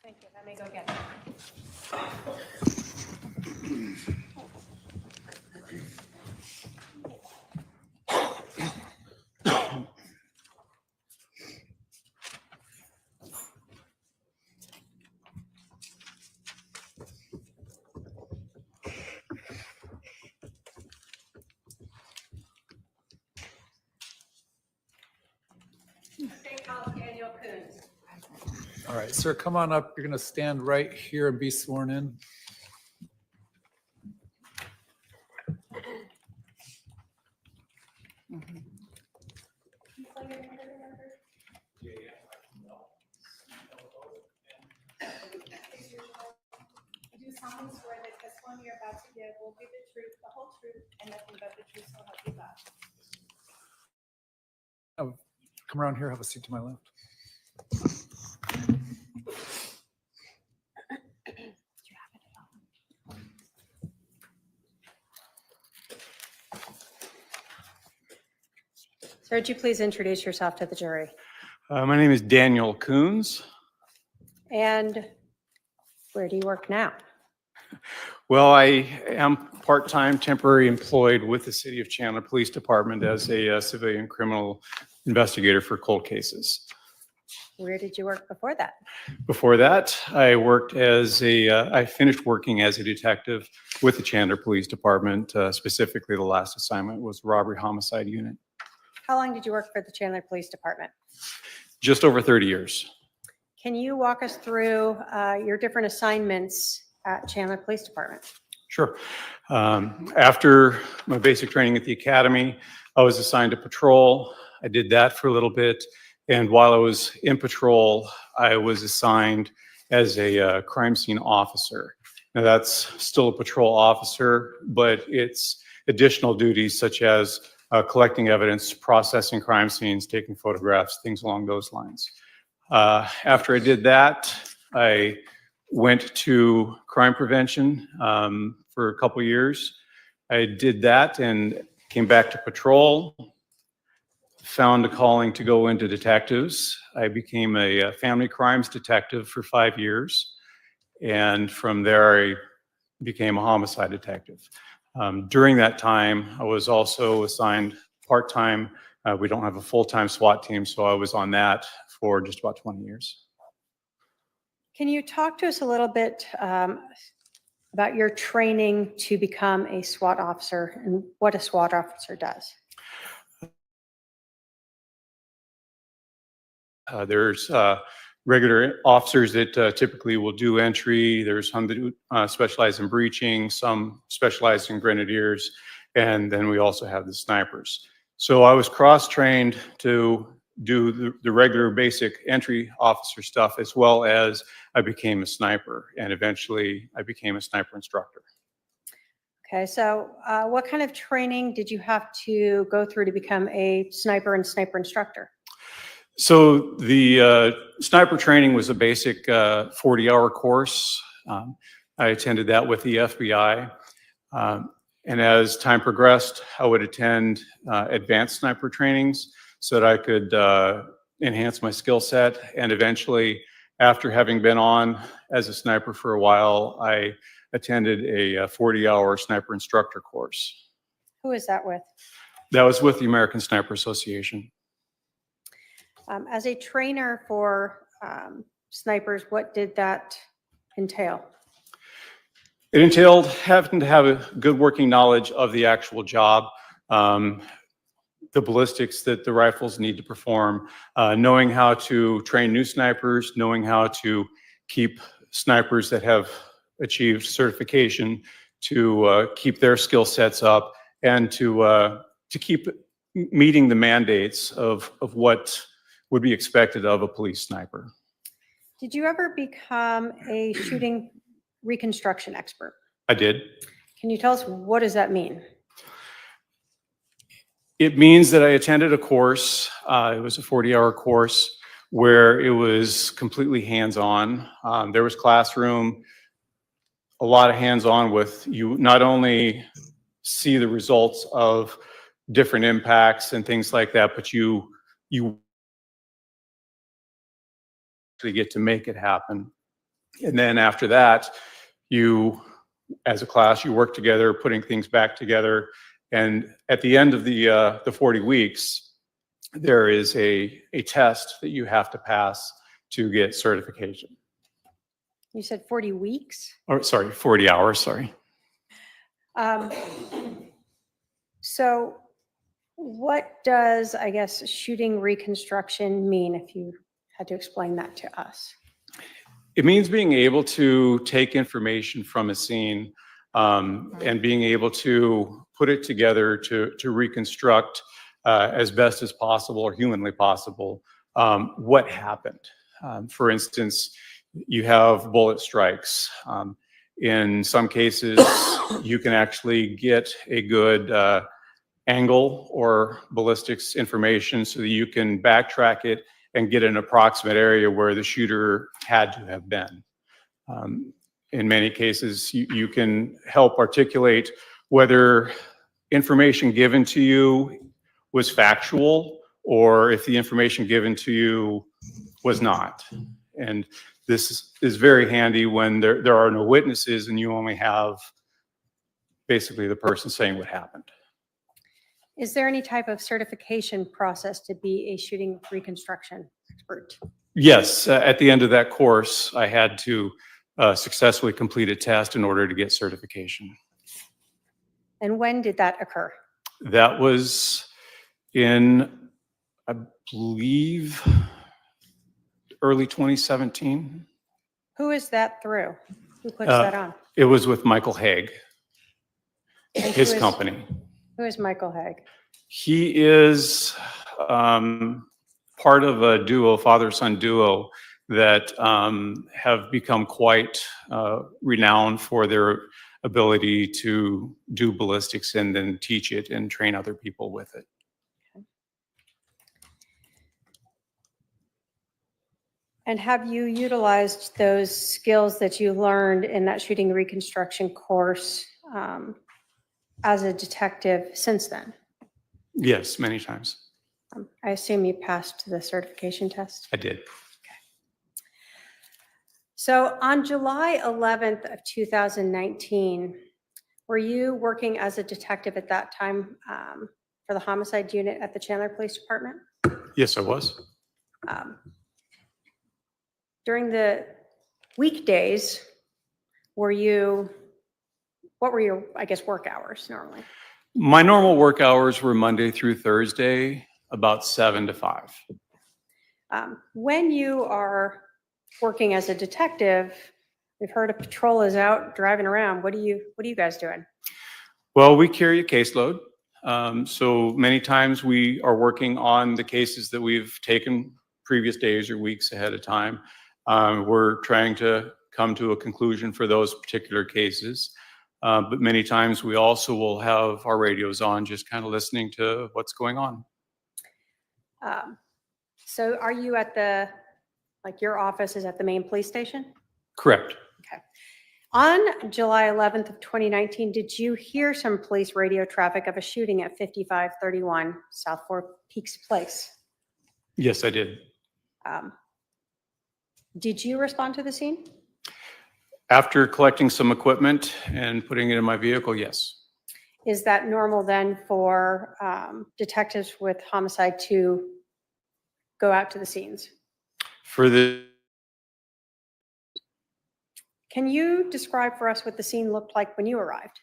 Speaker 4: Thank you. Let me go get it. Daniel Coons.
Speaker 5: All right, sir, come on up. You're going to stand right here and be sworn in.
Speaker 4: Do solemnly swear that the testimony you're about to give will be the truth, the whole truth, and nothing but the truth, so help you God.
Speaker 5: Oh, come around here, have a seat to my left.
Speaker 4: Sir, would you please introduce yourself to the jury?
Speaker 7: My name is Daniel Coons.
Speaker 4: And where do you work now?
Speaker 7: Well, I am part-time temporary employed with the City of Chandler Police Department as a civilian criminal investigator for cold cases.
Speaker 4: Where did you work before that?
Speaker 7: Before that, I worked as I finished working as a detective with the Chandler Police Department. Specifically, the last assignment was robbery homicide unit.
Speaker 4: How long did you work for the Chandler Police Department?
Speaker 7: Just over 30 years.
Speaker 4: Can you walk us through your different assignments at Chandler Police Department?
Speaker 7: Sure. After my basic training at the academy, I was assigned to patrol. I did that for a little bit. And while I was in patrol, I was assigned as a crime scene officer. Now that's still a patrol officer, but it's additional duties such as collecting evidence, processing crime scenes, taking photographs, things along those lines. After I did that, I went to crime prevention for a couple years. I did that and came back to patrol, found a calling to go into detectives. I became a family crimes detective for 5 years. And from there, I became a homicide detective. During that time, I was also assigned part-time. We don't have a full-time SWAT team, so I was on that for just about 20 years.
Speaker 4: Can you talk to us a little bit about your training to become a SWAT officer and what a SWAT officer does?
Speaker 7: There's regular officers that typically will do entry. There's some that specialize in breaching, some specialize in grenadiers, and then we also have the snipers. So I was cross-trained to do the regular basic entry officer stuff, as well as I became a sniper, and eventually I became a sniper instructor.
Speaker 4: Okay, so what kind of training did you have to go through to become a sniper and sniper instructor?
Speaker 7: So the sniper training was a basic 40-hour course. I attended that with the FBI. And as time progressed, I would attend advanced sniper trainings so that I could enhance my skill set. And eventually, after having been on as a sniper for a while, I attended a 40-hour sniper instructor course.
Speaker 4: Who is that with?
Speaker 7: That was with the American Sniper Association.
Speaker 4: As a trainer for snipers, what did that entail?
Speaker 7: It entailed having to have a good working knowledge of the actual job, the ballistics that the rifles need to perform, knowing how to train new snipers, knowing how to keep snipers that have achieved certification to keep their skill sets up, and to keep meeting the mandates of what would be expected of a police sniper.
Speaker 4: Did you ever become a shooting reconstruction expert?
Speaker 7: I did.
Speaker 4: Can you tell us what does that mean?
Speaker 7: It means that I attended a course. It was a 40-hour course where it was completely hands-on. There was classroom, a lot of hands-on with you not only see the results of different impacts and things like that, but you actually get to make it happen. And then after that, you, as a class, you work together, putting things back together. And at the end of the 40 weeks, there is a test that you have to pass to get certification.
Speaker 4: You said 40 weeks?
Speaker 7: Or sorry, 40 hours, sorry.
Speaker 4: So what does, I guess, shooting reconstruction mean, if you had to explain that to us?
Speaker 7: It means being able to take information from a scene and being able to put it together to reconstruct as best as possible or humanly possible what happened. For instance, you have bullet strikes. In some cases, you can actually get a good angle or ballistics information so that you can backtrack it and get an approximate area where the shooter had to have been. In many cases, you can help articulate whether information given to you was factual or if the information given to you was not. And this is very handy when there are no witnesses and you only have basically the person saying what happened.
Speaker 4: Is there any type of certification process to be a shooting reconstruction expert?
Speaker 7: Yes, at the end of that course, I had to successfully complete a test in order to get certification.
Speaker 4: And when did that occur?
Speaker 7: That was in, I believe, early 2017.
Speaker 4: Who is that through? Who puts that on?
Speaker 7: It was with Michael Haig,
Speaker 4: And
Speaker 7: his
Speaker 4: who is-
Speaker 7: company.
Speaker 4: Who is Michael Haig?
Speaker 7: He is part of a duo, father-son duo, that have become quite renowned for their ability to do ballistics and then teach it and train other people with it.
Speaker 4: And have you utilized those skills that you learned in that shooting reconstruction course as a detective since then?
Speaker 7: Yes, many times.
Speaker 4: I assume you passed the certification test?
Speaker 7: I did.
Speaker 4: So on July 11th of 2019, were you working as a detective at that time for the homicide unit at the Chandler Police Department?
Speaker 7: Yes, I was.
Speaker 4: During the weekdays, what were your, I guess, work hours normally?
Speaker 7: My normal work hours were Monday through Thursday, about 7 to 5.
Speaker 4: When you are working as a detective, we've heard a patrol is out driving around. What are you guys doing?
Speaker 7: Well, we carry a caseload. So many times we are working on the cases that we've taken previous days or weeks ahead of time. We're trying to come to a conclusion for those particular cases. But many times we also will have our radios on, just kind of listening to what's going on.
Speaker 4: So are you at your office is at the main police station?
Speaker 7: Correct.
Speaker 4: Okay. On July 11th of 2019, did you hear some police radio traffic of a shooting at 5531 South Four Peaks Place?
Speaker 7: Yes, I did.
Speaker 4: Did you respond to the scene?
Speaker 7: After collecting some equipment and putting it in my vehicle, yes.
Speaker 4: Is that normal then for detectives with homicide to go out to the scenes? Can you describe for us what the scene looked like when you arrived?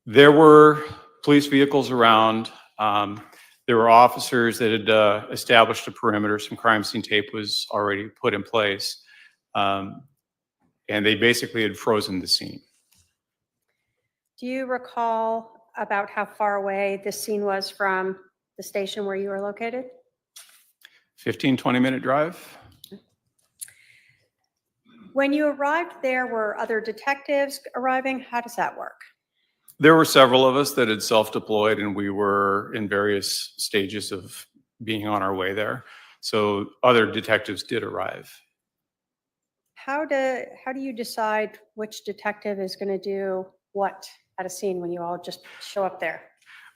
Speaker 7: There were police vehicles around. There were officers that had established a perimeter. Some crime scene tape was already put in place. And they basically had frozen the scene.
Speaker 4: Do you recall about how far away this scene was from the station where you were located?
Speaker 7: 15, 20-minute drive.
Speaker 4: When you arrived there, were other detectives arriving? How does that work?
Speaker 7: There were several of us that had self-deployed, and we were in various stages of being on our way there. So other detectives did arrive.
Speaker 4: How do you decide which detective is going to do what at a scene when you all just show up there?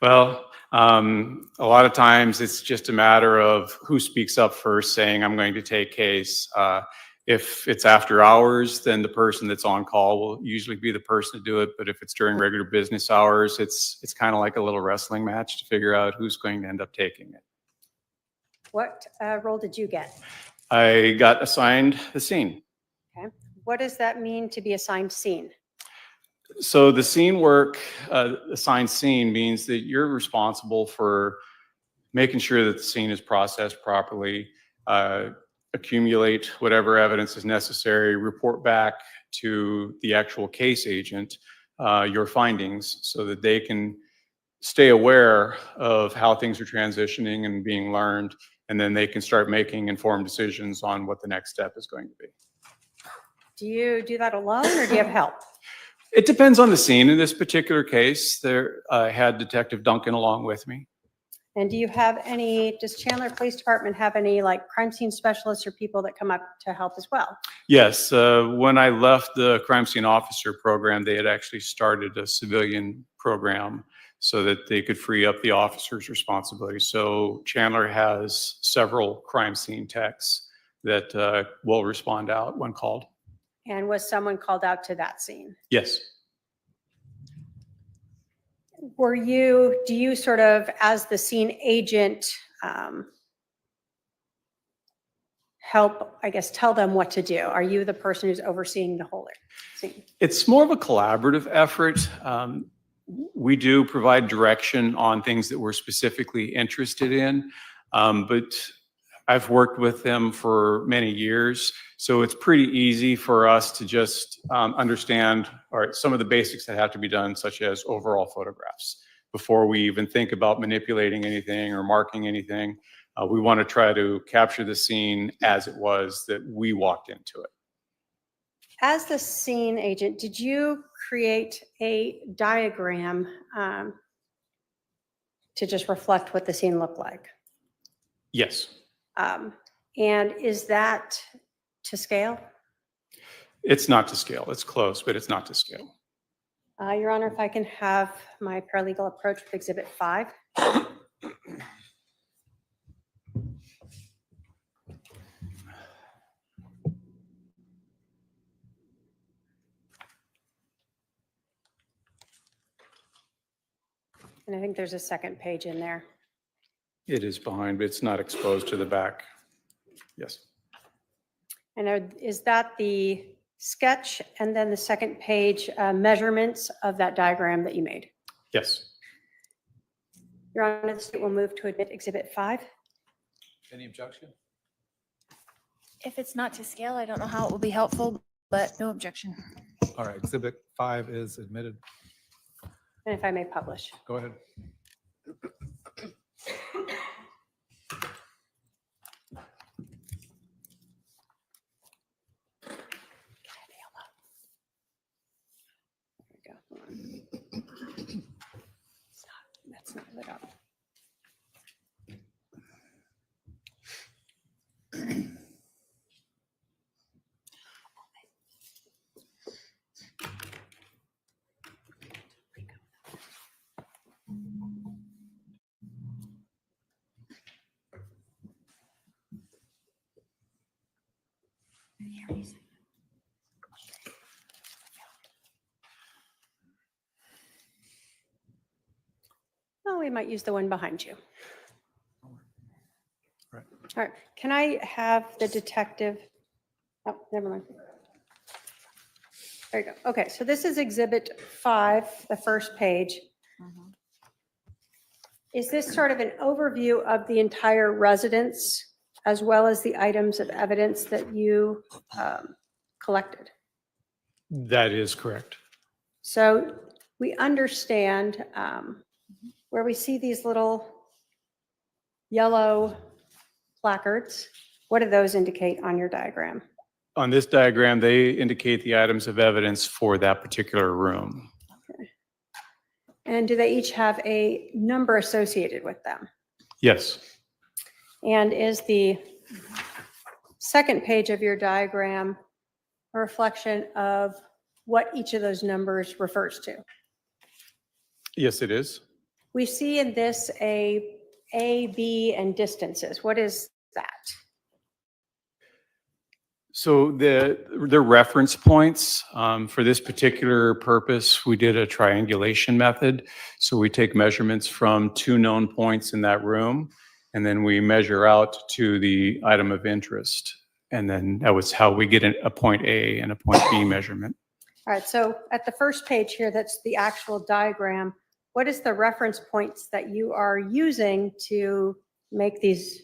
Speaker 7: Well, a lot of times it's just a matter of who speaks up first saying, I'm going to take case. If it's after hours, then the person that's on call will usually be the person to do it. But if it's during regular business hours, it's kind of like a little wrestling match to figure out who's going to end up taking it.
Speaker 4: What role did you get?
Speaker 7: I got assigned the scene.
Speaker 4: Okay. What does that mean to be assigned scene?
Speaker 7: So the scene work, assigned scene means that you're responsible for making sure that the scene is processed properly, accumulate whatever evidence is necessary, report back to the actual case agent your findings so that they can stay aware of how things are transitioning and being learned, and then they can start making informed decisions on what the next step is going to be.
Speaker 4: Do you do that alone or do you have help?
Speaker 7: It depends on the scene. In this particular case, I had Detective Duncan along with me.
Speaker 4: And do you have any, does Chandler Police Department have any like crime scene specialists or people that come up to help as well?
Speaker 7: Yes, when I left the crime scene officer program, they had actually started a civilian program so that they could free up the officer's responsibility. So Chandler has several crime scene techs that will respond out when called.
Speaker 4: And was someone called out to that scene?
Speaker 7: Yes.
Speaker 4: Do you sort of, as the scene agent, help, I guess, tell them what to do? Are you the person who's overseeing the whole scene?
Speaker 7: It's more of a collaborative effort. We do provide direction on things that we're specifically interested in, but I've worked with them for many years, so it's pretty easy for us to just understand some of the basics that have to be done, such as overall photographs. Before we even think about manipulating anything or marking anything, we want to try to capture the scene as it was that we walked into it.
Speaker 4: As the scene agent, did you create a diagram to just reflect what the scene looked like?
Speaker 7: Yes.
Speaker 4: And is that to scale?
Speaker 7: It's not to scale. It's close, but it's not to scale.
Speaker 4: Your Honor, if I can have my paralegal approach with Exhibit 5. And I think there's a second page in there.
Speaker 7: It is behind, but it's not exposed to the back. Yes.
Speaker 4: And is that the sketch and then the second page measurements of that diagram that you made?
Speaker 7: Yes.
Speaker 4: Your Honor, the state will move to admit Exhibit 5.
Speaker 5: Any objection?
Speaker 3: If it's not to scale, I don't know how it will be helpful, but no objection.
Speaker 5: All right, Exhibit 5 is admitted.
Speaker 4: And if I may publish.
Speaker 5: Go ahead.
Speaker 4: That's not lit up. Oh, we might use the one behind you.
Speaker 5: Right.
Speaker 4: All right, can I have the detective? Oh, never mind. There you go. Okay, so this is Exhibit 5, the first page. Is this sort of an overview of the entire residence as well as the items of evidence that you collected?
Speaker 7: That is correct.
Speaker 4: So we understand where we see these little yellow placards. What do those indicate on your diagram?
Speaker 7: On this diagram, they indicate the items of evidence for that particular room.
Speaker 4: Okay. And do they each have a number associated with them?
Speaker 7: Yes.
Speaker 4: And is the second page of your diagram a reflection of what each of those numbers refers to?
Speaker 7: Yes, it is.
Speaker 4: We see in this A, B, and distances. What is that?
Speaker 7: So the reference points, for this particular purpose, we did a triangulation method. So we take measurements from 2 known points in that room, and then we measure out to the item of interest. And then that was how we get a point A and a point B measurement.
Speaker 4: All right, so at the first page here, that's the actual diagram. What is the reference points that you are using to make these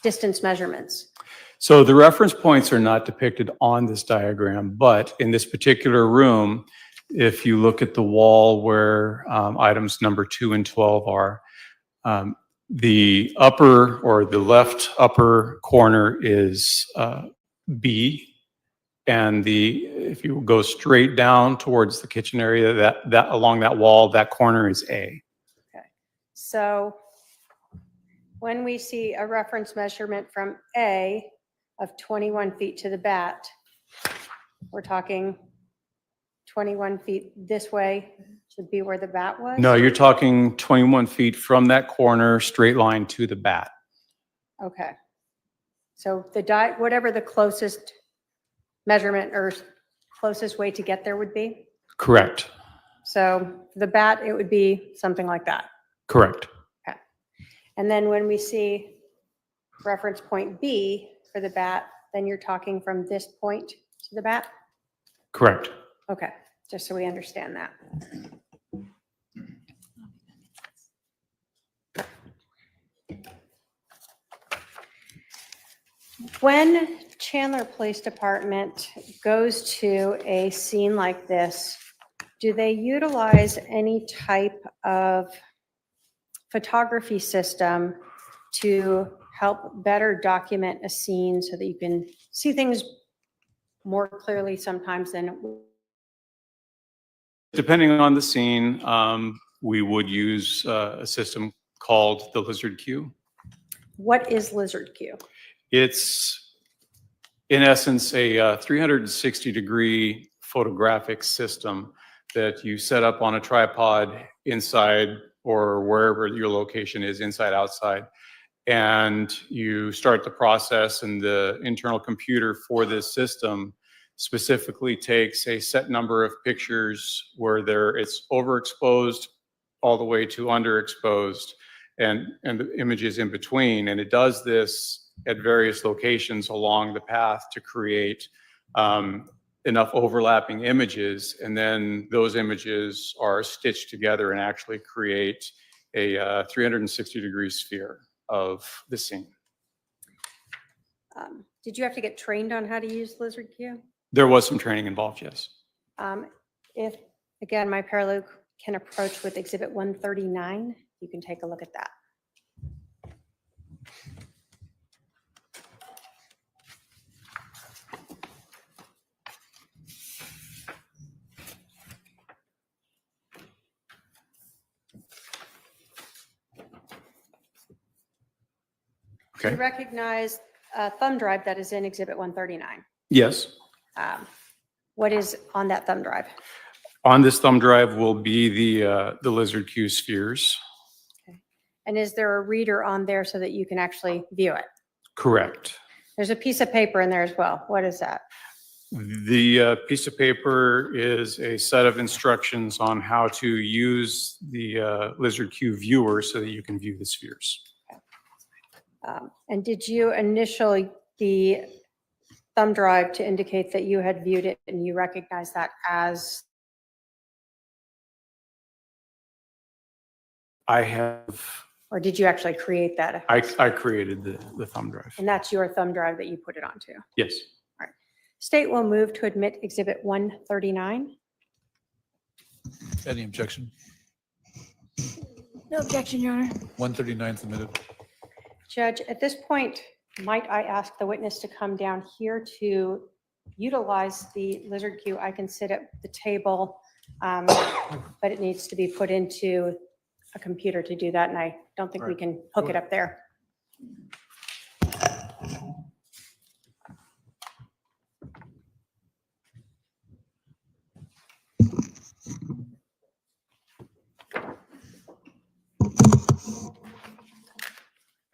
Speaker 4: distance measurements?
Speaker 7: So the reference points are not depicted on this diagram, but in this particular room, if you look at the wall where items number 2 and 12 are, the upper or the left upper corner is B, and if you go straight down towards the kitchen area, that along that wall, that corner is A.
Speaker 4: Okay, so when we see a reference measurement from A of 21 feet to the bat, we're talking 21 feet this way should be where the bat was?
Speaker 7: No, you're talking 21 feet from that corner, straight line to the bat.
Speaker 4: Okay. So whatever the closest measurement or closest way to get there would be?
Speaker 7: Correct.
Speaker 4: So the bat, it would be something like that.
Speaker 7: Correct.
Speaker 4: Okay. And then when we see reference point B for the bat, then you're talking from this point to the bat?
Speaker 7: Correct.
Speaker 4: Okay, just so we understand that. When Chandler Police Department goes to a scene like this, do they utilize any type of photography system to help better document a scene so that you can see things more clearly sometimes than?
Speaker 7: Depending on the scene, we would use a system called the Lizard Q.
Speaker 4: What is Lizard Q?
Speaker 7: It's, in essence, a 360-degree photographic system that you set up on a tripod inside or wherever your location is, inside, outside. And you start the process, and the internal computer for this system specifically takes a set number of pictures where it's overexposed all the way to underexposed, and the images in between. And it does this at various locations along the path to create enough overlapping images. And then those images are stitched together and actually create a 360-degree sphere of the scene.
Speaker 4: Did you have to get trained on how to use Lizard Q?
Speaker 7: There was some training involved, yes.
Speaker 4: If, again, my paralegal can approach with Exhibit 139, you can take a look at that.
Speaker 7: Okay.
Speaker 4: You recognize a thumb drive that is in Exhibit 139.
Speaker 7: Yes.
Speaker 4: What is on that thumb drive?
Speaker 7: On this thumb drive will be the Lizard Q spheres.
Speaker 4: Okay. And is there a reader on there so that you can actually view it?
Speaker 7: Correct.
Speaker 4: There's a piece of paper in there as well. What is that?
Speaker 7: The piece of paper is a set of instructions on how to use the Lizard Q viewer so that you can view the spheres.
Speaker 4: And did you initial the thumb drive to indicate that you had viewed it and you recognize that as?
Speaker 7: I have.
Speaker 4: Or did you actually create that?
Speaker 7: I created the thumb drive.
Speaker 4: And that's your thumb drive that you put it onto?
Speaker 7: Yes.
Speaker 4: All right. State will move to admit Exhibit 139.
Speaker 5: Any objection?
Speaker 3: No objection, Your Honor.
Speaker 5: 139 submitted.
Speaker 4: Judge, at this point, might I ask the witness to come down here to utilize the Lizard Q? I can sit at the table, but it needs to be put into a computer to do that, and I don't think we can hook it up there.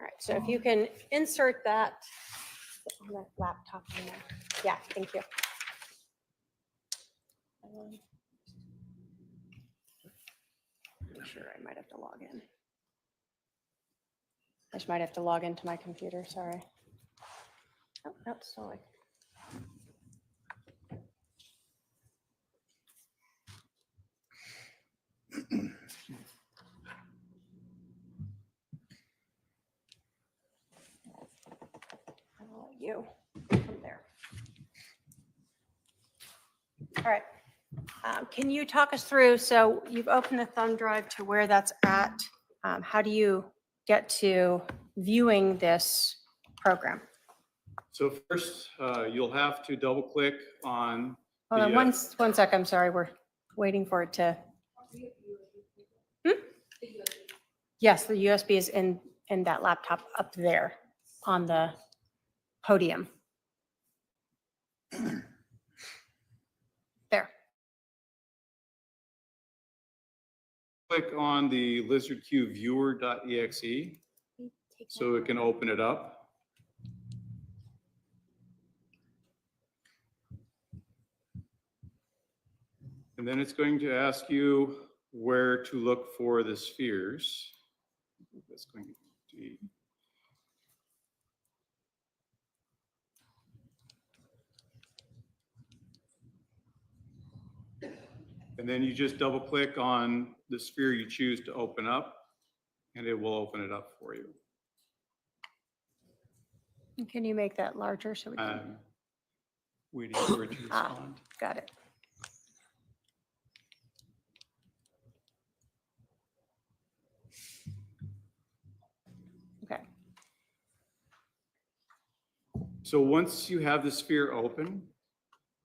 Speaker 4: All right, so if you can insert that on that laptop in there. Yeah, thank you. Sure, I might have to log in. I just might have to log into my computer, sorry. Oh, no, still like. I'll let you from there. All right. Can you talk us through, so you've opened the thumb drive to where that's at. How do you get to viewing this program?
Speaker 7: So first, you'll have to double click on.
Speaker 4: Hold on,
Speaker 7: the,
Speaker 4: one sec, I'm sorry, we're waiting for it to. Yes, the USB is in that laptop up there on the podium. There.
Speaker 7: Click on the lizardqviewer.exe so it can open it up. And then it's going to ask you where to look for the spheres. That's going to be and then you just double click on the sphere you choose to open up and it will open it up for you.
Speaker 4: Can you make that larger so we can?
Speaker 7: Waiting for it to respond.
Speaker 4: Got it. Okay.
Speaker 7: So once you have the sphere open,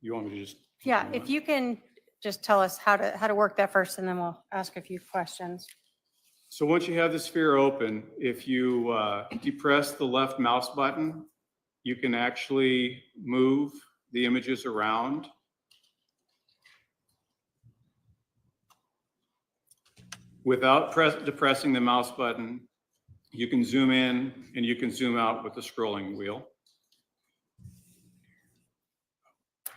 Speaker 7: you want me to just?
Speaker 4: Yeah, if you can just tell us how to work that first, and then we'll ask a few questions.
Speaker 7: So once you have the sphere open, if you depress the left mouse button, you can actually move the images around. Without depressing the mouse button, you can zoom in and you can zoom out with the scrolling wheel.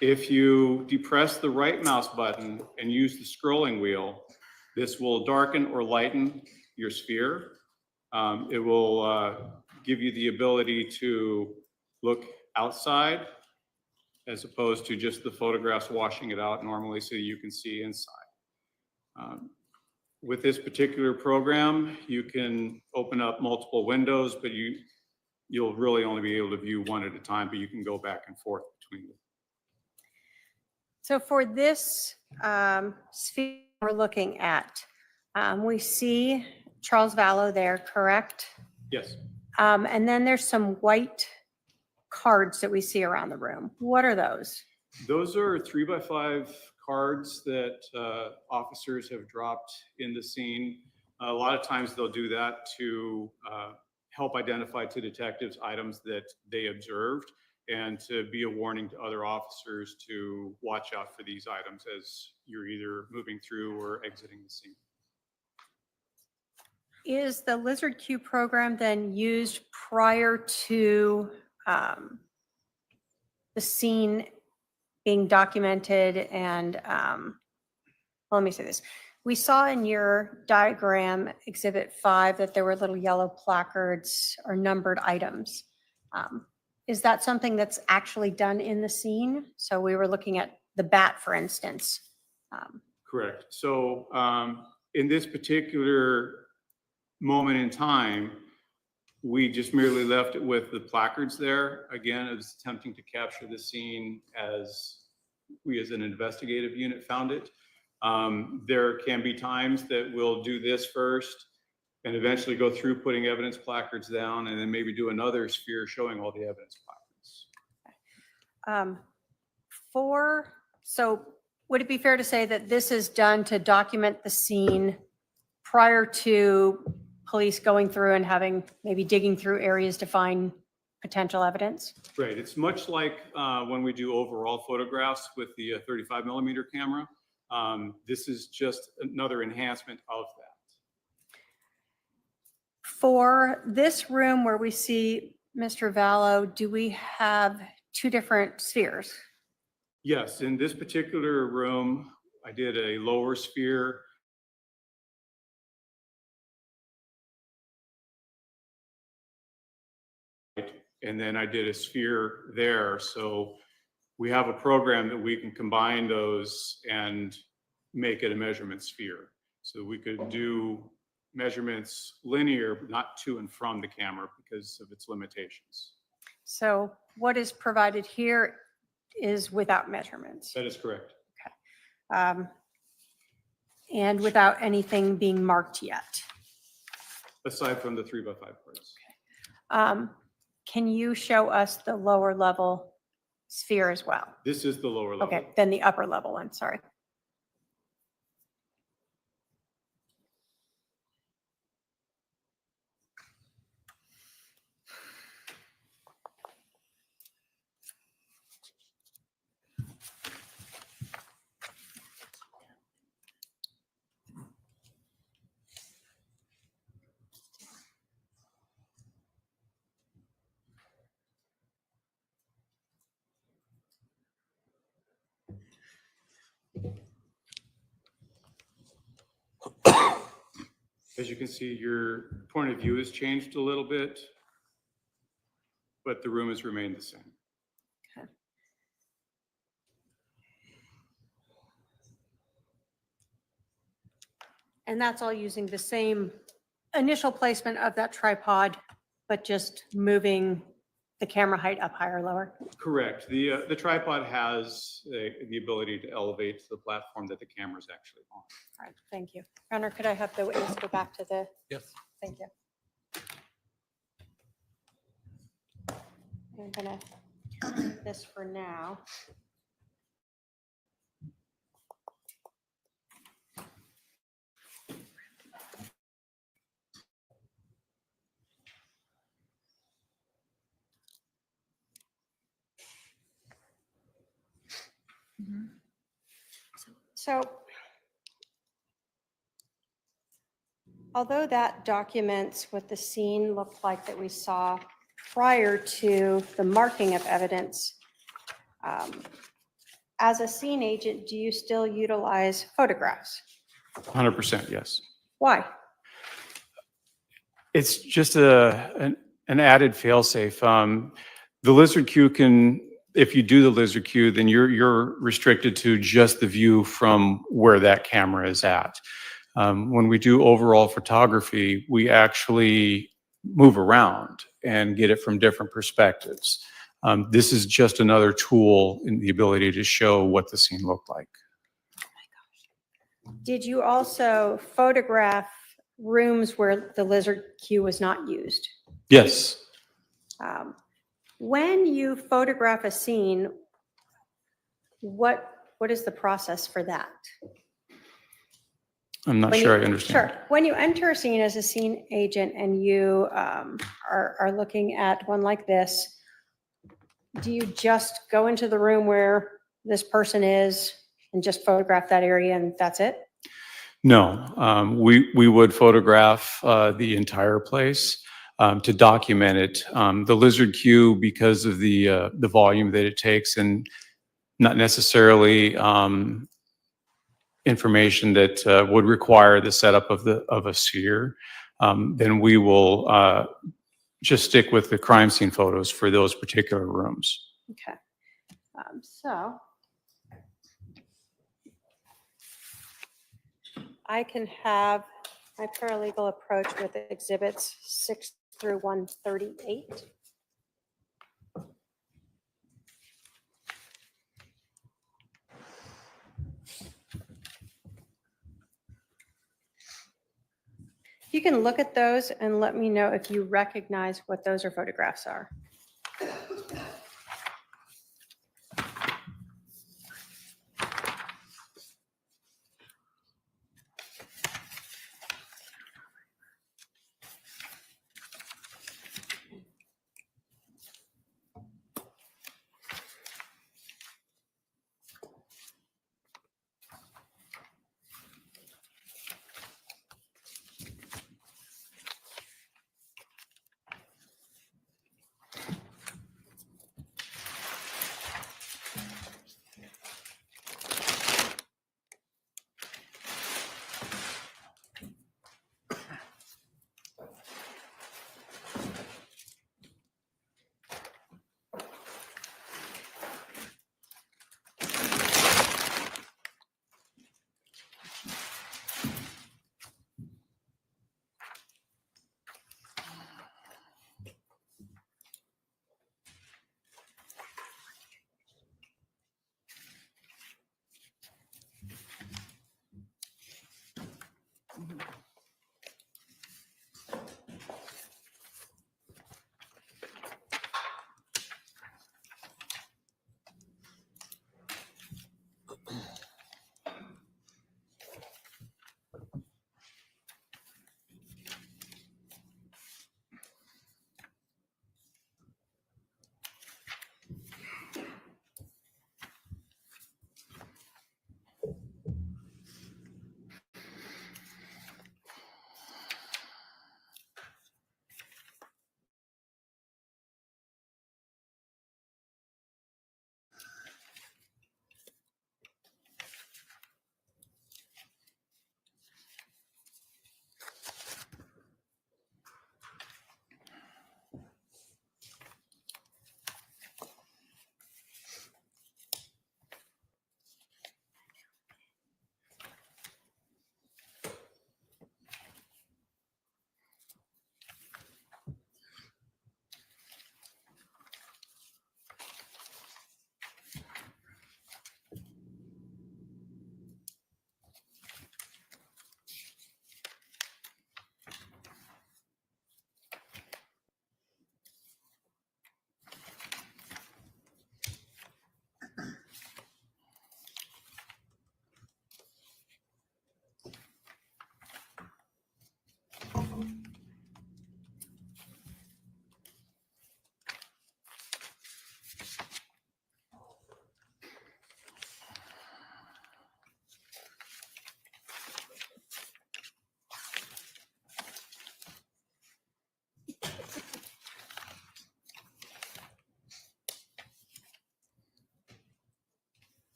Speaker 7: If you depress the right mouse button and use the scrolling wheel, this will darken or lighten your sphere. It will give you the ability to look outside as opposed to just the photographs washing it out normally so you can see inside. With this particular program, you can open up multiple windows, but you'll really only be able to view one at a time, but you can go back and forth between them.
Speaker 4: So for this sphere we're looking at, we see Charles Vallow there, correct?
Speaker 7: Yes.
Speaker 4: And then there's some white cards that we see around the room. What are those?
Speaker 7: Those are 3x5 cards that officers have dropped in the scene. A lot of times they'll do that to help identify to detectives items that they observed and to be a warning to other officers to watch out for these items as you're either moving through or exiting the scene.
Speaker 4: Is the Lizard Q program then used prior to the scene being documented? And let me say this. We saw in your diagram, Exhibit 5, that there were little yellow placards or numbered items. Is that something that's actually done in the scene? So we were looking at the bat, for instance.
Speaker 7: Correct. So in this particular moment in time, we just merely left it with the placards there. Again, it was attempting to capture the scene as we as an investigative unit found it. There can be times that we'll do this first and eventually go through putting evidence placards down and then maybe do another sphere showing all the evidence placards.
Speaker 4: So would it be fair to say that this is done to document the scene prior to police going through and having, maybe digging through areas to find potential evidence?
Speaker 7: Right. It's much like when we do overall photographs with the 35mm camera. This is just another enhancement of that.
Speaker 4: For this room where we see Mr. Vallow, do we have two different spheres.
Speaker 7: Yes, in this particular room, I did a lower sphere. And then I did a sphere there. So we have a program that we can combine those and make it a measurement sphere. So we could do measurements linear, but not to and from the camera because of its limitations.
Speaker 4: So what is provided here is without measurements.
Speaker 7: That is correct.
Speaker 4: And without anything being marked yet.
Speaker 7: Aside from the 3x5 parts.
Speaker 4: Can you show us the lower level sphere as well?
Speaker 7: This is the lower level.
Speaker 4: Okay, then the upper level one, sorry.
Speaker 7: As you can see, your point of view has changed a little bit, but the room has remained the same.
Speaker 4: Okay. And that's all using the same initial placement of that tripod, but just moving the camera height up higher or lower?
Speaker 7: Correct. The tripod has the ability to elevate to the platform that the camera is actually on.
Speaker 4: All right, thank you. Your Honor, could I have the witness go back to the,
Speaker 5: Yes.
Speaker 4: thank you. I'm gonna turn this for now. So although that documents what the scene looked like that we saw prior to the marking of evidence, as a scene agent, do you still utilize photographs?
Speaker 7: 100%, yes.
Speaker 4: Why?
Speaker 7: It's just an added fail-safe. The lizard queue can, if you do the lizard queue, then you're restricted to just the view from where that camera is at. When we do overall photography, we actually move around and get it from different perspectives. This is just another tool in the ability to show what the scene looked like.
Speaker 4: Did you also photograph rooms where the lizard queue was not used?
Speaker 7: Yes.
Speaker 4: When you photograph a scene, what is the process for that?
Speaker 7: I'm not
Speaker 4: When
Speaker 7: sure
Speaker 4: you-
Speaker 7: I understand.
Speaker 4: Sure. When you enter a scene as a scene agent and you are looking at one like this, do you just go into the room where this person is and just photograph that area and that's it?
Speaker 7: No, we would photograph the entire place to document it. The lizard queue, because of the volume that it takes and not necessarily information that would require the setup of a sphere, then we will just stick with the crime scene photos for those particular rooms.
Speaker 4: Okay. So I can have my paralegal approach with exhibits 6 through 138. You can look at those and let me know if you recognize what those or photographs are.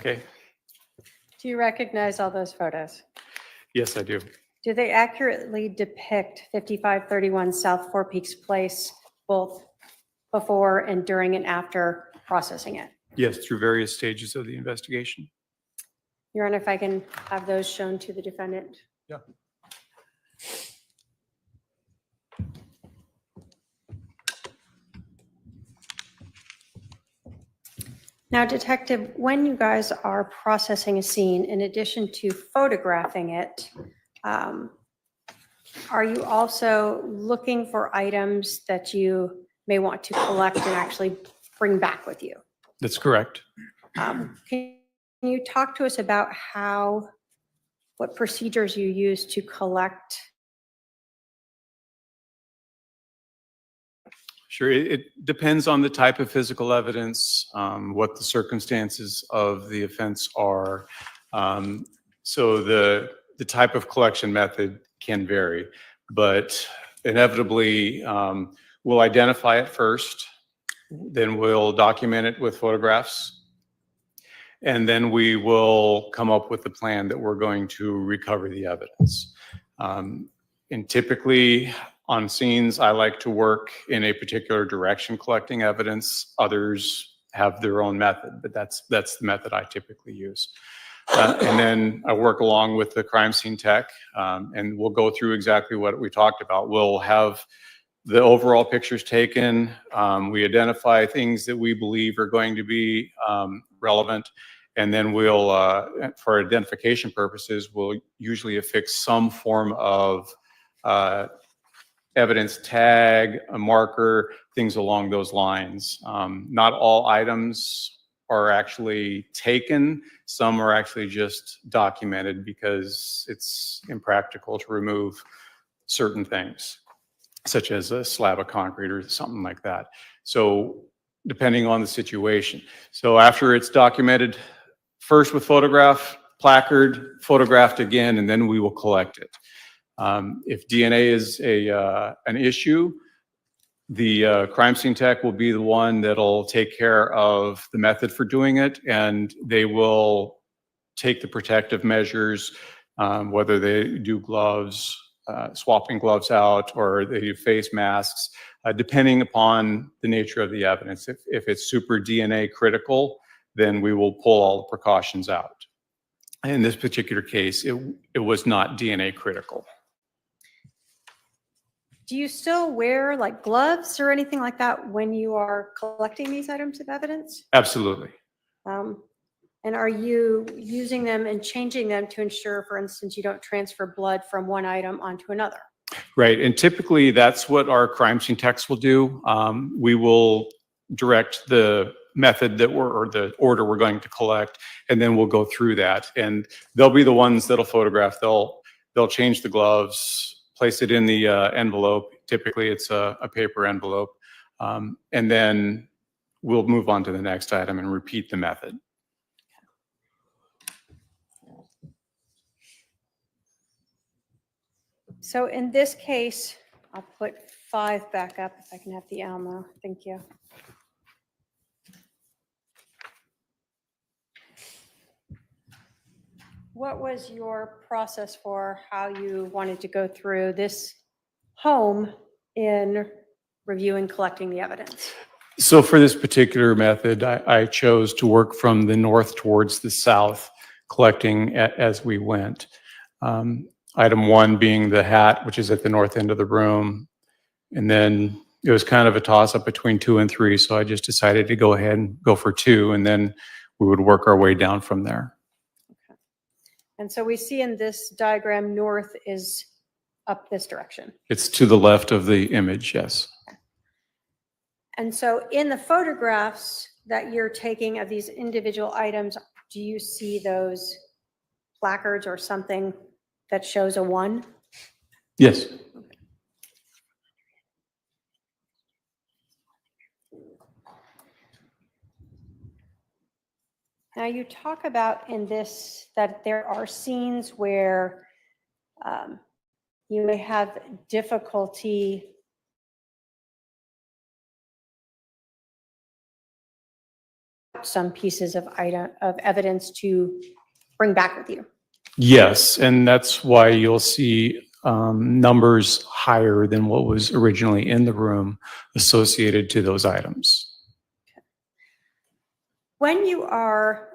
Speaker 7: Okay.
Speaker 4: Do you recognize all those photos?
Speaker 7: Yes, I do.
Speaker 4: Do they accurately depict 5531 South Four Peaks Place, both before and during and after processing it?
Speaker 7: Yes, through various stages of the investigation.
Speaker 4: Your Honor, if I can have those shown to the defendant.
Speaker 5: Yeah.
Speaker 4: Now, Detective, when you guys are processing a scene, in addition to photographing it, are you also looking for items that you may want to collect and actually bring back with you?
Speaker 7: That's correct.
Speaker 4: Can you talk to us about what procedures you use to collect?
Speaker 7: Sure. It depends on the type of physical evidence, what the circumstances of the offense are. So the type of collection method can vary, but inevitably we'll identify it first, then we'll document it with photographs, and then we will come up with the plan that we're going to recover the evidence. And typically on scenes, I like to work in a particular direction collecting evidence. Others have their own method, but that's the method I typically use. And then I work along with the crime scene tech, and we'll go through exactly what we talked about. We'll have the overall pictures taken. We identify things that we believe are going to be relevant. And then we'll, for identification purposes, we'll usually affix some form of evidence tag, a marker, things along those lines. Not all items are actually taken. Some are actually just documented because it's impractical to remove certain things, such as a slab of concrete or something like that. So depending on the situation. So after it's documented, first with photograph, placard, photographed again, and then we will collect it. If DNA is an issue, the crime scene tech will be the one that'll take care of the method for doing it, and they will take the protective measures, whether they do gloves, swapping gloves out, or they do face masks, depending upon the nature of the evidence. If it's super DNA critical, then we will pull all the precautions out. In this particular case, it was not DNA critical.
Speaker 4: Do you still wear like gloves or anything like that when you are collecting these items of evidence?
Speaker 7: Absolutely.
Speaker 4: And are you using them and changing them to ensure, for instance, you don't transfer blood from one item onto another?
Speaker 7: Right, and typically that's what our crime scene techs will do. We will direct the method or the order we're going to collect, and then we'll go through that. And they'll be the ones that'll photograph. They'll change the gloves, place it in the envelope. Typically it's a paper envelope. And then we'll move on to the next item and repeat the method.
Speaker 4: So in this case, I'll put 5 back up if I can have the Alamo. Thank you. What was your process for how you wanted to go through this home in reviewing, collecting the evidence?
Speaker 7: So for this particular method, I chose to work from the north towards the south, collecting as we went. Item 1 being the hat, which is at the north end of the room. And then it was kind of a toss-up between 2 and 3, so I just decided to go ahead and go for 2, and then we would work our way down from there.
Speaker 4: Okay. And so we see in this diagram, north is up this direction.
Speaker 7: It's to the left of the image, yes.
Speaker 4: And so in the photographs that you're taking of these individual items, do you see those placards or something that shows a 1?
Speaker 7: Yes.
Speaker 4: Now you talk about in this that there are scenes where you may have difficulty out some pieces of evidence to bring back with you.
Speaker 7: Yes, and that's why you'll see numbers higher than what was originally in the room associated to those items.
Speaker 4: When you are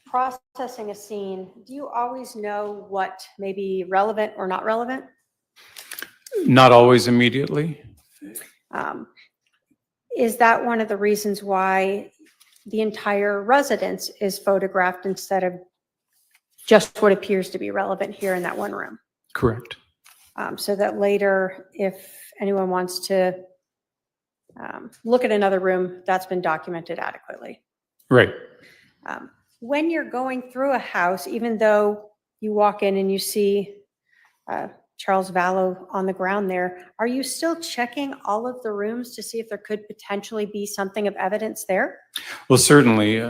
Speaker 4: processing a scene, do you always know what may be relevant or not relevant?
Speaker 7: Not always immediately.
Speaker 4: Is that one of the reasons why the entire residence is photographed instead of just what appears to be relevant here in that one room?
Speaker 7: Correct.
Speaker 4: So that later, if anyone wants to look at another room, that's been documented adequately.
Speaker 7: Right.
Speaker 4: When you're going through a house, even though you walk in and you see Charles Vallow on the ground there, are you still checking all of the rooms to see if there could potentially be something of evidence there?
Speaker 7: Well, certainly,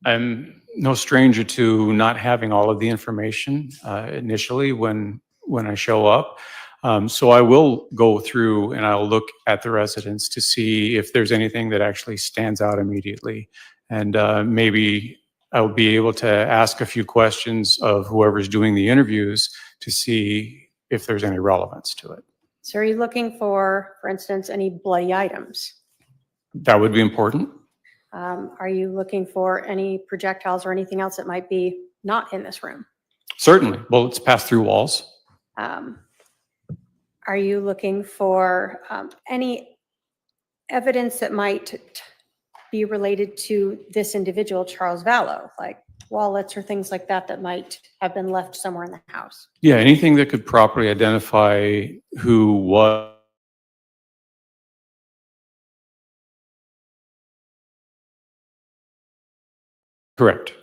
Speaker 7: I'm no stranger to not having all of the information initially when I show up. So I will go through and I'll look at the residence to see if there's anything that actually stands out immediately. And maybe I'll be able to ask a few questions of whoever's doing the interviews to see if there's any relevance to it.
Speaker 4: So are you looking for instance, any bloody items?
Speaker 7: That would be important.
Speaker 4: Are you looking for any projectiles or anything else that might be not in this room?
Speaker 7: Certainly. Bullets pass through walls.
Speaker 4: Are you looking for any evidence that might be related to this individual, Charles Vallow, like wallets or things like that that might have been left somewhere in the house?
Speaker 7: Yeah, anything that could properly identify who was. Correct.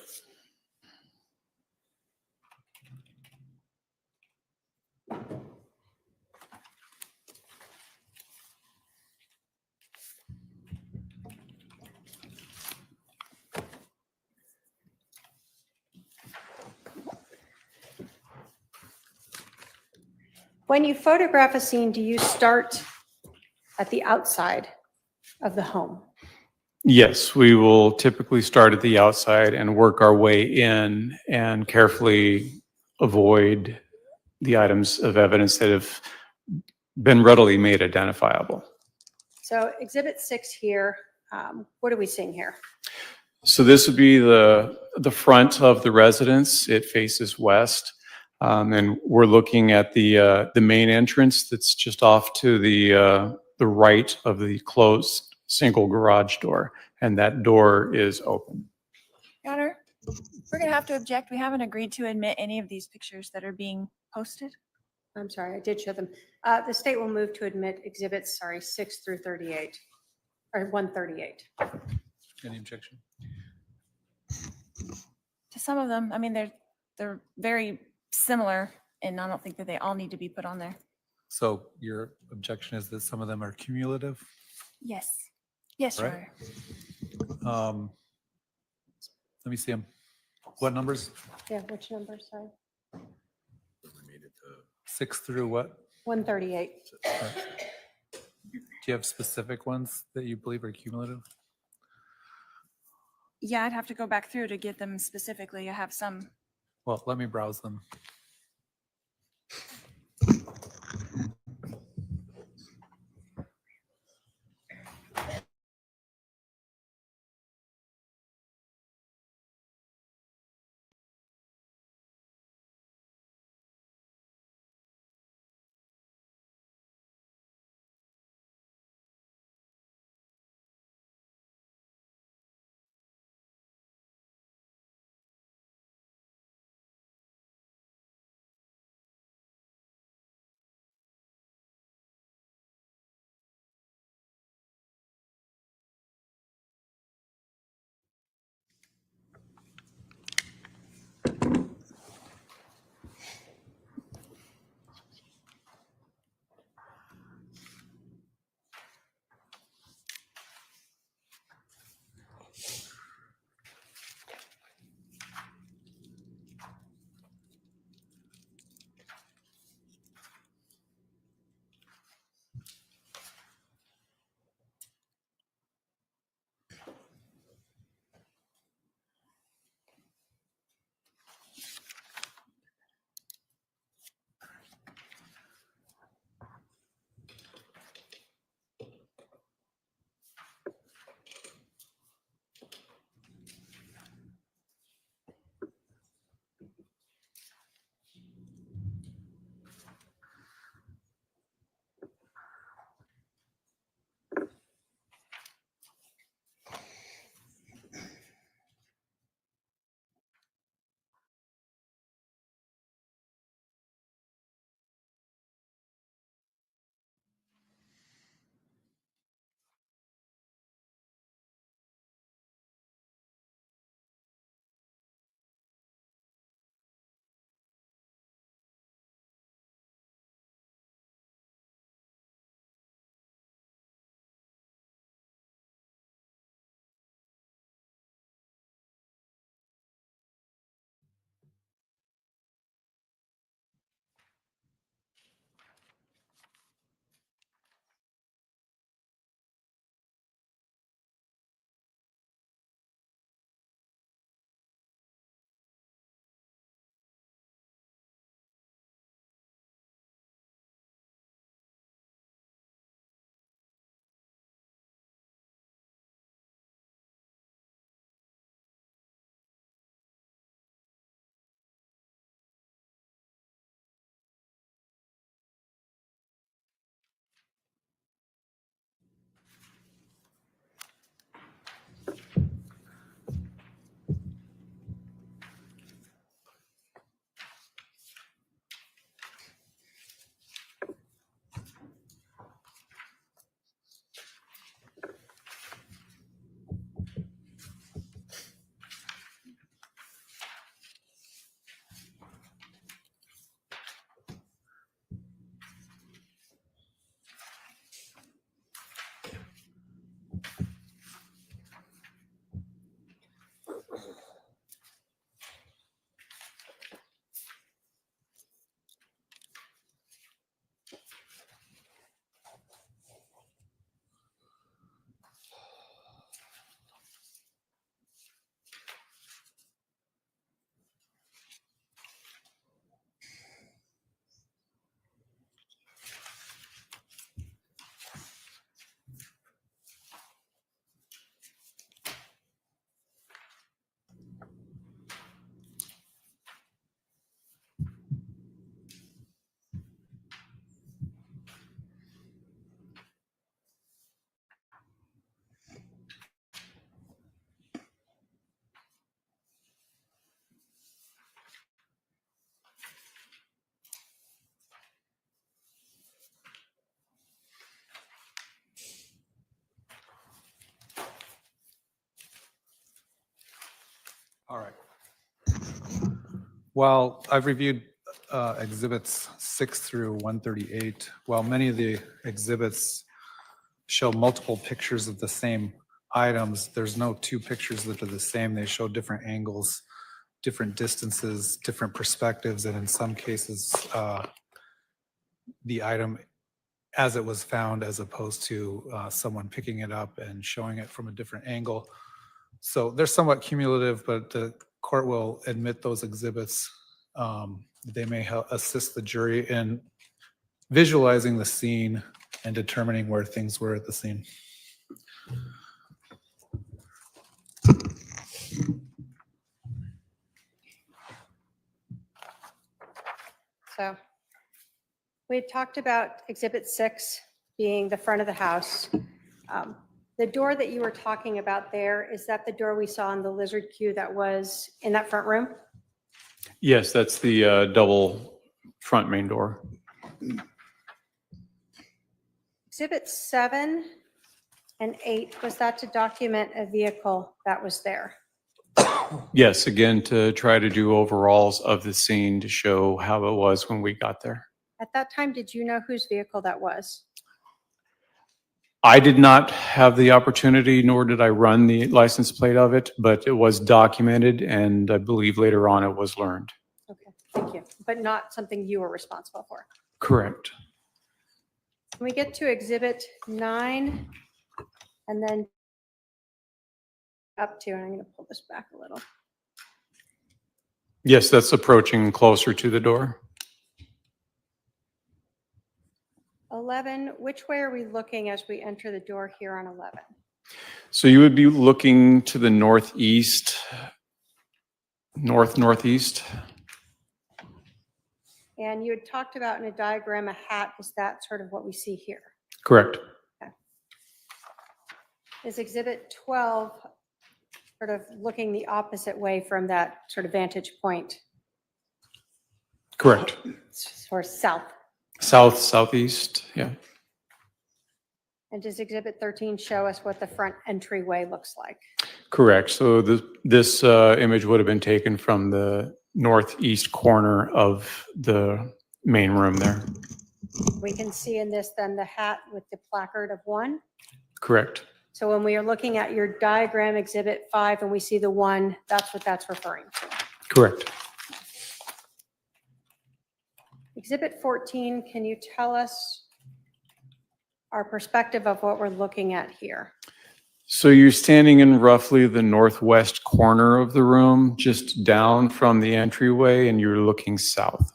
Speaker 4: When you photograph a scene, do you start at the outside of the home?
Speaker 7: Yes, we will typically start at the outside and work our way in and carefully avoid the items of evidence that have been readily made identifiable.
Speaker 4: So Exhibit 6 here, what are we seeing here?
Speaker 7: So this would be the front of the residence. It faces west. And we're looking at the main entrance that's just off to the right of the closed single garage door, and that door is open.
Speaker 3: Your Honor, we're going to have to object. We haven't agreed to admit any of these pictures that are being posted.
Speaker 4: I'm sorry, I did show them. The state will move to admit exhibits, 6 through 38, or 138.
Speaker 5: Any objection?
Speaker 3: To some of them, I mean, they're very similar, and I don't think that they all need to be put on there.
Speaker 5: So your objection is that some of them are cumulative?
Speaker 3: Yes. Yes, Your
Speaker 5: Right.
Speaker 3: Honor.
Speaker 5: Let me see them. What numbers?
Speaker 4: Yeah, which number, sorry?
Speaker 5: 6 through what?
Speaker 4: 138.
Speaker 5: Do you have specific ones that you believe are cumulative?
Speaker 3: Yeah, I'd have to go back through to get them specifically. I have some.
Speaker 5: Well, let me browse them. While I've reviewed exhibits 6 through 138, while many of the exhibits show multiple pictures of the same items, there's no two pictures that are the same. They show different angles, different distances, different perspectives, and in some cases, the item as it was found as opposed to someone picking it up and showing it from a different angle. So they're somewhat cumulative, but the court will admit those exhibits. They may help assist the jury in visualizing the scene and determining where things were at the scene.
Speaker 4: So we had talked about Exhibit 6 being the front of the house. The door that you were talking about there, is that the door we saw in the lizard queue that was in that front room?
Speaker 7: Yes, that's the double front main door.
Speaker 4: Exhibit 7 and 8, was that to document a vehicle that was there?
Speaker 7: Yes, again, to try to do overalls of the scene to show how it was when we got there.
Speaker 4: At that time, did you know whose vehicle that was?
Speaker 7: I did not have the opportunity, nor did I run the license plate of it, but it was documented, and I believe later on it was learned.
Speaker 4: Okay, thank you. But not something you were responsible for?
Speaker 7: Correct.
Speaker 4: When we get to Exhibit 9, and then up to, and I'm going to pull this back a little.
Speaker 7: Yes, that's approaching closer to the door.
Speaker 4: 11, which way are we looking as we enter the door here on 11?
Speaker 7: So you would be looking to the northeast, northeast.
Speaker 4: And you had talked about in a diagram a hat. Is that sort of what we see here?
Speaker 7: Correct.
Speaker 4: Is Exhibit 12 sort of looking the opposite way from that sort of vantage point,
Speaker 7: Correct.
Speaker 4: or south?
Speaker 7: South, southeast, yeah.
Speaker 4: And does Exhibit 13 show us what the front entryway looks like?
Speaker 7: Correct. So this image would have been taken from the northeast corner of the main room there.
Speaker 4: We can see in this then the hat with the placard of 1.
Speaker 7: Correct.
Speaker 4: So when we are looking at your diagram, Exhibit 5, and we see the 1, that's what that's referring to.
Speaker 7: Correct.
Speaker 4: Exhibit 14, can you tell us our perspective of what we're looking at here?
Speaker 7: So you're standing in roughly the northwest corner of the room, just down from the entryway, and you're looking south.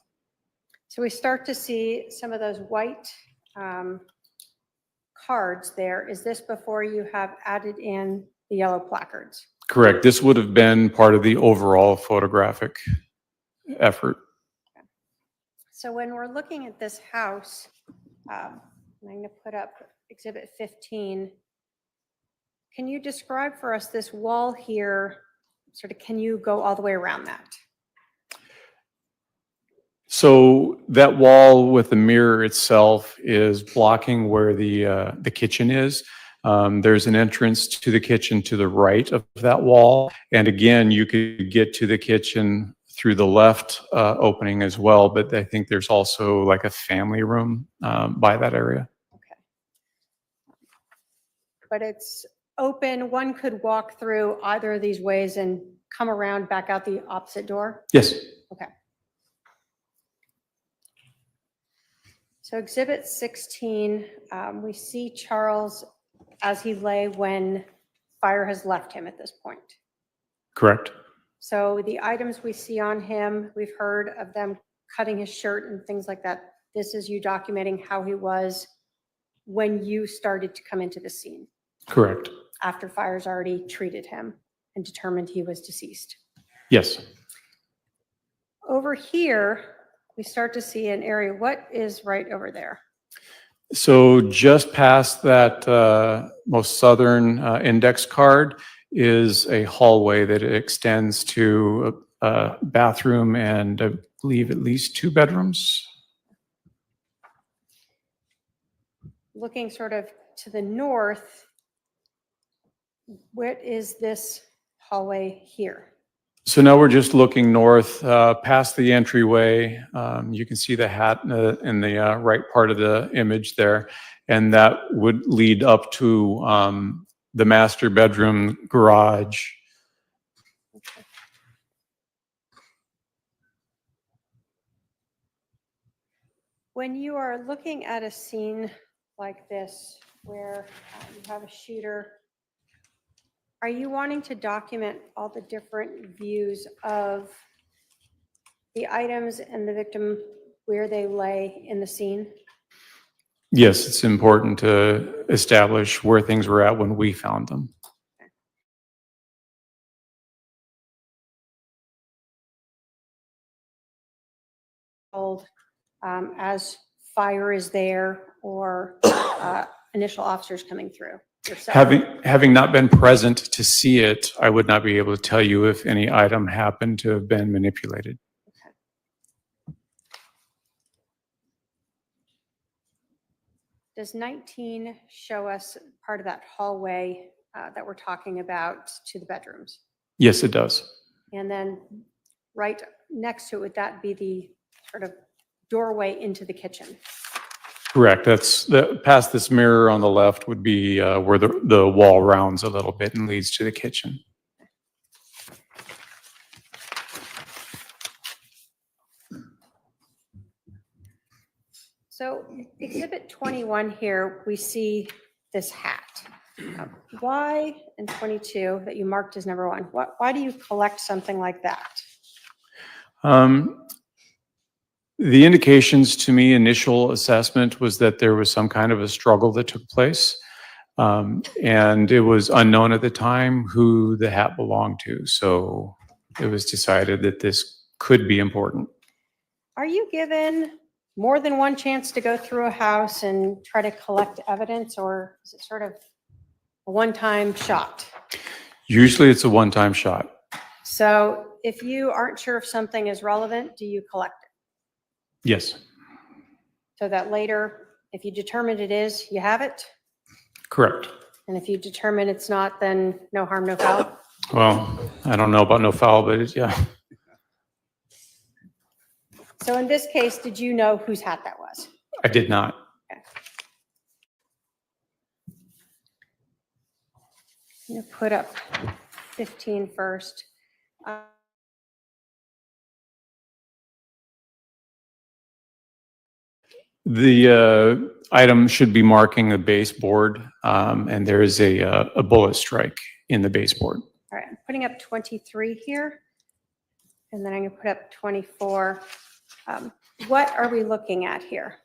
Speaker 4: So we start to see some of those white cards there. Is this before you have added in the yellow placards?
Speaker 7: Correct. This would have been part of the overall photographic effort.
Speaker 4: So when we're looking at this house, I'm going to put up Exhibit 15. Can you describe for us this wall here? Sort of, can you go all the way around that?
Speaker 7: So that wall with the mirror itself is blocking where the kitchen is. There's an entrance to the kitchen to the right of that wall. And again, you could get to the kitchen through the left opening as well. But I think there's also like a family room by that area.
Speaker 4: Okay. But it's open. One could walk through either of these ways and come around back out the opposite door?
Speaker 7: Yes.
Speaker 4: Okay. So Exhibit 16, we see Charles as he lay when fire has left him at this point.
Speaker 7: Correct.
Speaker 4: So the items we see on him, we've heard of them cutting his shirt and things like that. This is you documenting how he was when you started to come into the scene,
Speaker 7: Correct.
Speaker 4: after fire's already treated him and determined he was deceased.
Speaker 7: Yes.
Speaker 4: Over here, we start to see an area. What is right over there?
Speaker 7: So just past that most southern index card is a hallway that extends to a bathroom and I believe at least 2 bedrooms.
Speaker 4: Looking sort of to the north, what is this hallway here?
Speaker 7: So now we're just looking north, past the entryway. You can see the hat in the right part of the image there. And that would lead up to the master bedroom garage.
Speaker 4: When you are looking at a scene like this, where you have a shooter, are you wanting to document all the different views of the items and the victim where they lay in the scene?
Speaker 7: Yes, it's important to establish where things were at when we found them.
Speaker 4: As fire is there or initial officers coming through yourself?
Speaker 7: Having not been present to see it, I would not be able to tell you if any item happened to have been manipulated.
Speaker 4: Does 19 show us part of that hallway that we're talking about to the bedrooms?
Speaker 7: Yes, it does.
Speaker 4: And then right next to it, would that be the sort of doorway into the kitchen?
Speaker 7: Correct. That's past this mirror on the left would be where the wall rounds a little bit and leads to the kitchen.
Speaker 4: So exhibit 21 here, we see this hat. Why in 22 that you marked as number 1? Why do you collect something like that?
Speaker 7: The indications to me, initial assessment was that there was some kind of a struggle that took place. And it was unknown at the time who the hat belonged to. So it was decided that this could be important.
Speaker 4: Are you given more than one chance to go through a house and try to collect evidence, or is it sort of a one-time shot?
Speaker 7: Usually it's a one-time shot.
Speaker 4: So if you aren't sure if something is relevant, do you collect it?
Speaker 7: Yes,
Speaker 4: So that later, if you determine it is, you have it?
Speaker 7: correct.
Speaker 4: And if you determine it's not, then no harm, no foul?
Speaker 7: Well, I don't know about no foul, but yeah.
Speaker 4: So in this case, did you know whose hat that was?
Speaker 7: I did not.
Speaker 4: I'm going to put up 15 first.
Speaker 7: The item should be marking the baseboard, and there is a bullet strike in the baseboard.
Speaker 4: All right, I'm putting up 23 here, and then I'm going to put up 24. What are we looking at here?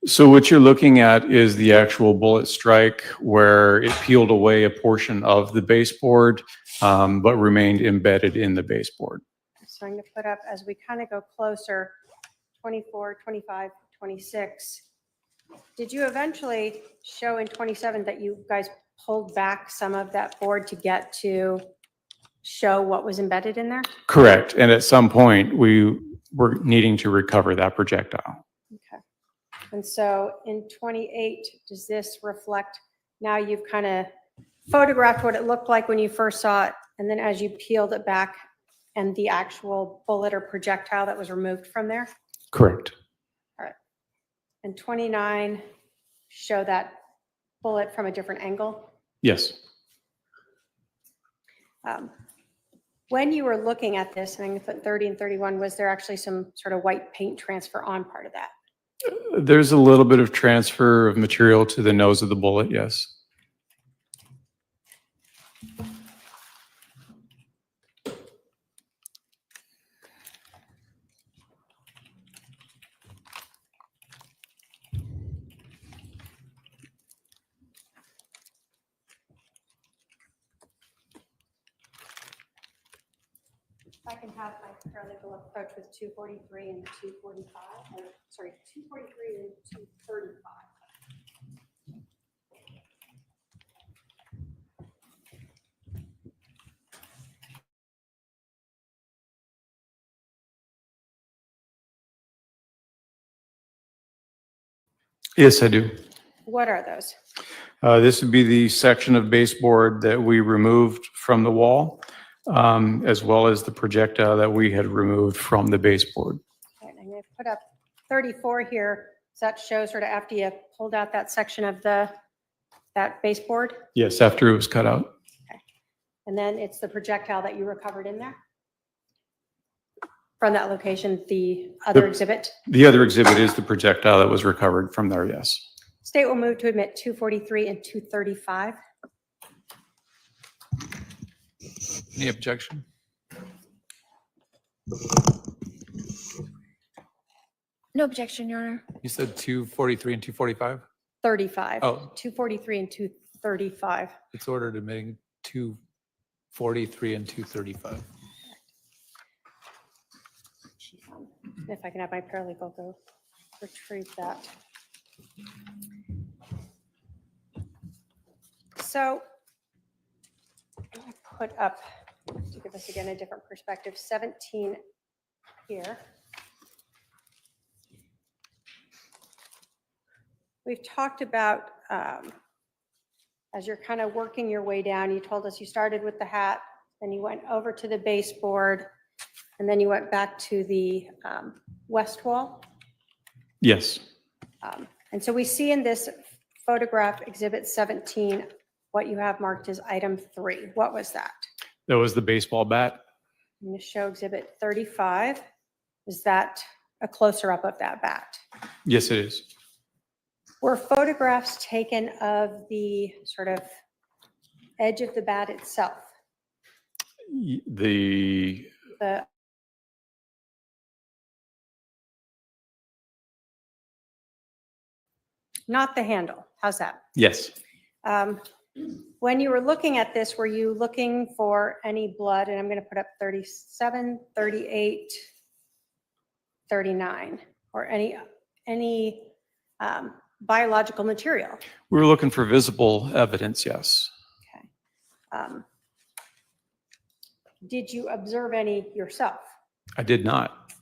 Speaker 7: So what you're looking at is the actual bullet strike where it peeled away a portion of the baseboard, but remained embedded in the baseboard.
Speaker 4: So I'm going to put up, as we kind of go closer, 24, 25, 26. Did you eventually show in 27 that you guys pulled back some of that board to get to show what was embedded in there?
Speaker 7: Correct. And at some point, we were needing to recover that projectile.
Speaker 4: Okay. And so in 28, does this reflect, now you've kind of photographed what it looked like when you first saw it, and then as you peeled it back and the actual bullet or projectile that was removed from there?
Speaker 7: Correct.
Speaker 4: All right. And 29, show that bullet from a different angle?
Speaker 7: Yes.
Speaker 4: When you were looking at this, and I'm going to put 30 and 31, was there actually some sort of white paint transfer on part of that?
Speaker 7: There's a little bit of transfer of material to the nose of the bullet, yes.
Speaker 4: I can have my paralegal approach with 243 and 245, or sorry, 243 and 235.
Speaker 7: Yes, I do.
Speaker 4: What are those?
Speaker 7: This would be the section of baseboard that we removed from the wall. as well as the projectile that we had removed from the baseboard.
Speaker 4: And I'm going to put up 34 here. Does that show sort of after you pulled out that section of that baseboard?
Speaker 7: Yes, after it was cut out.
Speaker 4: And then it's the projectile that you recovered in there? From that location, the other exhibit?
Speaker 7: The other exhibit is the projectile that was recovered from there, yes.
Speaker 4: State will move to admit 243 and 235.
Speaker 5: Any objection?
Speaker 3: No objection, Your Honor.
Speaker 5: You said 243 and 245?
Speaker 4: 35.
Speaker 5: Oh.
Speaker 4: 243 and 235.
Speaker 5: It's ordered admitting 243 and 235.
Speaker 4: If I can have my paralegal go retrieve that. So I put up, to give us again a different perspective, 17 here. We've talked about, as you're kind of working your way down, you told us you started with the hat, then you went over to the baseboard, and then you went back to the west wall.
Speaker 7: Yes,
Speaker 4: And so we see in this photograph, Exhibit 17, what you have marked as item 3. What was that?
Speaker 7: that was the baseball bat.
Speaker 4: I'm going to show Exhibit 35. Is that a closer up of that bat?
Speaker 7: Yes, it is.
Speaker 4: Were photographs taken of the sort of edge of the bat itself?
Speaker 7: The,
Speaker 4: The not the handle. How's that?
Speaker 7: yes,
Speaker 4: When you were looking at this, were you looking for any blood? And I'm going to put up 37, 38, 39, or any biological material.
Speaker 7: we were looking for visible evidence, yes.
Speaker 4: Okay. Did you observe any yourself?
Speaker 7: I did not.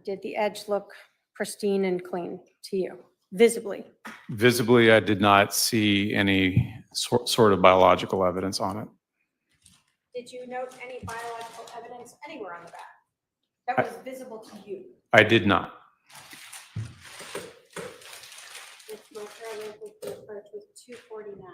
Speaker 4: Did the edge look pristine and clean to you, visibly?
Speaker 7: Visibly, I did not see any sort of biological evidence on it.
Speaker 4: Did you note any biological evidence anywhere on the back that was visible to you?
Speaker 7: I did not.
Speaker 4: With my paralegal to approach with 249.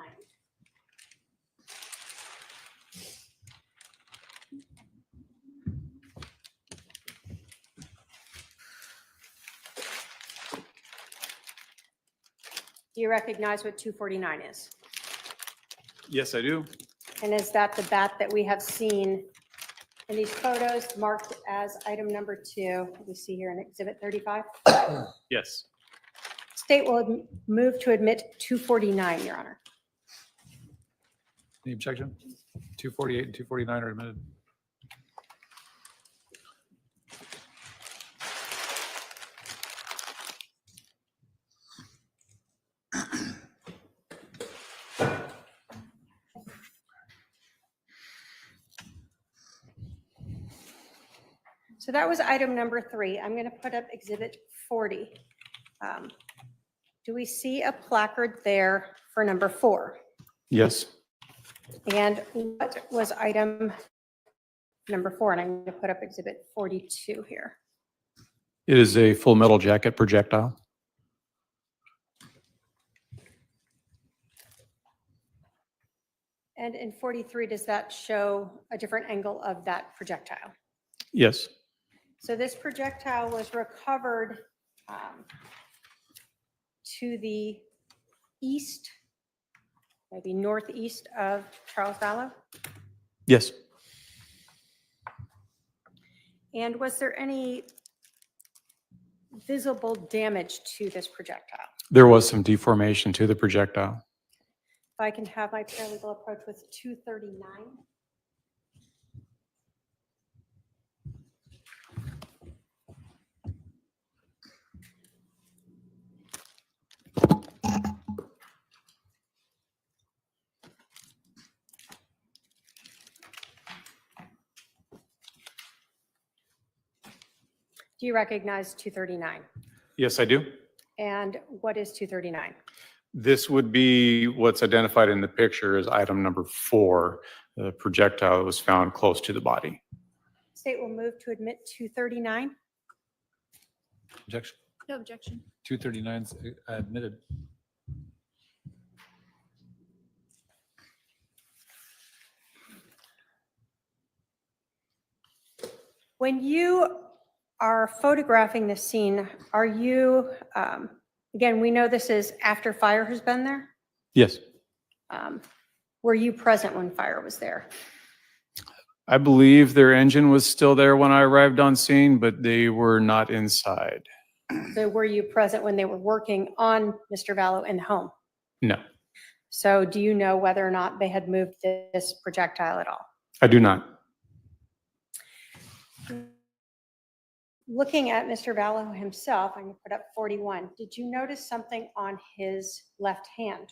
Speaker 4: Do you recognize what 249 is?
Speaker 7: Yes, I do.
Speaker 4: And is that the bat that we have seen in these photos marked as item number 2? We see here in Exhibit 35.
Speaker 7: Yes.
Speaker 4: State will move to admit 249, Your Honor.
Speaker 5: Any objection? 248 and 249 are admitted.
Speaker 4: So that was item number 3. I'm going to put up Exhibit 40. Do we see a placard there for number 4?
Speaker 7: Yes.
Speaker 4: And what was item number 4? And I'm going to put up Exhibit 42 here.
Speaker 7: It is a full metal jacket projectile.
Speaker 4: And in 43, does that show a different angle of that projectile?
Speaker 7: Yes.
Speaker 4: So this projectile was recovered to the east, maybe northeast of Charles Vallow.
Speaker 7: Yes.
Speaker 4: And was there any visible damage to this projectile?
Speaker 7: There was some deformation to the projectile.
Speaker 4: If I can have my paralegal approach with 239. Do you recognize 239?
Speaker 7: Yes, I do.
Speaker 4: And what is 239?
Speaker 7: This would be what's identified in the picture as item number 4. the projectile was found close to the body.
Speaker 4: State will move to admit 239.
Speaker 5: Objection.
Speaker 3: No objection.
Speaker 5: 239 's admitted.
Speaker 4: When you are photographing the scene, are you, again, we know this is after fire has been there.
Speaker 7: Yes.
Speaker 4: Were you present when fire was there?
Speaker 7: I believe their engine was still there when I arrived on scene, but they were not inside.
Speaker 4: So were you present when they were working on Mr. Vallow in the home?
Speaker 7: No,
Speaker 4: So do you know whether or not they had moved this projectile at all?
Speaker 7: I do not.
Speaker 4: Looking at Mr. Vallow himself, I'm going to put up 41. Did you notice something on his left hand?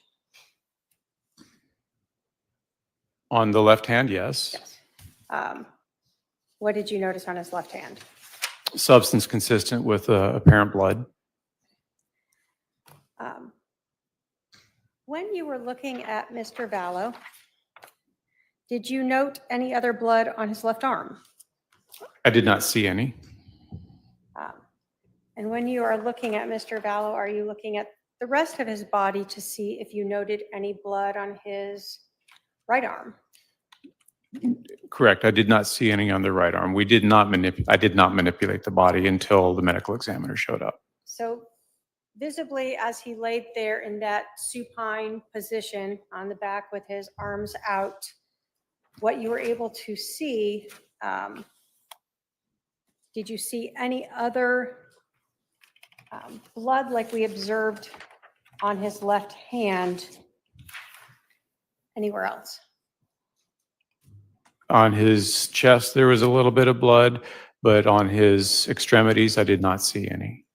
Speaker 7: On the left hand, yes.
Speaker 4: Yes. What did you notice on his left hand?
Speaker 7: Substance consistent with apparent blood.
Speaker 4: When you were looking at Mr. Vallow, did you note any other blood on his left arm?
Speaker 7: I did not see any.
Speaker 4: And when you are looking at Mr. Vallow, are you looking at the rest of his body to see if you noted any blood on his right arm?
Speaker 7: Correct. I did not see any on the right arm. I did not manipulate the body until the medical examiner showed up.
Speaker 4: So visibly, as he laid there in that supine position on the back with his arms out, what you were able to see, did you see any other blood like we observed on his left hand anywhere else?
Speaker 7: On his chest, there was a little bit of blood, but on his extremities, I did not see any.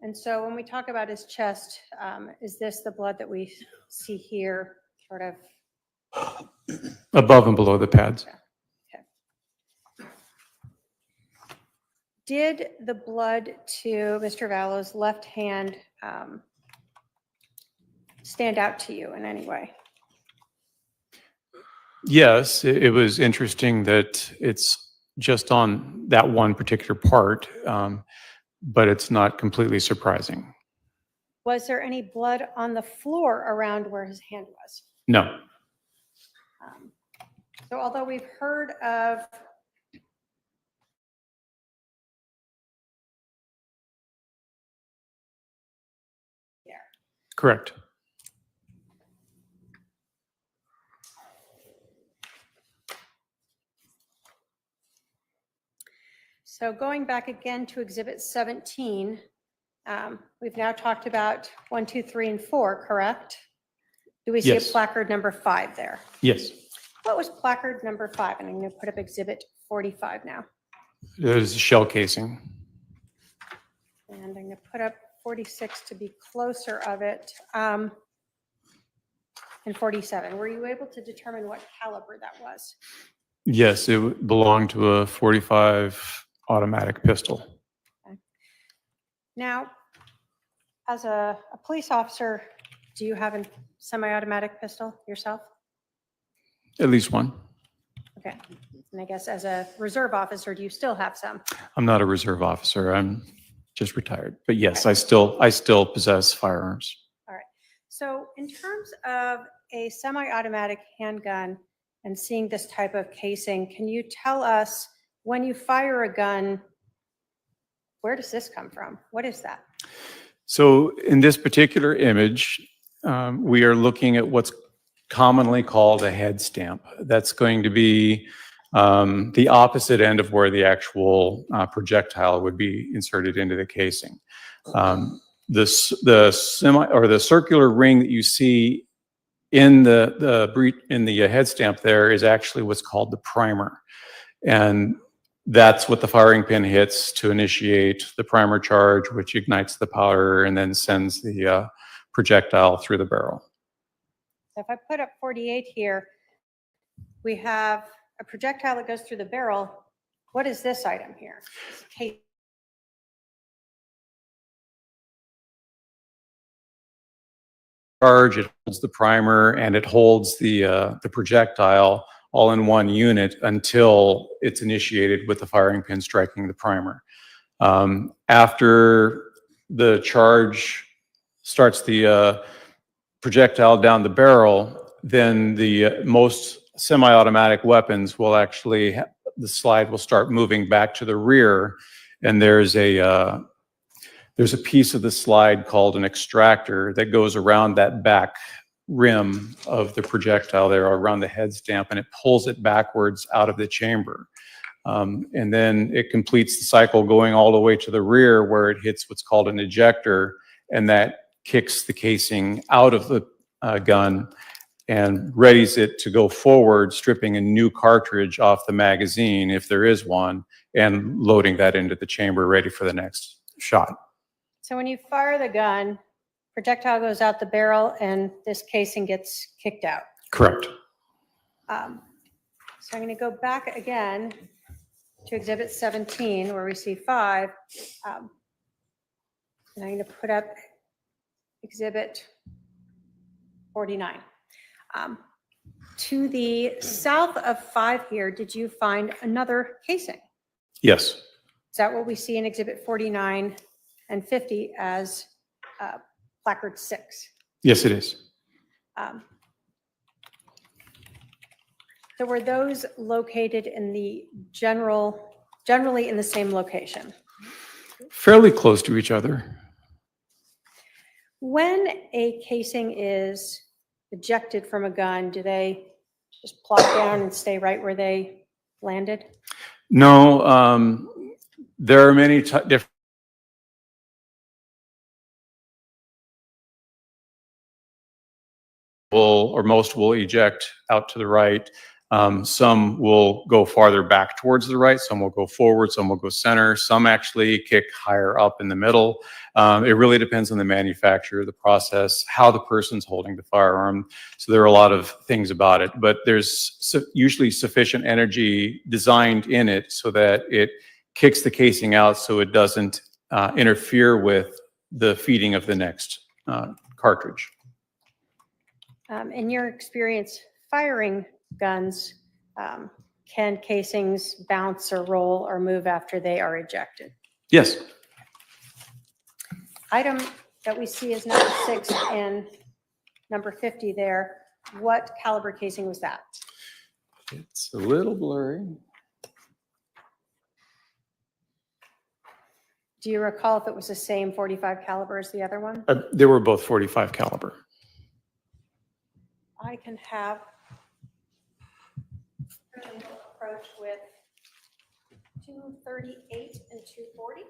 Speaker 4: And so when we talk about his chest, is this the blood that we see here, sort of?
Speaker 7: Above and below the pads.
Speaker 4: Did the blood to Mr. Vallow's left hand stand out to you in any way?
Speaker 7: Yes, it was interesting that it's just on that one particular part, but it's not completely surprising.
Speaker 4: Was there any blood on the floor around where his hand was?
Speaker 7: No.
Speaker 4: So although we've heard of
Speaker 7: Correct.
Speaker 4: So going back again to Exhibit 17, we've now talked about 1, 2, 3, and 4, correct? Do we see
Speaker 7: Yes.
Speaker 4: a placard number 5 there?
Speaker 7: Yes.
Speaker 4: What was placard number 5? And I'm going to put up Exhibit 45 now.
Speaker 7: There's a shell casing.
Speaker 4: And I'm going to put up 46 to be closer of it. And 47. Were you able to determine what caliber that was?
Speaker 7: Yes, it belonged to a .45 automatic pistol.
Speaker 4: Now, as a police officer, do you have a semi-automatic pistol yourself?
Speaker 7: At least one.
Speaker 4: Okay. And I guess as a reserve officer, do you still have some?
Speaker 7: I'm not a reserve officer. I'm just retired. But yes, I still possess firearms.
Speaker 4: All right. So in terms of a semi-automatic handgun and seeing this type of casing, can you tell us when you fire a gun, where does this come from? What is that?
Speaker 7: So in this particular image, we are looking at what's commonly called a head stamp. That's going to be the opposite end of where the actual projectile would be inserted into the casing. The circular ring that you see in the head stamp there is actually what's called the primer, and that's what the firing pin hits to initiate the primer charge, which ignites the powder and then sends the projectile through the barrel.
Speaker 4: So if I put up 48 here, we have a projectile that goes through the barrel. What is this item here? This case.
Speaker 7: Charge, it the primer and it holds the projectile all in one unit until it's initiated with the firing pin striking the primer. After the charge starts the projectile down the barrel, then the most semi-automatic weapons will actually, the slide will start moving back to the rear, and there's a piece of the slide called an extractor that goes around that back rim of the projectile there, around the head stamp, and it pulls it backwards out of the chamber. And then it completes the cycle going all the way to the rear where it hits what's called an ejector, and that kicks the casing out of the gun and readies it to go forward, stripping a new cartridge off the magazine, if there is one, and loading that into the chamber ready for the next shot.
Speaker 4: So when you fire the gun, projectile goes out the barrel and this casing gets kicked out.
Speaker 7: Correct.
Speaker 4: So I'm going to go back again to Exhibit 17 where we see 5. And I'm going to put up Exhibit 49. To the south of 5 here, did you find another casing?
Speaker 7: Yes.
Speaker 4: Is that what we see in Exhibit 49 and 50 as placard 6?
Speaker 7: Yes, it is.
Speaker 4: So were those located in the generally in the same location?
Speaker 7: Fairly close to each other.
Speaker 4: When a casing is ejected from a gun, do they just plop down and stay right where they landed?
Speaker 7: No, there are many different or most will eject out to the right. Some will go farther back towards the right, some will go forward, some will go center, some actually kick higher up in the middle. It really depends on the manufacturer, the process, how the person's holding the firearm. So there are a lot of things about it, but there's usually sufficient energy designed in it so that it kicks the casing out so it doesn't interfere with the feeding of the next cartridge.
Speaker 4: In your experience firing guns, can casings bounce or roll or move after they are ejected?
Speaker 7: Yes.
Speaker 4: Item that we see is number 6 and number 50 there. What caliber casing was that?
Speaker 7: It's a little blurry.
Speaker 4: Do you recall if it was the same 45 caliber as the other one?
Speaker 7: They were both 45 caliber.
Speaker 4: I can have approach with 238 and 240.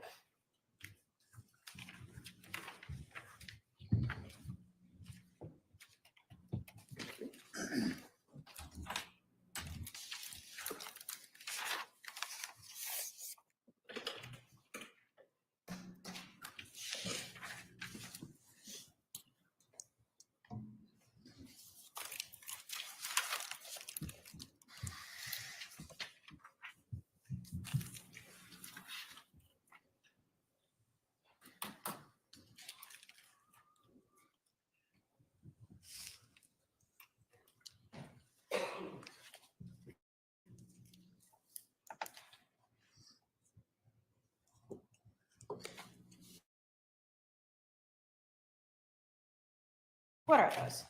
Speaker 4: What are those?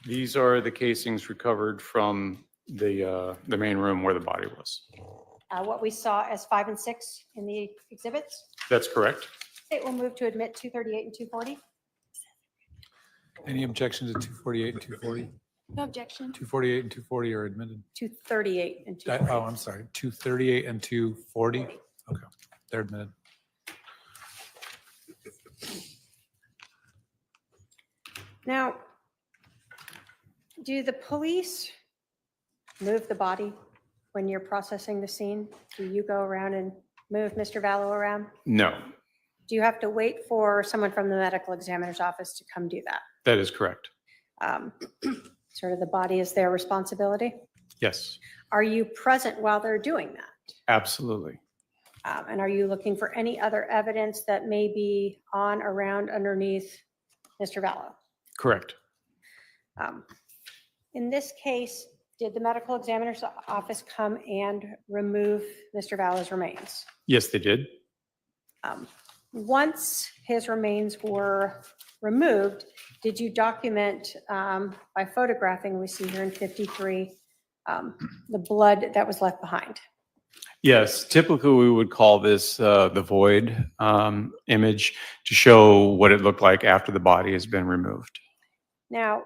Speaker 7: These are the casings recovered from the main room where the body was.
Speaker 4: What we saw as 5 and 6 in the exhibits.
Speaker 7: That's correct.
Speaker 4: It will move to admit 238 and 240.
Speaker 5: Any objection to 248 and 240?
Speaker 4: No objection.
Speaker 5: 248 and 240 are admitted.
Speaker 4: 238 and 240.
Speaker 5: Oh, I'm sorry. 238 and 240? Okay, they're admitted.
Speaker 4: Now, do the police move the body when you're processing the scene? Do you go around and move Mr. Vallow around?
Speaker 7: No,
Speaker 4: Do you have to wait for someone from the medical examiner's office to come do that?
Speaker 7: that is correct.
Speaker 4: Sort of the body is their responsibility?
Speaker 7: Yes,
Speaker 4: Are you present while they're doing that?
Speaker 7: absolutely.
Speaker 4: And are you looking for any other evidence that may be on, around, underneath Mr. Vallow?
Speaker 7: Correct.
Speaker 4: In this case, did the medical examiner's office come and remove Mr. Vallow's remains?
Speaker 7: Yes, they did.
Speaker 4: Once his remains were removed, did you document by photographing, we see here in 53, the blood that was left behind?
Speaker 7: Yes, typically we would call this the void image to show what it looked like after the body has been removed.
Speaker 4: Now,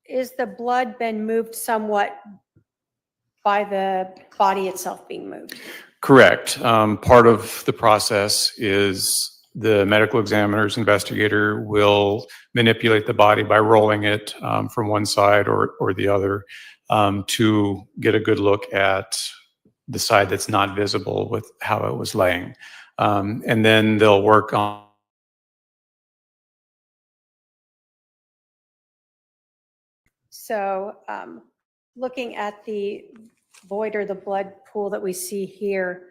Speaker 4: is the blood been moved somewhat by the body itself being moved?
Speaker 7: Correct. Part of the process is the medical examiner's investigator will manipulate the body by rolling it from one side or the other to get a good look at the side that's not visible with how it was laying. And then they'll work on
Speaker 4: So looking at the void or the blood pool that we see here,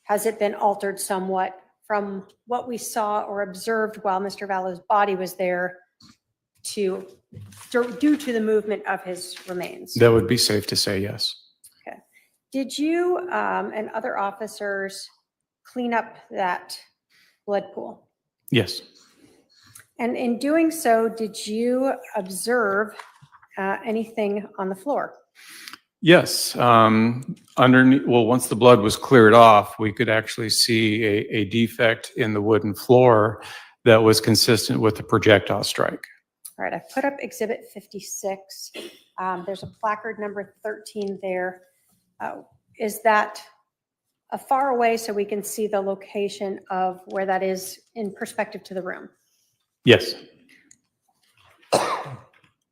Speaker 4: has it been altered somewhat from what we saw or observed while Mr. Vallow's body was there due to the movement of his remains?
Speaker 7: that would be safe to say, yes.
Speaker 4: Okay. Did you and other officers clean up that blood pool?
Speaker 7: Yes.
Speaker 4: And in doing so, did you observe anything on the floor?
Speaker 7: Yes. Underneath, well, once the blood was cleared off, we could actually see a defect in the wooden floor that was consistent with the projectile strike.
Speaker 4: All right, I've put up Exhibit 56. There's a placard number 13 there. Is that far away so we can see the location of where that is in perspective to the room?
Speaker 7: Yes.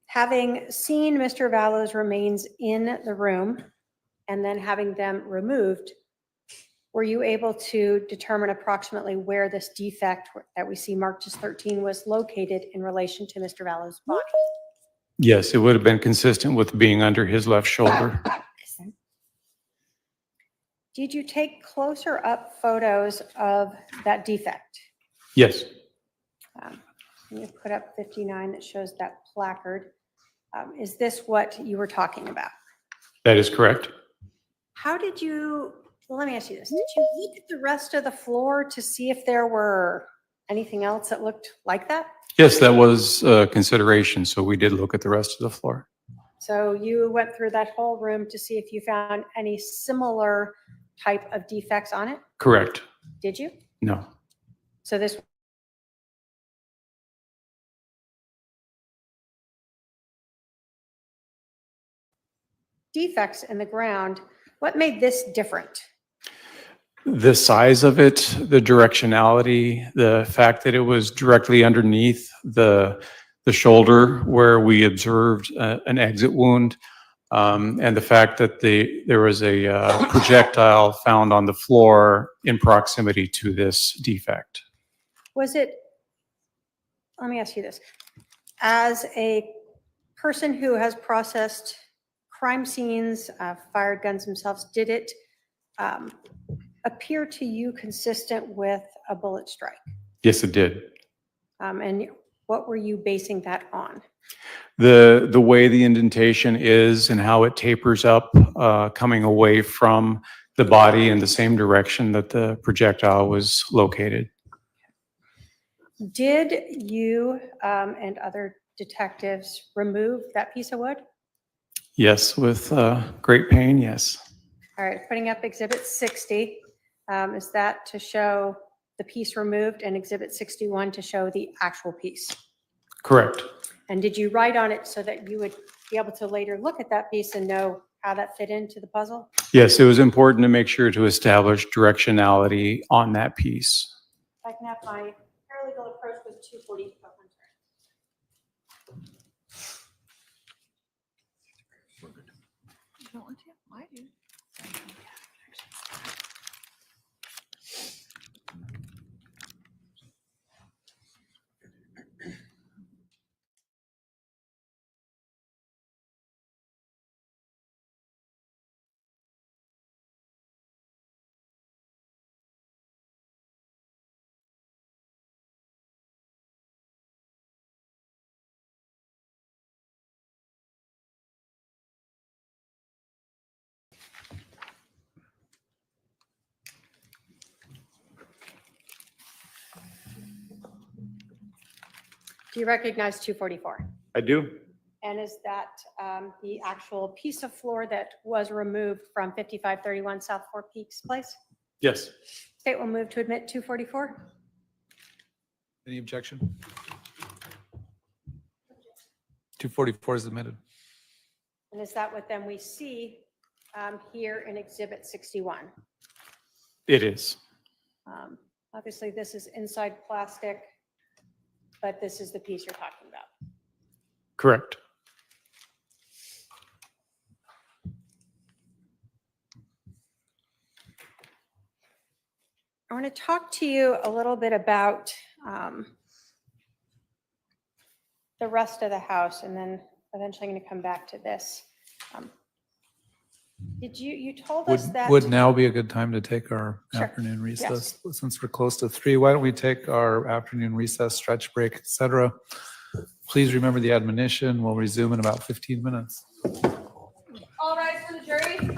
Speaker 4: Having seen Mr. Vallow's remains in the room and then having them removed, were you able to determine approximately where this defect that we see marked as 13 was located in relation to Mr. Vallow's body?
Speaker 7: Yes, it would have been consistent with being under his left shoulder.
Speaker 4: Did you take closer up photos of that defect?
Speaker 7: Yes.
Speaker 4: You put up 59 that shows that placard. Is this what you were talking about?
Speaker 7: That is correct.
Speaker 4: How did you, well, let me ask you this. Did you look at the rest of the floor to see if there were anything else that looked like that?
Speaker 7: Yes, that was a consideration. So we did look at the rest of the floor.
Speaker 4: So you went through that whole room to see if you found any similar type of defects on it?
Speaker 7: Correct.
Speaker 4: Did you?
Speaker 7: No.
Speaker 4: So this defects in the ground, what made this different?
Speaker 7: The size of it, the directionality, the fact that it was directly underneath the shoulder where we observed an exit wound, and the fact that there was a projectile found on the floor in proximity to this defect.
Speaker 4: Was it, let me ask you this. As a person who has processed crime scenes, fired guns themselves, did it appear to you consistent with a bullet strike?
Speaker 7: Yes, it did.
Speaker 4: And what were you basing that on?
Speaker 7: The way the indentation is and how it tapers up, coming away from the body in the same direction that the projectile was located.
Speaker 4: Did you and other detectives remove that piece of wood?
Speaker 7: Yes, with great pain, yes.
Speaker 4: All right, putting up Exhibit 60. Is that to show the piece removed and Exhibit 61 to show the actual piece?
Speaker 7: Correct.
Speaker 4: And did you write on it so that you would be able to later look at that piece and know how that fit into the puzzle?
Speaker 7: Yes, it was important to make sure to establish directionality on that piece.
Speaker 4: If I can have my paralegal approach with 240.
Speaker 3: You don't want to? I do.
Speaker 4: Do you recognize 244?
Speaker 7: I do.
Speaker 4: And is that the actual piece of floor that was removed from 5531 South Four Peaks Place?
Speaker 7: Yes.
Speaker 4: State will move to admit 244.
Speaker 5: Any objection? 244 is admitted.
Speaker 4: And is that what then we see here in Exhibit 61?
Speaker 7: It is.
Speaker 4: Obviously, this is inside plastic, but this is the piece you're talking about.
Speaker 7: Correct.
Speaker 4: I want to talk to you a little bit about the rest of the house, and then eventually I'm going to come back to this. You told us that.
Speaker 5: Would now be a good time to take our
Speaker 4: Sure.
Speaker 5: afternoon recess? Since we're close to 3, why don't we take our afternoon recess, stretch break, et cetera? Please remember the admonition. We'll resume in about 15 minutes.
Speaker 4: All rise for the jury.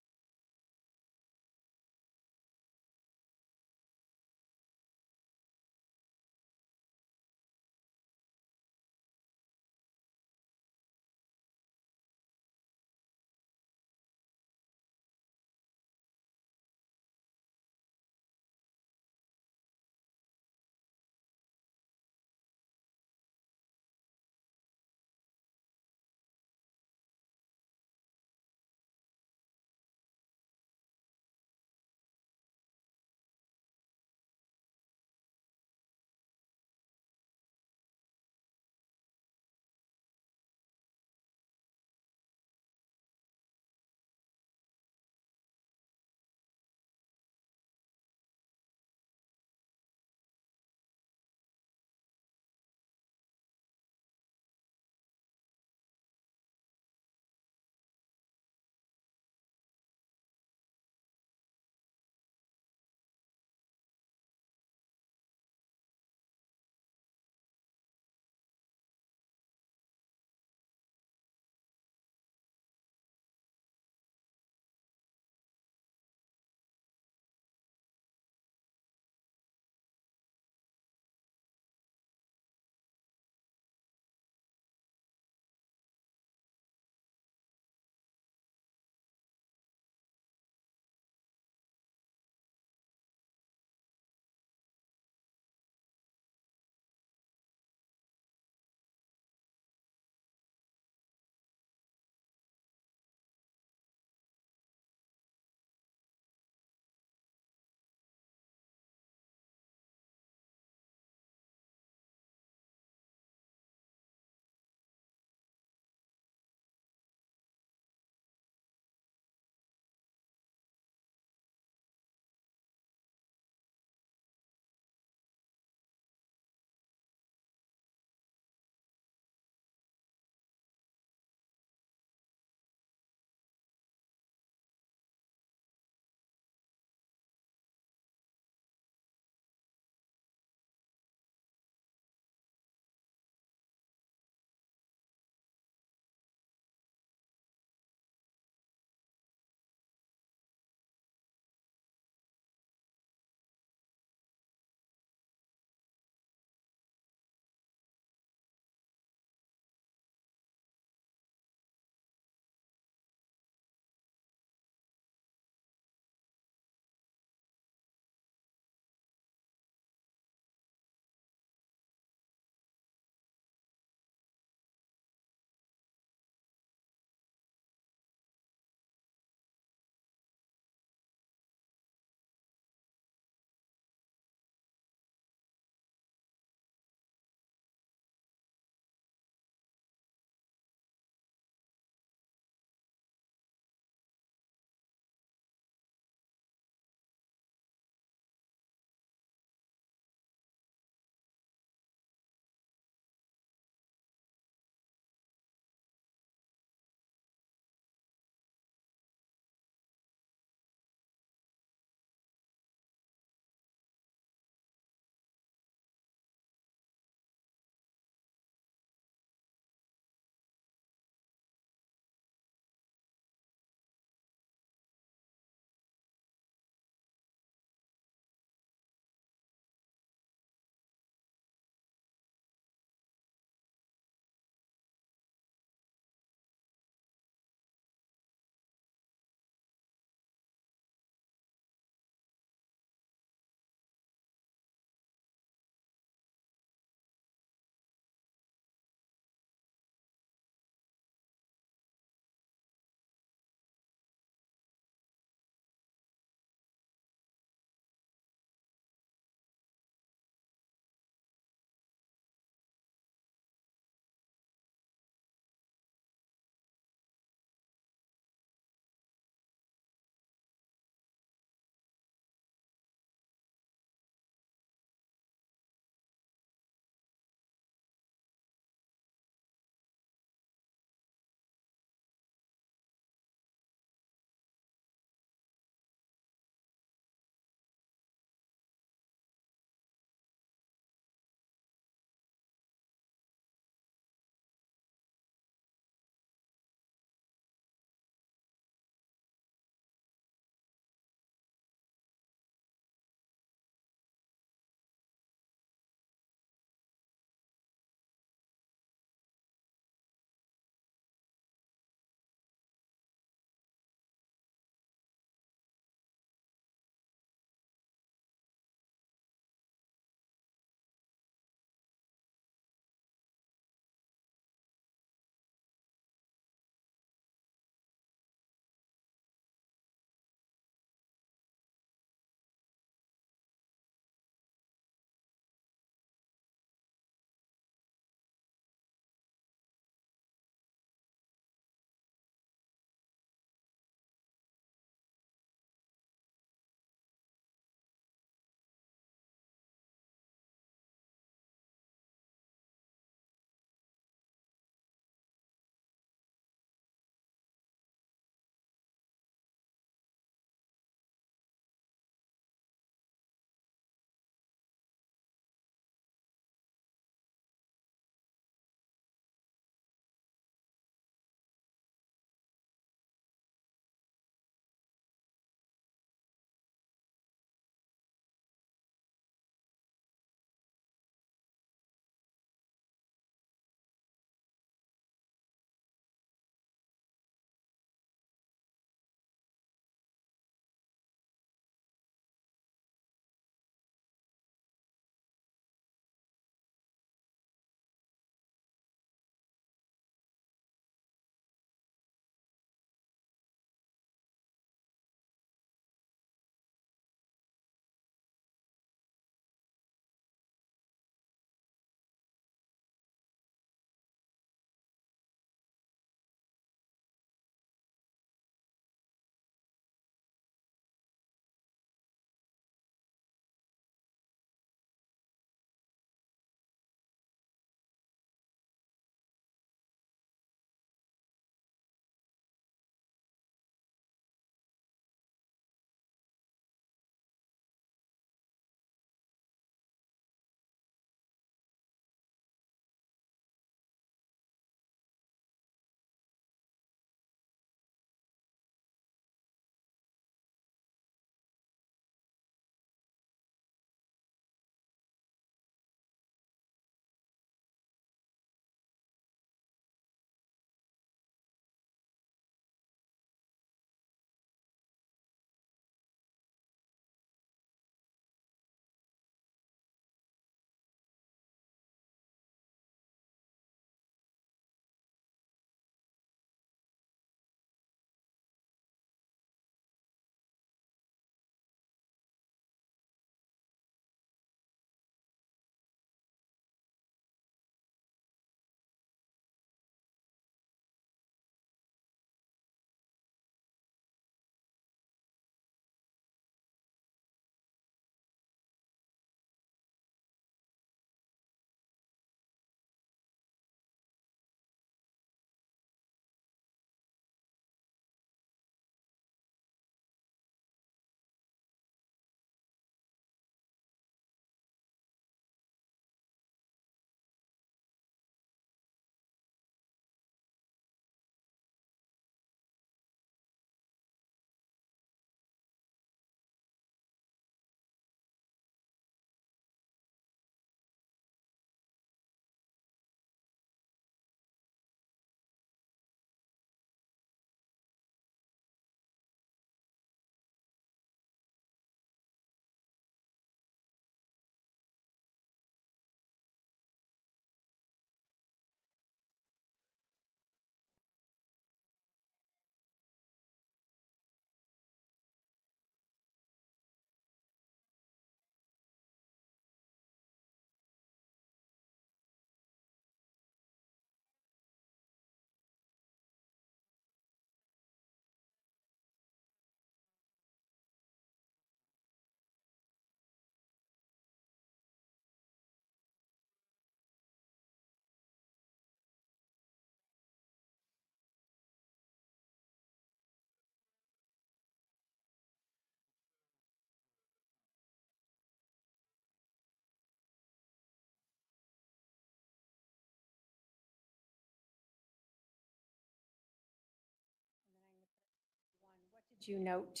Speaker 4: you note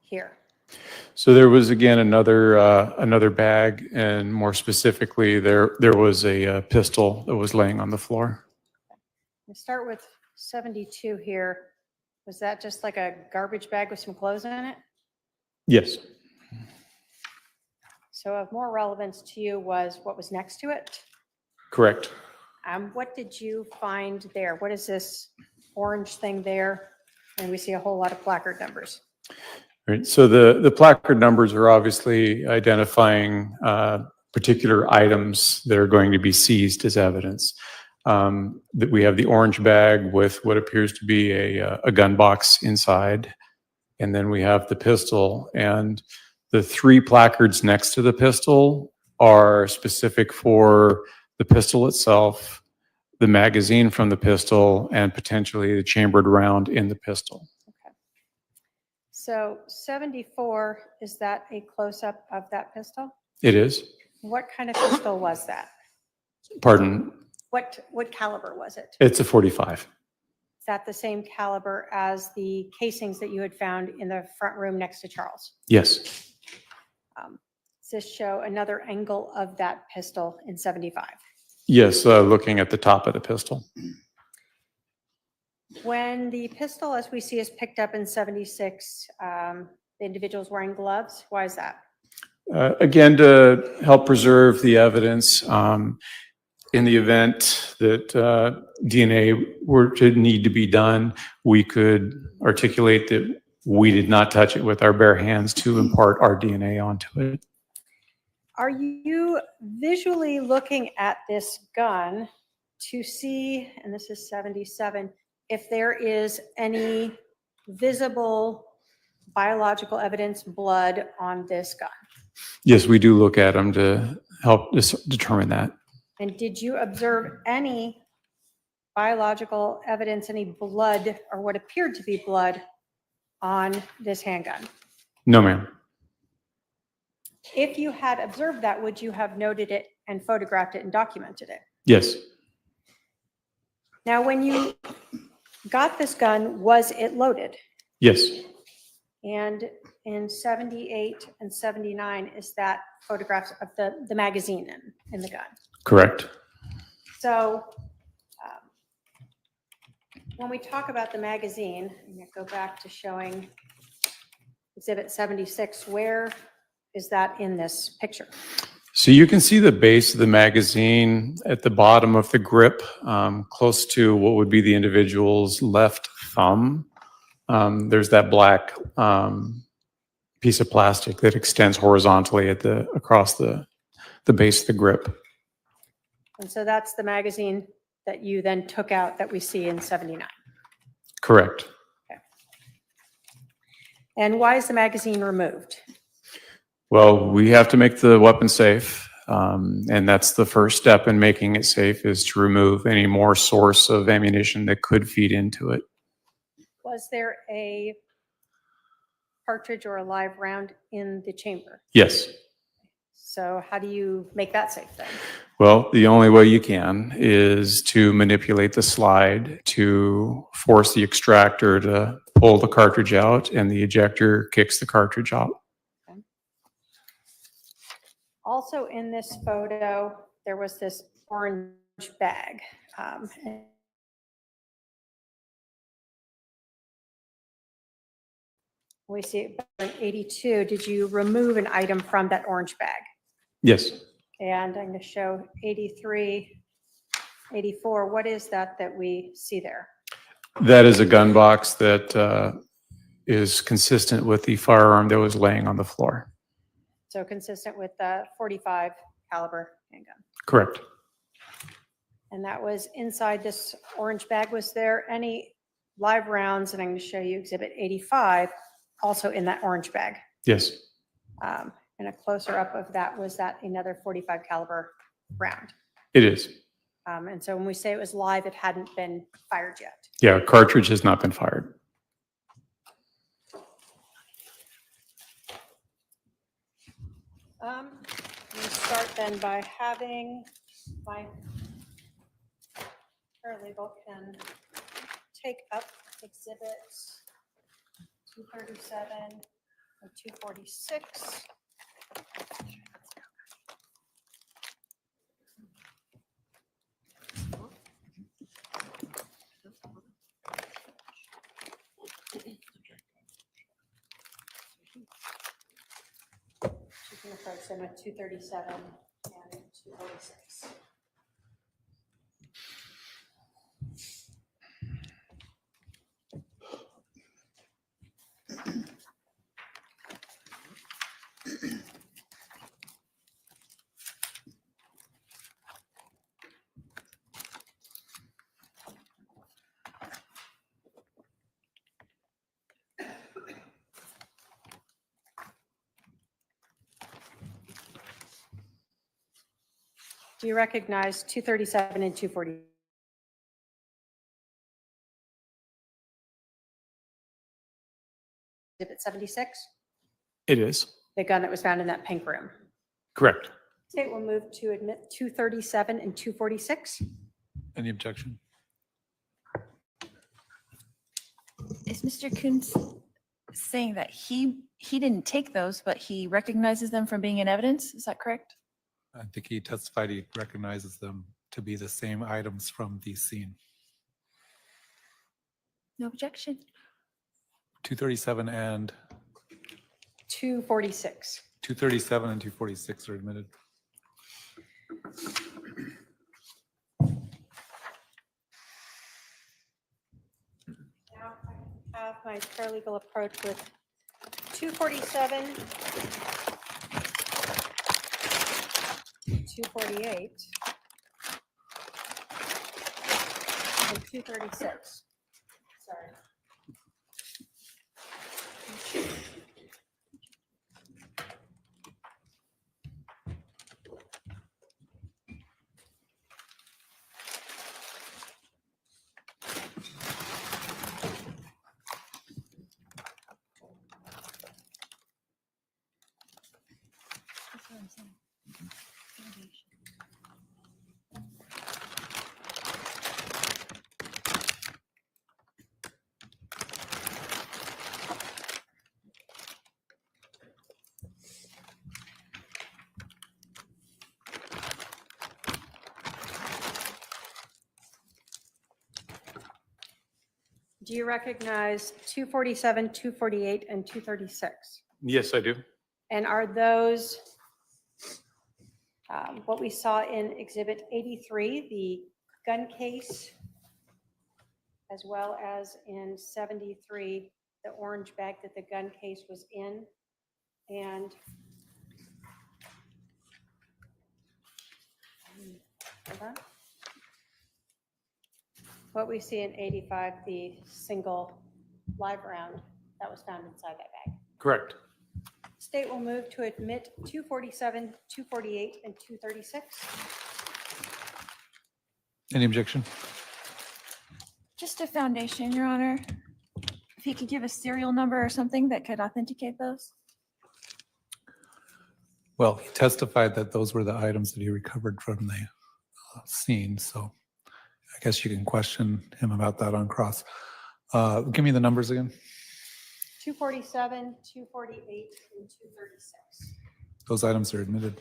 Speaker 4: here?
Speaker 7: So there was again another bag, and more specifically, there was a pistol that was laying on the floor.
Speaker 4: We'll start with 72 here. Was that just like a garbage bag with some clothes in it?
Speaker 7: Yes.
Speaker 4: So of more relevance to you was what was next to it?
Speaker 7: Correct.
Speaker 4: What did you find there? What is this orange thing there? And we see a whole lot of placard numbers.
Speaker 7: Right. So the placard numbers are obviously identifying particular items that are going to be seized as evidence. That we have the orange bag with what appears to be a gun box inside, and then we have the pistol. And the 3 placards next to the pistol are specific for the pistol itself, the magazine from the pistol, and potentially the chambered round in the pistol.
Speaker 4: So 74, is that a close-up of that pistol?
Speaker 7: It is.
Speaker 4: What kind of pistol was that?
Speaker 7: Pardon.
Speaker 4: What caliber was it?
Speaker 7: It's a 45.
Speaker 4: Is that the same caliber as the casings that you had found in the front room next to Charles?
Speaker 7: Yes.
Speaker 4: Does this show another angle of that pistol in 75?
Speaker 7: Yes, looking at the top of the pistol.
Speaker 4: When the pistol, as we see, is picked up in 76, the individual's wearing gloves. Why is that?
Speaker 7: Again, to help preserve the evidence, in the event that DNA were to need to be done, we could articulate that we did not touch it with our bare hands to impart our DNA onto it.
Speaker 4: Are you visually looking at this gun to see, and this is 77, if there is any visible biological evidence, blood on this gun?
Speaker 7: Yes, we do look at them to help determine that.
Speaker 4: And did you observe any biological evidence, any blood or what appeared to be blood on this handgun?
Speaker 7: No, ma'am.
Speaker 4: If you had observed that, would you have noted it and photographed it and documented it?
Speaker 7: Yes.
Speaker 4: Now, when you got this gun, was it loaded?
Speaker 7: Yes.
Speaker 4: And in 78 and 79, is that photographs of the magazine in the gun?
Speaker 7: Correct.
Speaker 4: So when we talk about the magazine, I'm going to go back to showing Exhibit 76. Where is that in this picture?
Speaker 7: So you can see the base of the magazine at the bottom of the grip, close to what would be the individual's left thumb. There's that black piece of plastic that extends horizontally across the base of the grip.
Speaker 4: And so that's the magazine that you then took out that we see in 79.
Speaker 7: Correct.
Speaker 4: Okay. And why is the magazine removed?
Speaker 7: Well, we have to make the weapon safe, and that's the first step in making it safe, is to remove any more source of ammunition that could feed into it.
Speaker 4: Was there a cartridge or a live round in the chamber?
Speaker 7: Yes.
Speaker 4: So how do you make that safe then?
Speaker 7: Well, the only way you can is to manipulate the slide to force the extractor to pull the cartridge out, and the ejector kicks the cartridge out.
Speaker 4: Okay. Also in this photo, there was this orange bag. We see in 82, did you remove an item from that orange bag?
Speaker 7: Yes.
Speaker 4: And I'm going to show 83, 84. What is that we see there?
Speaker 7: That is a gun box that is consistent with the firearm that was laying on the floor.
Speaker 4: So consistent with the 45 caliber handgun.
Speaker 7: Correct.
Speaker 4: And that was inside this orange bag. Was there any live rounds? And I'm going to show you Exhibit 85, also in that orange bag.
Speaker 7: Yes.
Speaker 4: And a closer up of that, was that another 45 caliber round?
Speaker 7: It is.
Speaker 4: And so when we say it was live, it hadn't been fired yet.
Speaker 7: Yeah, cartridge has not been fired.
Speaker 4: We start then by having my paralegal can take up Exhibit 237 and 246. You can approach them with 237 and 246. Do you recognize 237 and 240? Exhibit 76,
Speaker 7: It is.
Speaker 4: the gun that was found in that pink room.
Speaker 7: Correct.
Speaker 4: State will move to admit 237 and 246.
Speaker 5: Any objection?
Speaker 3: Is Mr. Coons saying that he didn't take those, but he recognizes them from being in evidence? Is that correct?
Speaker 5: I think he testified he recognizes them to be the same items from the scene.
Speaker 3: No objection.
Speaker 5: 237 and
Speaker 4: 246.
Speaker 5: 237 and 246 are admitted.
Speaker 4: Now I have my paralegal approach with 247, 248, and 236. Sorry. Do you recognize 247, 248, and 236?
Speaker 7: Yes, I do.
Speaker 4: And are those what we saw in Exhibit 83, the gun case, as well as in 73, the orange bag that the gun case was in? And hold on. What we see in 85, the single live round that was found inside that bag.
Speaker 7: Correct.
Speaker 4: State will move to admit 247, 248, and 236.
Speaker 5: Any objection?
Speaker 3: Just a foundation, Your Honor. If he could give a serial number or something that could authenticate those?
Speaker 5: Well, he testified that those were the items that he recovered from the scene, so I guess you can question him about that on cross. Give me the numbers again.
Speaker 4: 247, 248, and 236.
Speaker 5: Those items are admitted.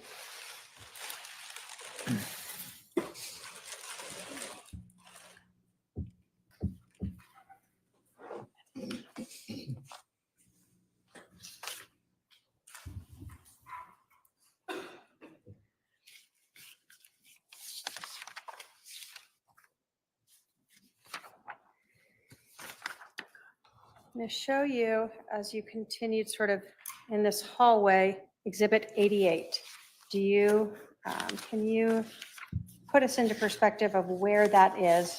Speaker 4: I'm going to show you, as you continued sort of in this hallway, Exhibit 88. Do you, can you put us into perspective of where that is?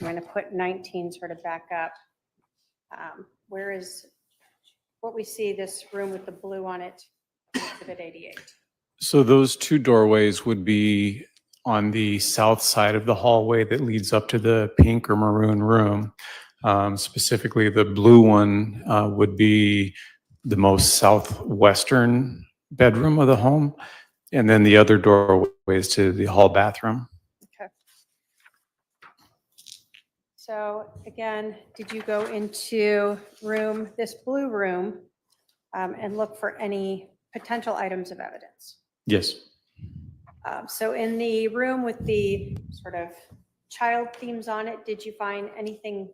Speaker 4: I'm going to put 19 sort of back up. Where is, what we see, this room with the blue on it, Exhibit 88?
Speaker 7: So those two doorways would be on the south side of the hallway that leads up to the pink or maroon room. Specifically, the blue one would be the most southwestern bedroom of the home, and then the other doorways to the hall bathroom.
Speaker 4: Okay. So again, did you go into this blue room, and look for any potential items of evidence?
Speaker 7: Yes.
Speaker 4: So in the room with the sort of child themes on it, did you find anything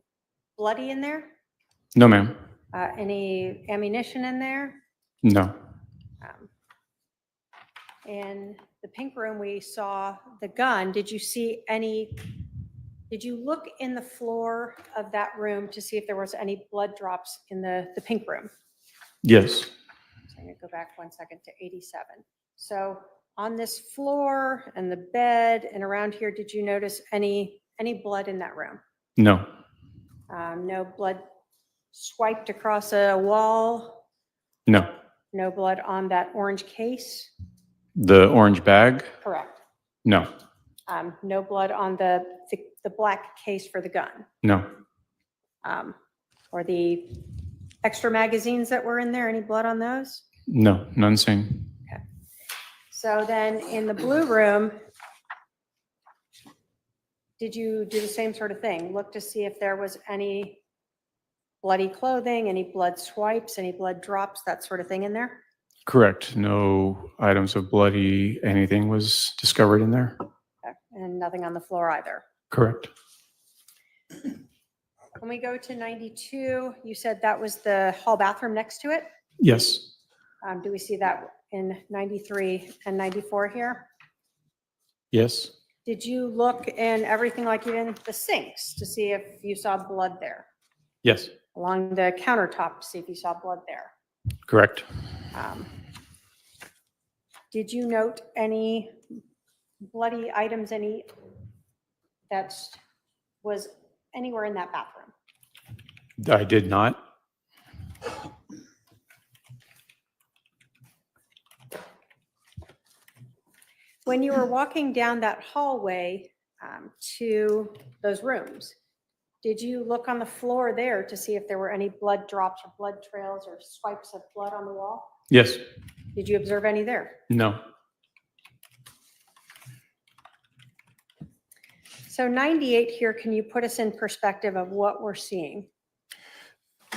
Speaker 4: bloody in there?
Speaker 7: No, ma'am.
Speaker 4: Any ammunition in there?
Speaker 7: No.
Speaker 4: In the pink room, we saw the gun. Did you look in the floor of that room to see if there was any blood drops in the pink room?
Speaker 7: Yes.
Speaker 4: So I'm going to go back 1 second to 87. So on this floor and the bed and around here, did you notice any blood in that room?
Speaker 7: No.
Speaker 4: No blood swiped across a wall?
Speaker 7: No.
Speaker 4: No blood on that orange case?
Speaker 7: The orange bag?
Speaker 4: Correct.
Speaker 7: No.
Speaker 4: No blood on the black case for the gun?
Speaker 7: No.
Speaker 4: Or the extra magazines that were in there, any blood on those?
Speaker 7: No. None seen.
Speaker 4: Okay. So then in the blue room, did you do the same sort of thing? Look to see if there was any bloody clothing, any blood swipes, any blood drops, that sort of thing in there?
Speaker 7: Correct. No items of bloody anything was discovered in there.
Speaker 4: Okay. And nothing on the floor either?
Speaker 7: Correct.
Speaker 4: When we go to 92, you said that was the hall bathroom next to it?
Speaker 7: Yes.
Speaker 4: Do we see that in 93 and 94 here?
Speaker 7: Yes.
Speaker 4: Did you look in everything like even the sinks to see if you saw blood there?
Speaker 7: Yes.
Speaker 4: Along the countertop to see if you saw blood there?
Speaker 7: Correct.
Speaker 4: Did you note any bloody items, that was anywhere in that bathroom?
Speaker 7: I did not.
Speaker 4: When you were walking down that hallway to those rooms, did you look on the floor there to see if there were any blood drops or blood trails or swipes of blood on the wall?
Speaker 7: Yes.
Speaker 4: Did you observe any there?
Speaker 7: No.
Speaker 4: So 98 here, can you put us in perspective of what we're seeing?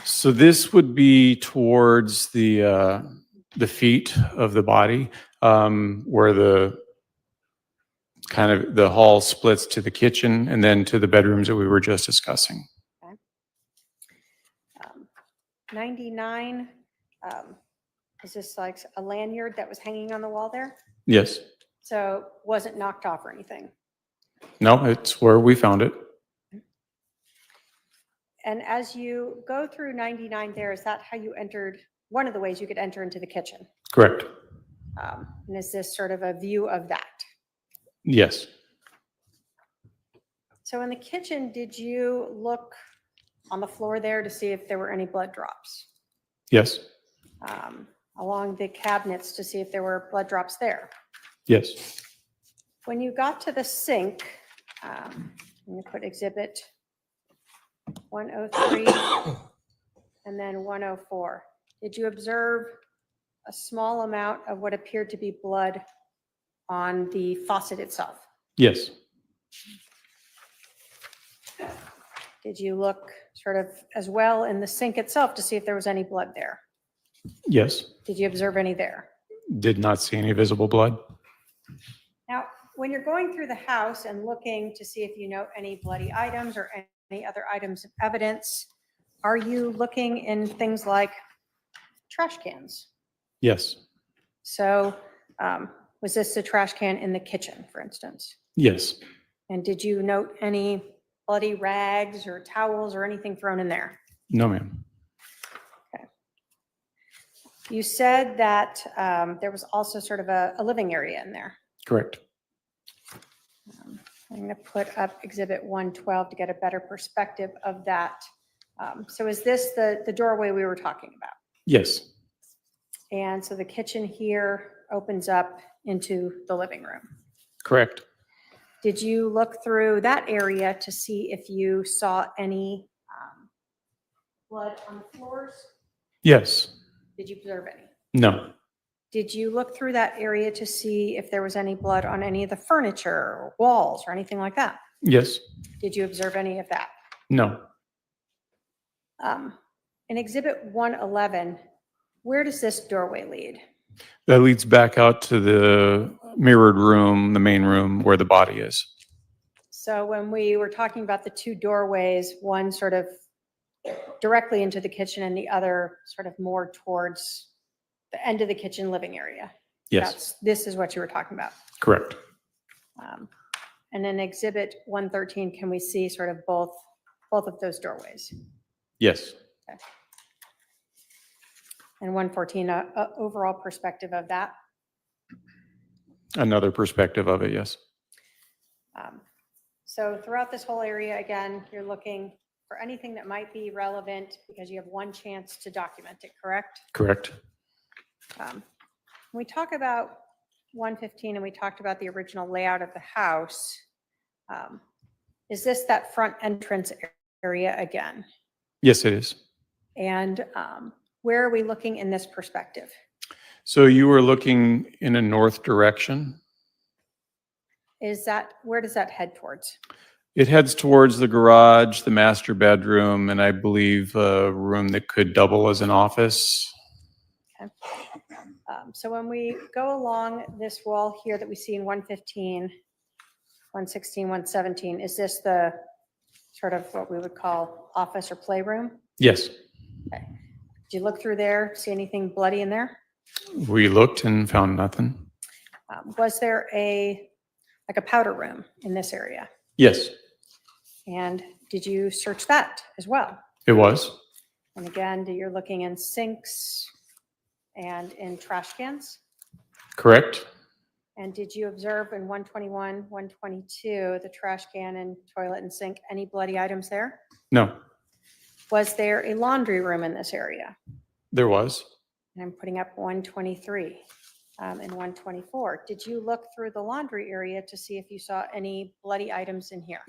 Speaker 7: So this would be towards the feet of the body, where the hall splits to the kitchen and then to the bedrooms that we were just discussing.
Speaker 4: Okay. 99, is this like a lanyard that was hanging on the wall there?
Speaker 7: Yes.
Speaker 4: So wasn't knocked off or anything?
Speaker 7: No, it's where we found it.
Speaker 4: And as you go through 99 there, is that how you entered, one of the ways you could enter into the kitchen?
Speaker 7: Correct.
Speaker 4: And is this sort of a view of that?
Speaker 7: Yes.
Speaker 4: So in the kitchen, did you look on the floor there to see if there were any blood drops?
Speaker 7: Yes.
Speaker 4: Along the cabinets to see if there were blood drops there?
Speaker 7: Yes.
Speaker 4: When you got to the sink, I'm going to put exhibit 103 and then 104. Did you observe a small amount of what appeared to be blood on the faucet itself?
Speaker 7: Yes.
Speaker 4: Did you look sort of as well in the sink itself to see if there was any blood there?
Speaker 7: Yes.
Speaker 4: Did you observe any there?
Speaker 7: Did not see any visible blood.
Speaker 4: Now, when you're going through the house and looking to see if you note any bloody items or any other items of evidence, are you looking in things like trash cans?
Speaker 7: Yes.
Speaker 4: So was this a trash can in the kitchen, for instance?
Speaker 7: Yes.
Speaker 4: And did you note any bloody rags or towels or anything thrown in there?
Speaker 7: No, ma'am.
Speaker 4: Okay. You said that there was also sort of a living area in there.
Speaker 7: Correct.
Speaker 4: I'm going to put up exhibit 112 to get a better perspective of that. So is this the doorway we were talking about?
Speaker 7: Yes.
Speaker 4: And so the kitchen here opens up into the living room.
Speaker 7: Correct.
Speaker 4: Did you look through that area to see if you saw any blood on the floors?
Speaker 7: Yes.
Speaker 4: Did you observe any?
Speaker 7: No.
Speaker 4: Did you look through that area to see if there was any blood on any of the furniture or walls or anything like that?
Speaker 7: Yes.
Speaker 4: Did you observe any of that?
Speaker 7: No.
Speaker 4: In Exhibit 111, where does this doorway lead?
Speaker 7: That leads back out to the mirrored room, the main room where the body is.
Speaker 4: So when we were talking about the two doorways, one sort of directly into the kitchen and the other sort of more towards the end of the kitchen living area.
Speaker 7: Yes,
Speaker 4: This is what you were talking about.
Speaker 7: correct.
Speaker 4: And in Exhibit 113, can we see sort of both of those doorways?
Speaker 7: Yes.
Speaker 4: And 114, a overall perspective of that.
Speaker 7: Another perspective of it, yes.
Speaker 4: So throughout this whole area, again, you're looking for anything that might be relevant because you have one chance to document it, correct?
Speaker 7: Correct.
Speaker 4: When we talk about 115 and we talked about the original layout of the house, is this that front entrance area again?
Speaker 7: Yes, it is.
Speaker 4: And where are we looking in this perspective?
Speaker 7: So you were looking in a north direction.
Speaker 4: Where does that head towards?
Speaker 7: It heads towards the garage, the master bedroom, and I believe a room that could double as an office.
Speaker 4: Okay. So when we go along this wall here that we see in 115, 116, 117, is this the sort of what we would call office or playroom?
Speaker 7: Yes.
Speaker 4: Okay. Did you look through there, see anything bloody in there?
Speaker 7: We looked and found nothing.
Speaker 4: Was there like a powder room in this area?
Speaker 7: Yes,
Speaker 4: And did you search that as well?
Speaker 7: it was.
Speaker 4: And again, you're looking in sinks and in trash cans?
Speaker 7: Correct.
Speaker 4: And did you observe in 121, 122, the trash can and toilet and sink, any bloody items there?
Speaker 7: No,
Speaker 4: Was there a laundry room in this area?
Speaker 7: there was.
Speaker 4: And I'm putting up 123 and 124. Did you look through the laundry area to see if you saw any bloody items in here?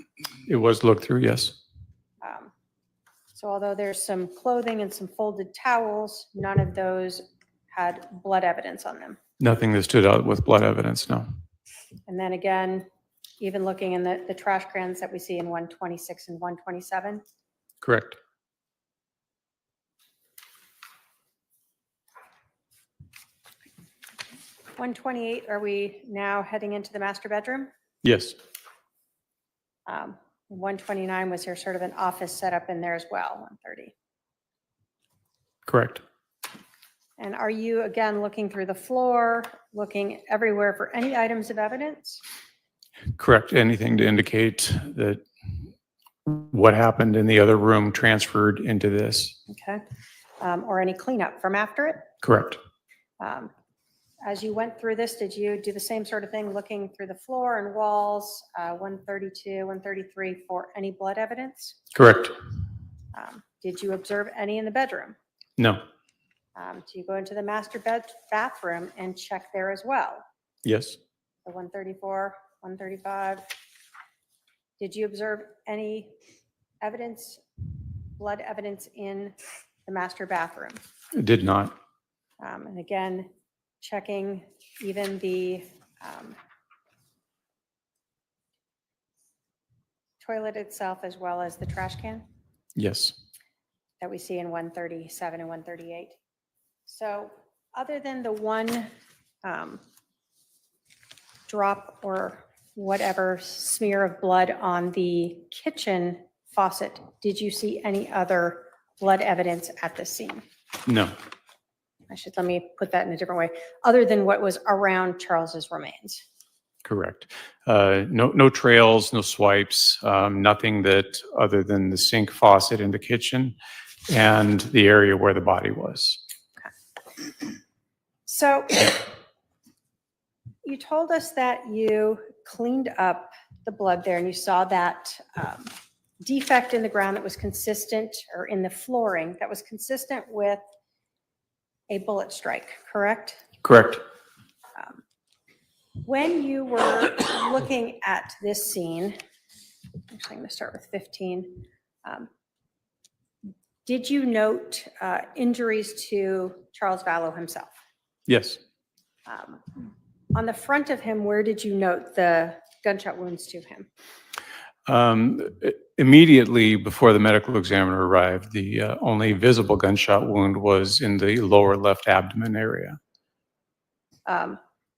Speaker 7: It was looked through, yes.
Speaker 4: So although there's some clothing and some folded towels, none of those had blood evidence on them.
Speaker 7: Nothing that stood out with blood evidence, no.
Speaker 4: And then again, even looking in the trash cans that we see in 126 and 127,
Speaker 7: Correct.
Speaker 4: One 128, are we now heading into the master bedroom?
Speaker 7: Yes,
Speaker 4: 129, was there sort of an office setup in there as well, 130?
Speaker 7: correct.
Speaker 4: And are you, again, looking through the floor, looking everywhere for any items of evidence?
Speaker 7: Correct. Anything to indicate that what happened in the other room transferred into this.
Speaker 4: Okay. Or any cleanup from after it?
Speaker 7: Correct.
Speaker 4: As you went through this, did you do the same sort of thing, looking through the floor and walls, 132, 133, for any blood evidence?
Speaker 7: Correct.
Speaker 4: Did you observe any in the bedroom?
Speaker 7: No.
Speaker 4: Do you go into the master bathroom and check there as well?
Speaker 7: Yes.
Speaker 4: The 134, 135. Did you observe any evidence, blood evidence in the master bathroom?
Speaker 7: It did not.
Speaker 4: And again, checking even the toilet itself as well as the trash can
Speaker 7: Yes.
Speaker 4: that we see in 137 and 138. So other than the one drop or whatever smear of blood on the kitchen faucet, did you see any other blood evidence at the scene?
Speaker 7: No.
Speaker 4: Let me put that in a different way, other than what was around Charles's remains.
Speaker 7: Correct. No trails, no swipes, nothing that other than the sink faucet in the kitchen and the area where the body was.
Speaker 4: So you told us that you cleaned up the blood there and you saw that defect in the ground that was consistent, or in the flooring, that was consistent with a bullet strike, correct?
Speaker 7: Correct.
Speaker 4: When you were looking at this scene, actually I'm going to start with 15. Did you note injuries to Charles Vallow himself?
Speaker 7: Yes.
Speaker 4: On the front of him, where did you note the gunshot wounds to him?
Speaker 7: Immediately before the medical examiner arrived, the only visible gunshot wound was in the lower left abdomen area.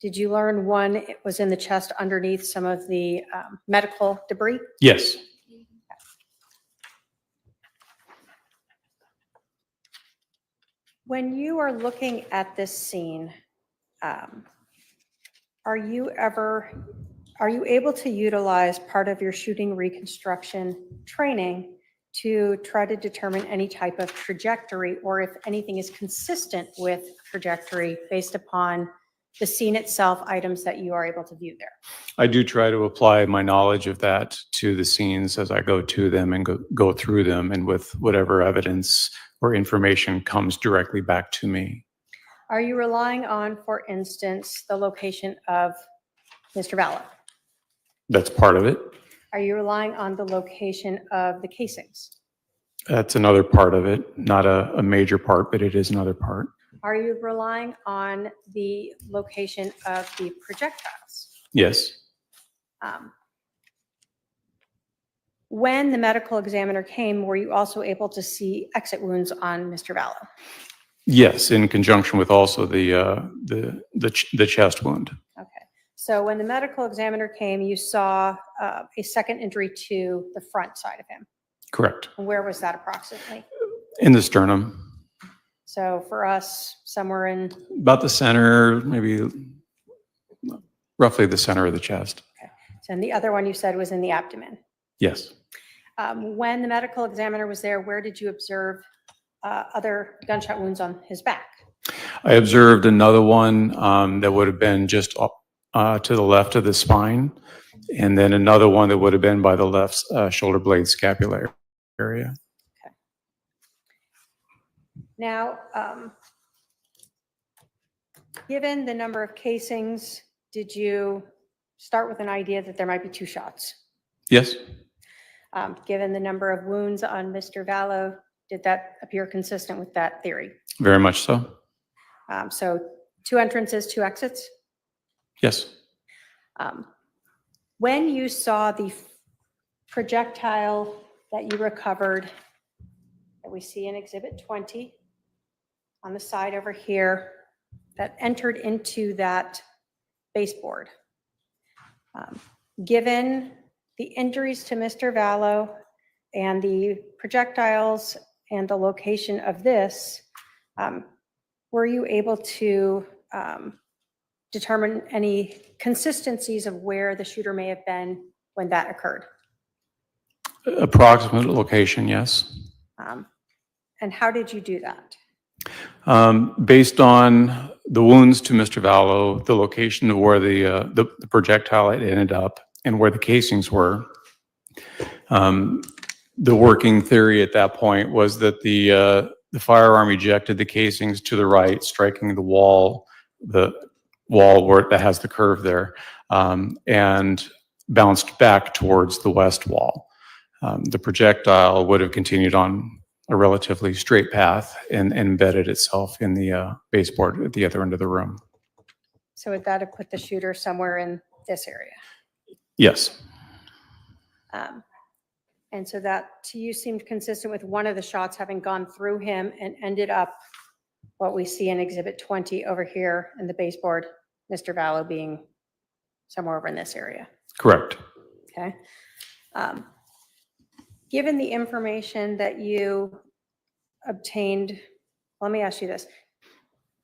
Speaker 4: Did you learn one was in the chest underneath some of the medical debris?
Speaker 7: Yes.
Speaker 4: When you are looking at this scene, are you able to utilize part of your shooting reconstruction training to try to determine any type of trajectory, or if anything is consistent with trajectory based upon the scene itself, items that you are able to view there?
Speaker 7: I do try to apply my knowledge of that to the scenes as I go to them and go through them, and with whatever evidence or information comes directly back to me.
Speaker 4: Are you relying on, for instance, the location of Mr. Vallow?
Speaker 7: That's part of it.
Speaker 4: Are you relying on the location of the casings?
Speaker 7: That's another part of it. Not a major part, but it is another part.
Speaker 4: Are you relying on the location of the projectiles?
Speaker 7: Yes.
Speaker 4: When the medical examiner came, were you also able to see exit wounds on Mr. Vallow?
Speaker 7: Yes, in conjunction with also the chest wound.
Speaker 4: Okay. So when the medical examiner came, you saw a second injury to the front side of him.
Speaker 7: Correct.
Speaker 4: And where was that approximately?
Speaker 7: In the sternum.
Speaker 4: So for us, somewhere in,
Speaker 7: About the center, maybe roughly the center of the chest.
Speaker 4: so and the other one you said was in the abdomen.
Speaker 7: Yes.
Speaker 4: When the medical examiner was there, where did you observe other gunshot wounds on his back?
Speaker 7: I observed another one that would have been just up, to the left of the spine, and then another one that would have been by the left shoulder blade scapula area.
Speaker 4: Okay. Now, given the number of casings, did you start with an idea that there might be two shots?
Speaker 7: Yes.
Speaker 4: Given the number of wounds on Mr. Vallow, did that appear consistent with that theory?
Speaker 7: Very much so.
Speaker 4: So 2 entrances, 2 exits?
Speaker 7: Yes.
Speaker 4: When you saw the projectile that you recovered, that we see in Exhibit 20 on the side over here, that entered into that baseboard, given the injuries to Mr. Vallow and the projectiles and the location of this, were you able to determine any consistencies of where the shooter may have been when that occurred?
Speaker 7: Approximate location, yes.
Speaker 4: And how did you do that?
Speaker 7: Based on the wounds to Mr. Vallow, the location of where the projectile had ended up, and where the casings were, the working theory at that point was that the firearm ejected the casings to the right, striking the wall where that has the curve there, and bounced back towards the west wall. The projectile would have continued on a relatively straight path and embedded itself in the baseboard at the other end of the room.
Speaker 4: So would that have put the shooter somewhere in this area?
Speaker 7: Yes.
Speaker 4: And so that to you seemed consistent with one of the shots having gone through him and ended up what we see in Exhibit 20 over here in the baseboard, Mr. Vallow being somewhere over in this area.
Speaker 7: Correct.
Speaker 4: Okay. Given the information that you obtained, let me ask you this.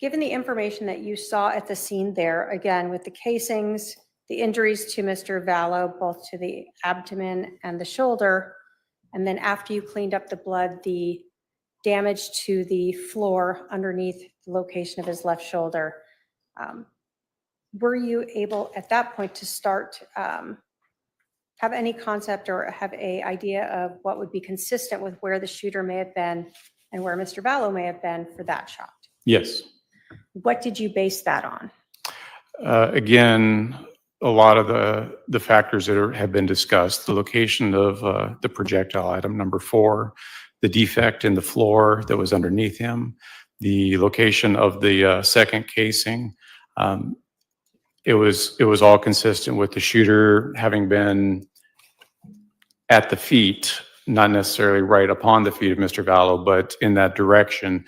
Speaker 4: Given the information that you saw at the scene there, again, with the casings, the injuries to Mr. Vallow, both to the abdomen and the shoulder, and then after you cleaned up the blood, the damage to the floor underneath the location of his left shoulder, were you able at that point to start, have any concept or have a idea of what would be consistent with where the shooter may have been and where Mr. Vallow may have been for that shot?
Speaker 7: Yes.
Speaker 4: What did you base that on?
Speaker 7: Again, a lot of the factors that have been discussed, the location of the projectile, item number 4, the defect in the floor that was underneath him, the location of the second casing. It was all consistent with the shooter having been at the feet, not necessarily right upon the feet of Mr. Vallow, but in that direction,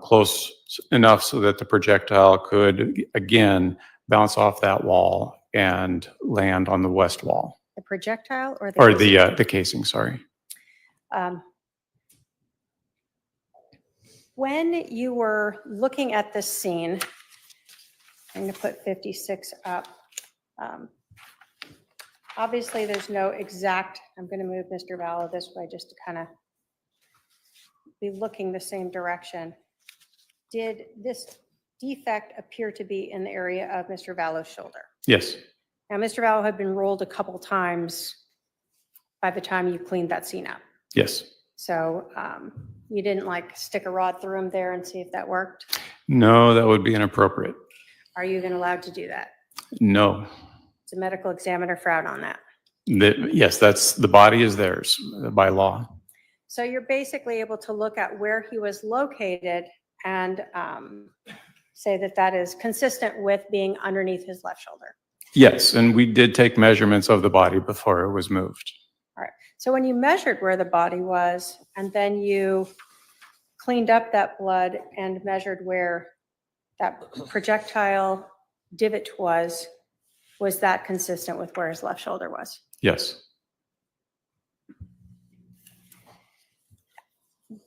Speaker 7: close enough so that the projectile could, again, bounce off that wall and land on the west wall,
Speaker 4: The projectile or
Speaker 7: or the casing, sorry.
Speaker 4: When you were looking at this scene, I'm going to put 56 up. Obviously, there's no exact, I'm going to move Mr. Vallow this way just to kind of be looking the same direction. Did this defect appear to be in the area of Mr. Vallow's shoulder?
Speaker 7: Yes,
Speaker 4: Now, Mr. Vallow had been rolled a couple times by the time you cleaned that scene up.
Speaker 7: yes.
Speaker 4: So you didn't like stick a rod through him there and see if that worked?
Speaker 7: No, that would be inappropriate.
Speaker 4: Are you even allowed to do that?
Speaker 7: No.
Speaker 4: Does a medical examiner frown on that?
Speaker 7: Yes, the body is theirs by law.
Speaker 4: So you're basically able to look at where he was located and say that that is consistent with being underneath his left shoulder.
Speaker 7: Yes, and we did take measurements of the body before it was moved.
Speaker 4: All right. So when you measured where the body was and then you cleaned up that blood and measured where that projectile divot was that consistent with where his left shoulder was?
Speaker 7: Yes.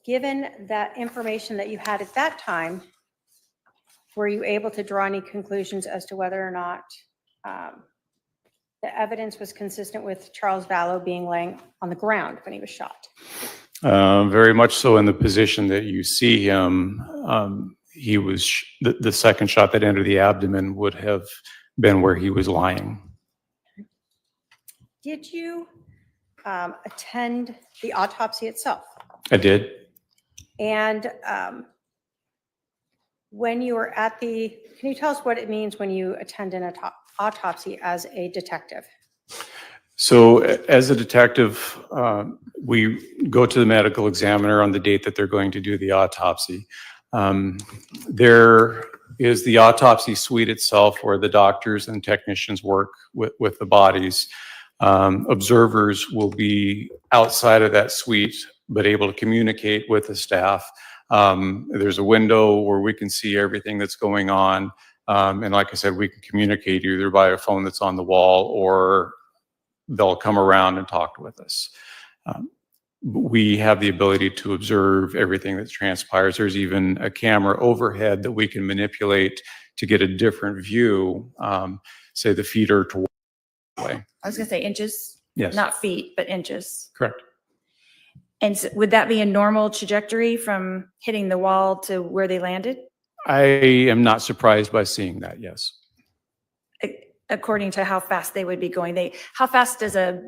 Speaker 4: Given that information that you had at that time, were you able to draw any conclusions as to whether or not the evidence was consistent with Charles Vallow being laying on the ground when he was shot?
Speaker 7: Very much so in the position that you see him. He was, the second shot that entered the abdomen would have been where he was lying.
Speaker 4: Did you attend the autopsy itself?
Speaker 7: I did.
Speaker 4: And when you were at can you tell us what it means when you attend an autopsy as a detective?
Speaker 7: So as a detective, we go to the medical examiner on the date that they're going to do the autopsy. There is the autopsy suite itself where the doctors and technicians work with the bodies. Observers will be outside of that suite, but able to communicate with the staff. There's a window where we can see everything that's going on. And like I said, we can communicate either by a phone that's on the wall or they'll come around and talk with us. We have the ability to observe everything that transpires. There's even a camera overhead that we can manipulate to get a different view. Say the feet are toward the way.
Speaker 3: I was gonna say inches,
Speaker 7: Yes,
Speaker 3: not feet, but inches.
Speaker 7: correct.
Speaker 3: And would that be a normal trajectory from hitting the wall to where they landed?
Speaker 7: I am not surprised by seeing that, yes.
Speaker 3: According to how fast they would be going, how fast does a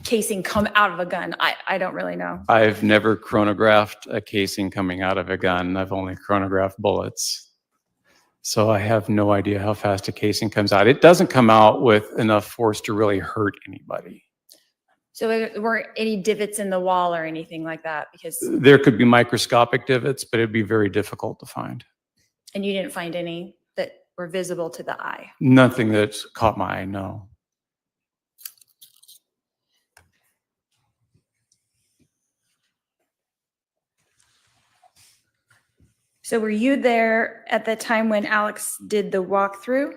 Speaker 3: casing come out of a gun? I don't really know.
Speaker 7: I've never chronographed a casing coming out of a gun. I've only chronographed bullets. So I have no idea how fast a casing comes out. It doesn't come out with enough force to really hurt anybody.
Speaker 3: So there weren't any divots in the wall or anything like that because,
Speaker 7: There could be microscopic divots, but it'd be very difficult to find.
Speaker 3: and you didn't find any that were visible to the eye.
Speaker 7: Nothing that's caught my eye, no.
Speaker 3: So were you there at the time when Alex did the walkthrough?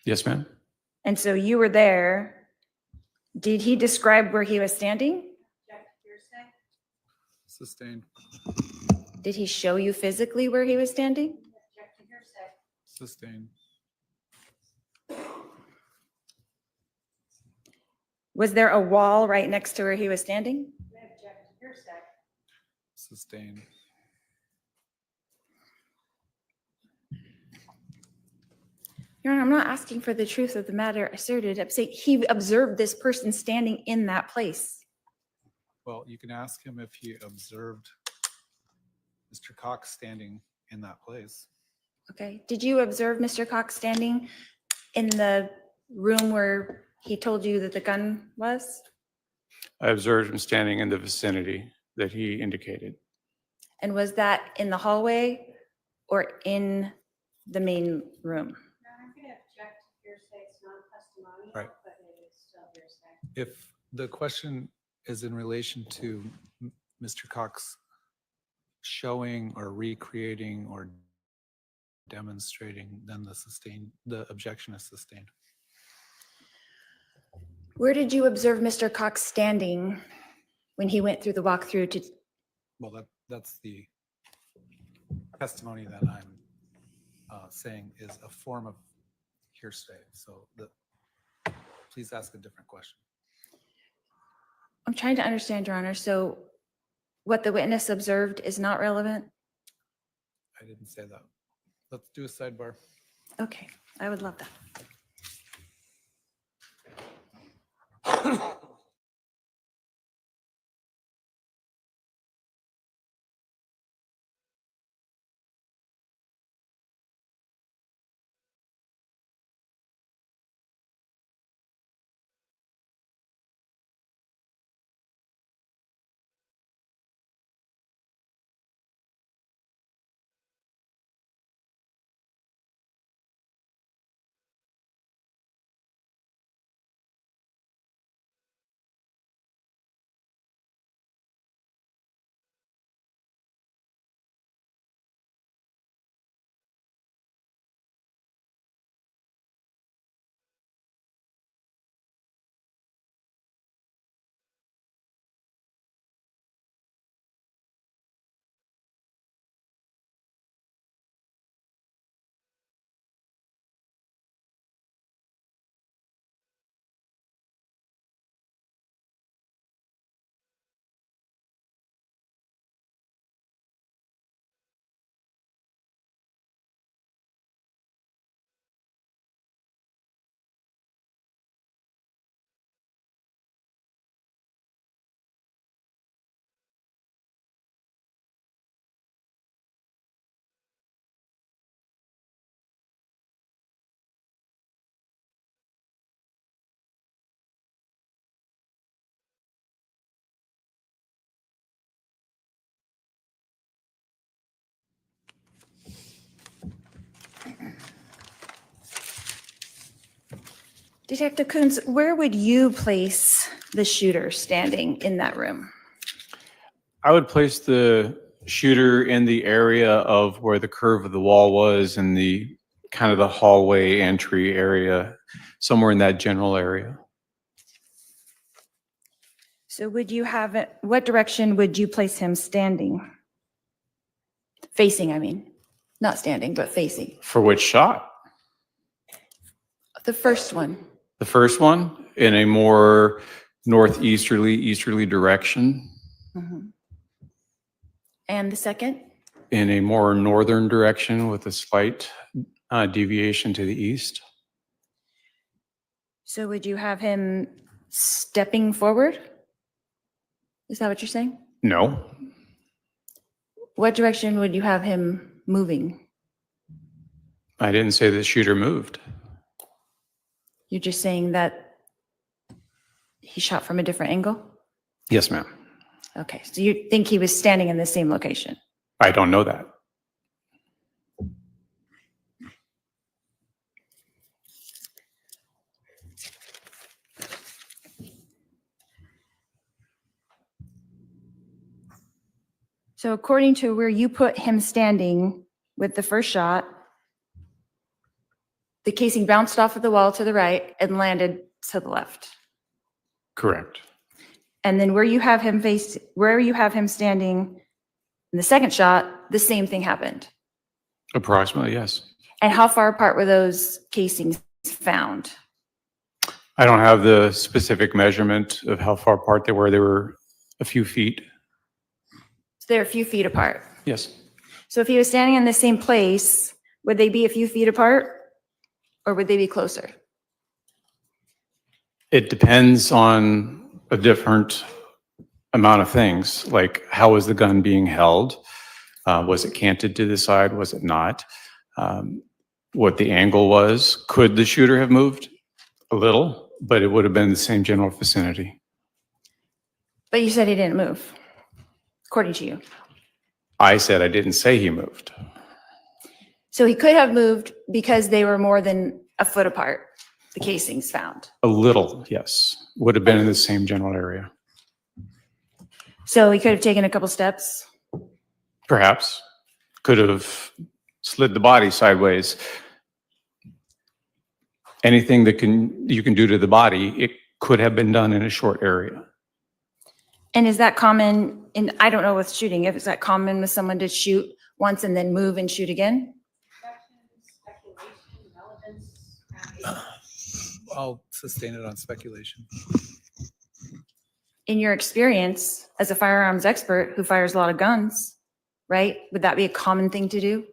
Speaker 7: Yes, ma'am.
Speaker 3: And so you were there. Did he describe where he was standing?
Speaker 5: Sustained.
Speaker 3: Did he show you physically where he was standing?
Speaker 5: Sustained.
Speaker 3: Was there a wall right next to where he was standing?
Speaker 5: Sustained.
Speaker 3: Your Honor, I'm not asking for the truth of the matter asserted. I'm saying he observed this person standing in that place.
Speaker 5: Well, you can ask him if he observed Mr. Cox standing in that place.
Speaker 3: Okay. Did you observe Mr. Cox standing in the room where he told you that the gun was?
Speaker 7: I observed him standing in the vicinity that he indicated.
Speaker 3: And was that in the hallway or in the main room?
Speaker 4: I'm going to object to hearsay. It's non-testimonial,
Speaker 5: Right.
Speaker 4: but it is still hearsay.
Speaker 5: If the question is in relation to Mr. Cox showing or recreating or demonstrating, then the objection is sustained.
Speaker 3: Where did you observe Mr. Cox standing when he went through the walkthrough to,
Speaker 5: Well, that's the testimony that I'm saying is a form of hearsay. So please ask a different question.
Speaker 3: I'm trying to understand, Your Honor. So what the witness observed is not relevant?
Speaker 5: I didn't say that. Let's do a sidebar.
Speaker 3: Okay, I would love that. Detective Coons, where would you place the shooter standing in that room?
Speaker 7: I would place the shooter in the area of where the curve of the wall was and the kind of the hallway entry area, somewhere in that general area.
Speaker 3: So would you have it, what direction would you place him standing? Facing, I mean, not standing, but facing.
Speaker 7: For which shot?
Speaker 3: The first one.
Speaker 7: The first one in a more easterly direction,
Speaker 3: Mhm. And the second?
Speaker 7: in a more northern direction with a slight deviation to the east.
Speaker 3: So would you have him stepping forward? Is that what you're saying?
Speaker 7: No,
Speaker 3: What direction would you have him moving?
Speaker 7: I didn't say the shooter moved.
Speaker 3: You're just saying that he shot from a different angle?
Speaker 7: Yes, ma'am.
Speaker 3: Okay, so you think he was standing in the same location?
Speaker 7: I don't know that.
Speaker 3: So according to where you put him standing with the first shot, the casing bounced off of the wall to the right and landed to the left.
Speaker 7: Correct.
Speaker 3: And then where you have him standing in the second shot, the same thing happened.
Speaker 7: Approximately, yes.
Speaker 3: And how far apart were those casings found?
Speaker 7: I don't have the specific measurement of how far apart they were. They were a few feet.
Speaker 3: So they're a few feet apart.
Speaker 7: Yes.
Speaker 3: So if he was standing in the same place, would they be a few feet apart or would they be closer?
Speaker 7: It depends on a different amount of things, like how was the gun being held? Was it canted to the side? Was it not? What the angle was. Could the shooter have moved? A little, but it would have been the same general vicinity.
Speaker 3: But you said he didn't move, according to you.
Speaker 7: I said I didn't say he moved.
Speaker 3: So he could have moved because they were more than a foot apart, the casings found.
Speaker 7: A little, yes. Would have been in the same general area.
Speaker 3: So he could have taken a couple steps.
Speaker 7: Perhaps could have slid the body sideways. Anything that you can do to the body, it could have been done in a short area.
Speaker 3: And is that common in, I don't know with shooting, if is that common with someone to shoot once and then move and shoot again?
Speaker 5: I'll sustain it on speculation.
Speaker 3: In your experience as a firearms expert who fires a lot of guns, right? Would that be a common thing to do?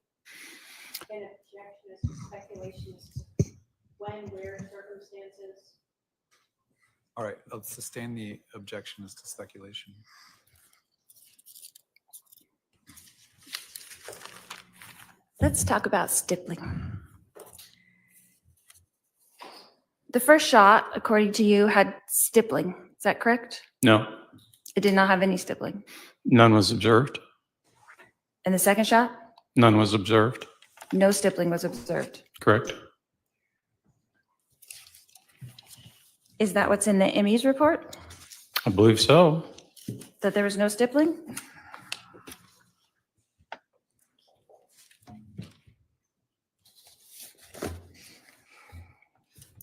Speaker 4: An objection is to speculation as to when, where, circumstances.
Speaker 5: All right, I'll sustain the objection as to speculation.
Speaker 3: Let's talk about stippling. The first shot, according to you, had stippling. Is that correct?
Speaker 7: No,
Speaker 3: It did not have any stippling.
Speaker 7: none was observed.
Speaker 3: And the second shot,
Speaker 7: None was observed.
Speaker 3: no stippling was observed.
Speaker 7: Correct.
Speaker 3: Is that what's in the ME's report?
Speaker 7: I believe so.
Speaker 3: That there was no stippling?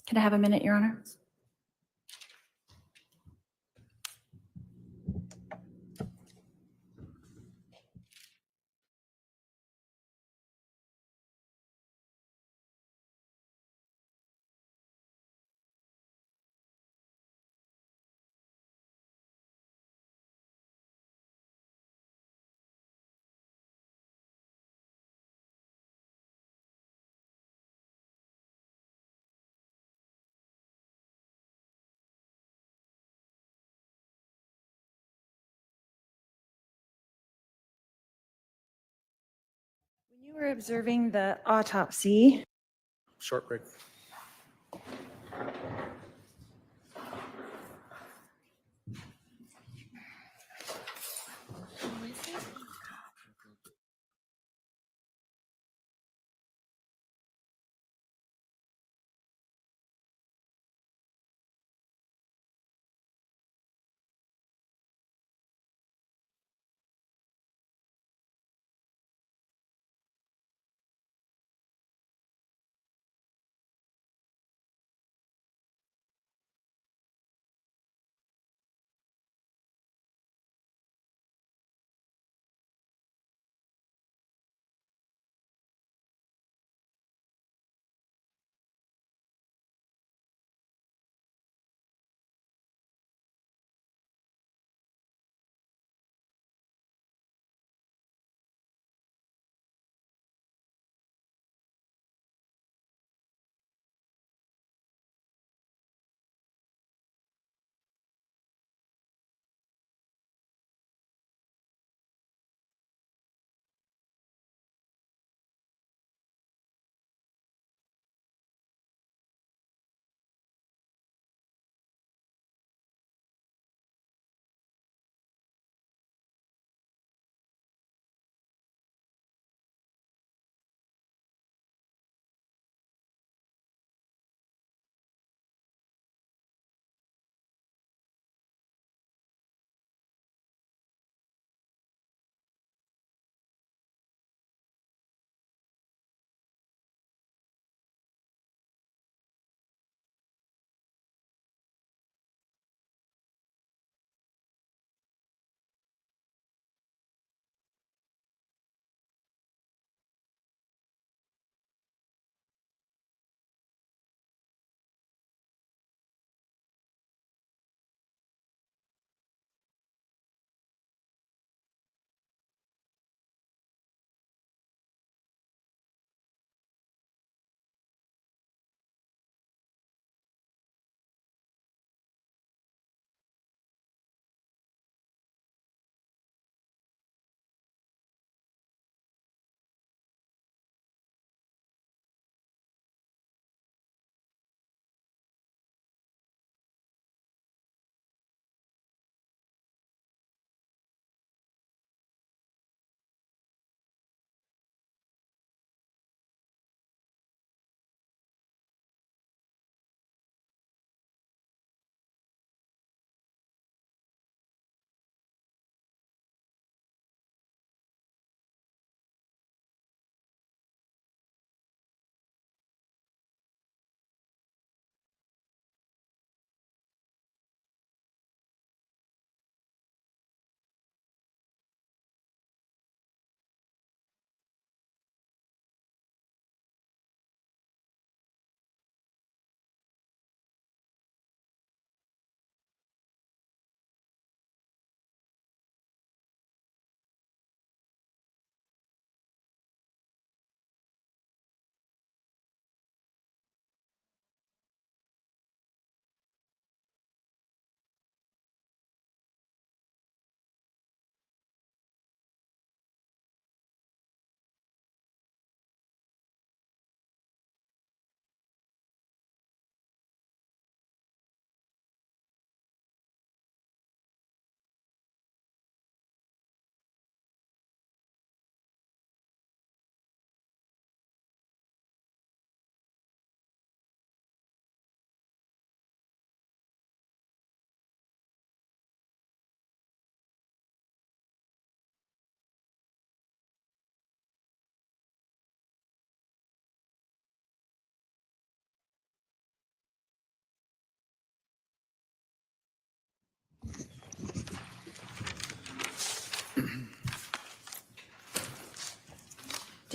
Speaker 3: Can I have a minute, Your Honor? When you were observing the autopsy,
Speaker 5: Short break.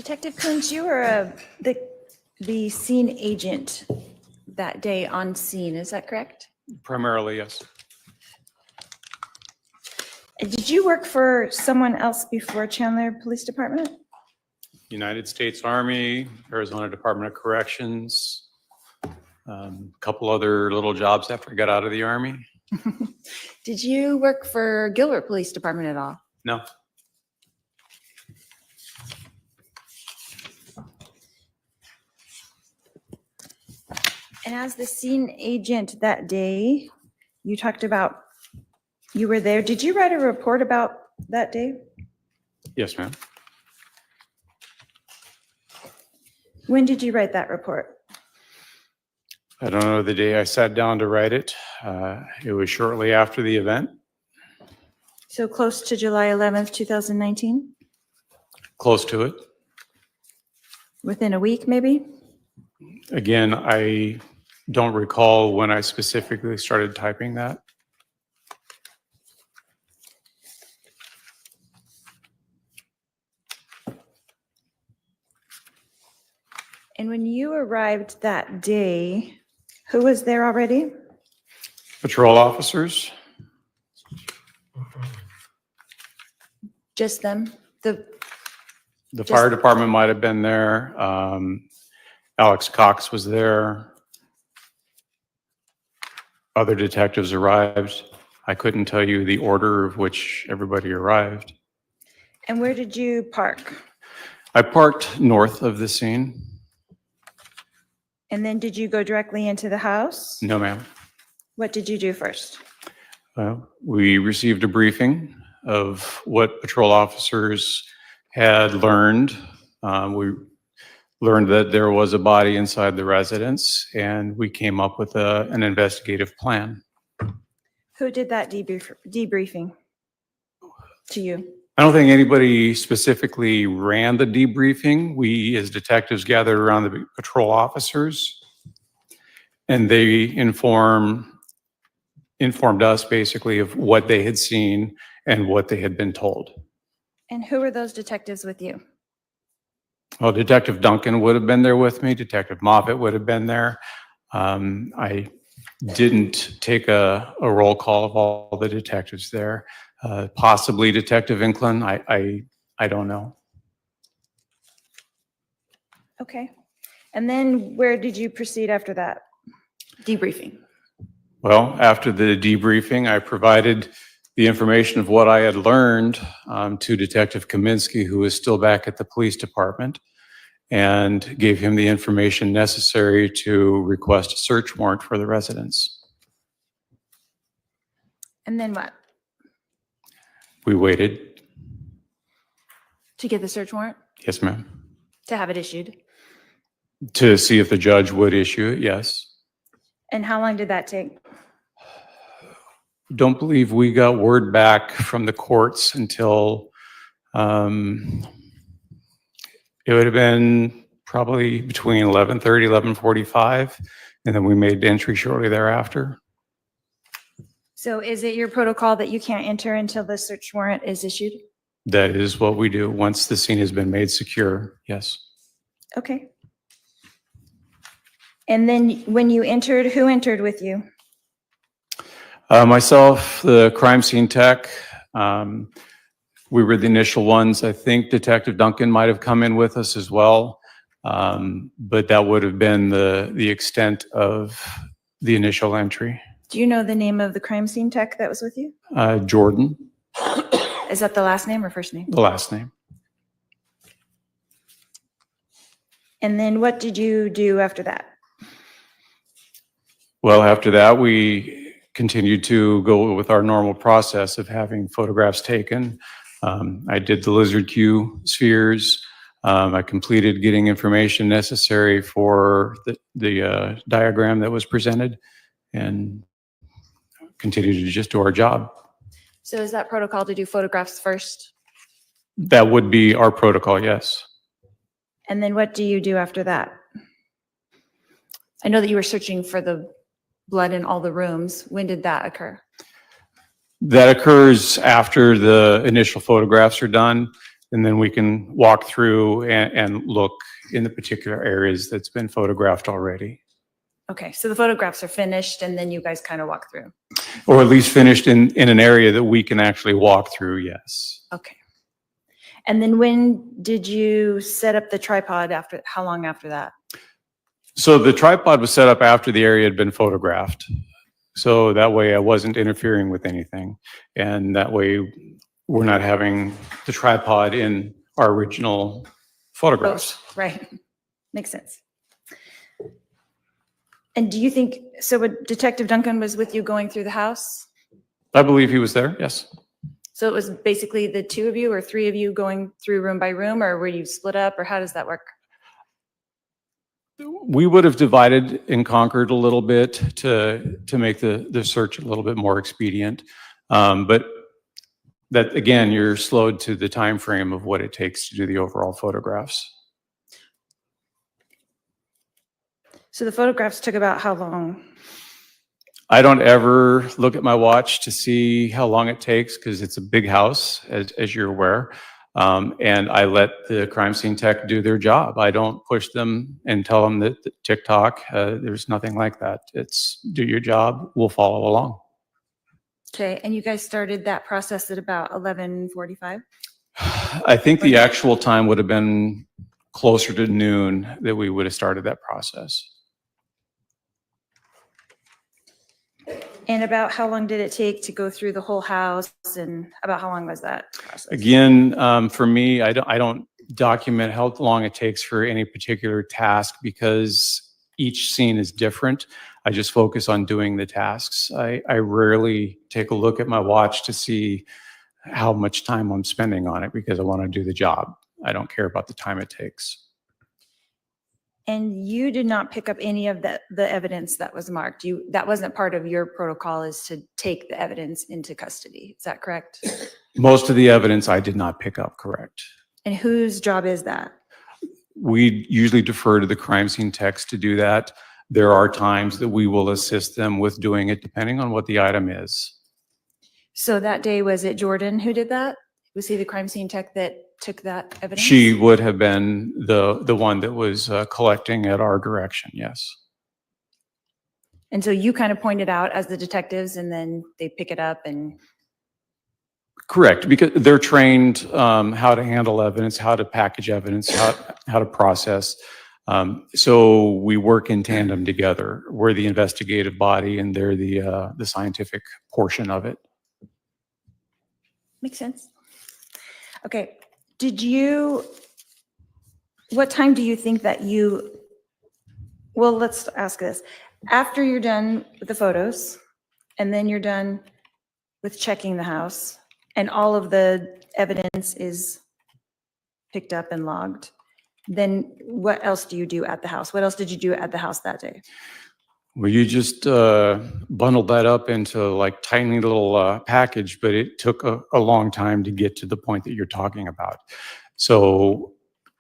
Speaker 3: Detective Coons, you were the scene agent that day on scene, is that correct?
Speaker 7: Primarily, yes.
Speaker 3: Did you work for someone else before Chandler Police Department?
Speaker 7: United States Army, Arizona Department of Corrections, a couple other little jobs after I got out of the Army.
Speaker 3: Did you work for Gilbert Police Department at all?
Speaker 7: No.
Speaker 3: And as the scene agent that day, you talked about, you were there. Did you write a report about that day?
Speaker 7: Yes, ma'am.
Speaker 3: When did you write that report?
Speaker 7: I don't know the day I sat down to write it. It was shortly after the event,
Speaker 3: So close to July 11th, 2019?
Speaker 7: close to it.
Speaker 3: Within a week, maybe?
Speaker 7: Again, I don't recall when I specifically started typing that.
Speaker 3: And when you arrived that day, who was there already?
Speaker 7: Patrol officers,
Speaker 3: Just them?
Speaker 7: the fire department might have been there. Alex Cox was there. Other detectives arrived. I couldn't tell you the order of which everybody arrived.
Speaker 3: And where did you park?
Speaker 7: I parked north of the scene.
Speaker 3: And then did you go directly into the house?
Speaker 7: No, ma'am.
Speaker 3: What did you do first?
Speaker 7: We received a briefing of what patrol officers had learned. We learned that there was a body inside the residence, and we came up with an investigative plan.
Speaker 3: Who did that debriefing to you?
Speaker 7: I don't think anybody specifically ran the debriefing. We, as detectives, gathered around the patrol officers, and they informed us basically of what they had seen and what they had been told.
Speaker 3: And who were those detectives with you?
Speaker 7: Well, Detective Duncan would have been there with me. Detective Moffett would have been there. I didn't take a roll call of all the detectives there. Possibly Detective Inklin. I don't know.
Speaker 3: Okay. And then where did you proceed after that debriefing?
Speaker 7: Well, after the debriefing, I provided the information of what I had learned to Detective Kaminsky, who is still back at the police department, and gave him the information necessary to request a search warrant for the residence.
Speaker 3: And then what?
Speaker 7: We waited.
Speaker 3: To get the search warrant?
Speaker 7: Yes, ma'am.
Speaker 3: To have it issued?
Speaker 7: To see if the judge would issue it, yes.
Speaker 3: And how long did that take?
Speaker 7: Don't believe we got word back from the courts until it would have been probably between 11:30, 11:45, and then we made entry shortly thereafter.
Speaker 3: So is it your protocol that you can't enter until the search warrant is issued?
Speaker 7: That is what we do once the scene has been made secure, yes.
Speaker 3: Okay. And then when you entered, who entered with you?
Speaker 7: Myself, the crime scene tech, we were the initial ones. I think Detective Duncan might have come in with us as well, but that would have been the extent of the initial entry.
Speaker 3: Do you know the name of the crime scene tech that was with you?
Speaker 7: Jordan,
Speaker 3: Is that the last name or first name?
Speaker 7: the last name.
Speaker 3: And then what did you do after that?
Speaker 7: Well, after that, we continued to go with our normal process of having photographs taken. I did the lizard Q spheres. I completed getting information necessary for the diagram that was presented, and continued to just do our job.
Speaker 3: So is that protocol to do photographs first?
Speaker 7: That would be our protocol, yes.
Speaker 3: And then what do you do after that? I know that you were searching for the blood in all the rooms. When did that occur?
Speaker 7: That occurs after the initial photographs are done. and then we can walk through and look in the particular areas that's been photographed already.
Speaker 3: Okay, so the photographs are finished and then you guys kind of walk through.
Speaker 7: Or at least finished in an area that we can actually walk through, yes.
Speaker 3: Okay. And then when did you set up the tripod after, how long after that?
Speaker 7: So the tripod was set up after the area had been photographed. So that way I wasn't interfering with anything. And that way we're not having the tripod in our original photographs.
Speaker 3: Both, right. Makes sense. And do you think, so Detective Duncan was with you going through the house?
Speaker 7: I believe he was there, yes.
Speaker 3: So it was basically the two of you or three of you going through room by room, or were you split up, or how does that work?
Speaker 7: We would have divided and conquered a little bit to make the search a little bit more expedient. But that, again, you're slowed to the time frame of what it takes to do the overall photographs.
Speaker 3: So the photographs took about how long?
Speaker 7: I don't ever look at my watch to see how long it takes because it's a big house, as you're aware. And I let the crime scene tech do their job. I don't push them and tell them that TikTok, there's nothing like that. It's do your job, we'll follow along.
Speaker 3: Okay, and you guys started that process at about 11:45?
Speaker 7: I think the actual time would have been closer to noon that we would have started that process.
Speaker 3: And about how long did it take to go through the whole house, and about how long was that process?
Speaker 7: Again, for me, I don't document how long it takes for any particular task because each scene is different. I just focus on doing the tasks. I rarely take a look at my watch to see how much time I'm spending on it because I want to do the job. I don't care about the time it takes.
Speaker 3: And you did not pick up any of the evidence that was marked. That wasn't part of your protocol, is to take the evidence into custody. Is that correct?
Speaker 7: Most of the evidence I did not pick up, correct.
Speaker 3: And whose job is that?
Speaker 7: We usually defer to the crime scene techs to do that. There are times that we will assist them with doing it depending on what the item is.
Speaker 3: So that day, was it Jordan who did that? Was he the crime scene tech that took that evidence?
Speaker 7: She would have been the one that was collecting at our direction, yes.
Speaker 3: And so you kind of pointed out as the detectives, and then they pick it up and...
Speaker 7: Correct, because they're trained how to handle evidence, how to package evidence, how to process. So we work in tandem together. We're the investigative body and they're the scientific portion of it.
Speaker 3: Makes sense. Okay, what time do you think that well, let's ask this. After you're done with the photos, and then you're done with checking the house, and all of the evidence is picked up and logged, then what else do you do at the house? What else did you do at the house that day?
Speaker 7: Well, you just bundled that up into like tiny little package, but it took a long time to get to the point that you're talking about. So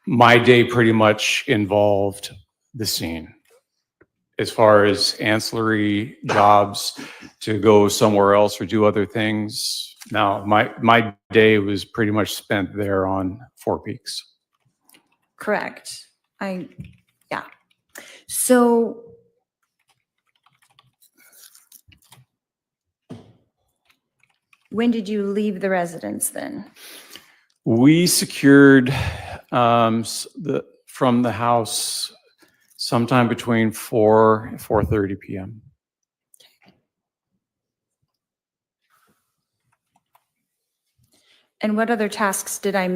Speaker 7: my day pretty much involved the scene. As far as ancillary jobs to go somewhere else or do other things, now my day was pretty much spent there on Four Peaks.
Speaker 3: Correct. Yeah. So when did you leave the residence then?
Speaker 7: We secured from the house sometime between 4 and 4:30 p.m.
Speaker 3: And what other tasks did I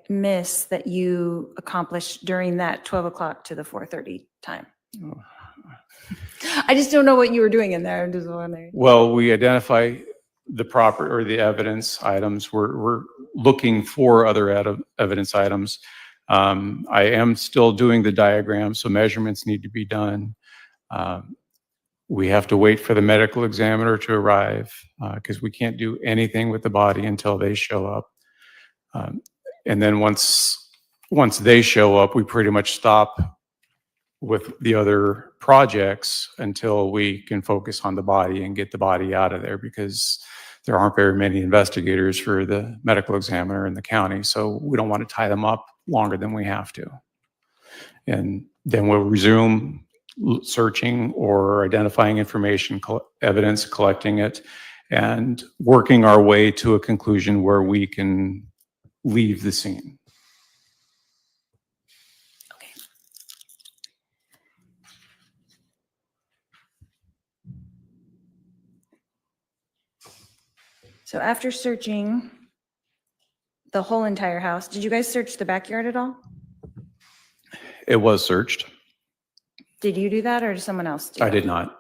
Speaker 3: miss that you accomplished during that 12 o'clock to the 4:30 time? I just don't know what you were doing in there. I'm just wondering.
Speaker 7: Well, we identify the proper or the evidence items. We're looking for other evidence items. I am still doing the diagram, so measurements need to be done. We have to wait for the medical examiner to arrive because we can't do anything with the body until they show up. And then once they show up, we pretty much stop with the other projects until we can focus on the body and get the body out of there, because there aren't very many investigators for the medical examiner in the county, so we don't want to tie them up longer than we have to. And then we'll resume searching or identifying information, evidence, collecting it, and working our way to a conclusion where we can leave the scene.
Speaker 3: Okay. So after searching the whole entire house, did you guys search the backyard at all?
Speaker 7: It was searched.
Speaker 3: Did you do that or did someone else do
Speaker 7: I
Speaker 3: that?
Speaker 7: did not.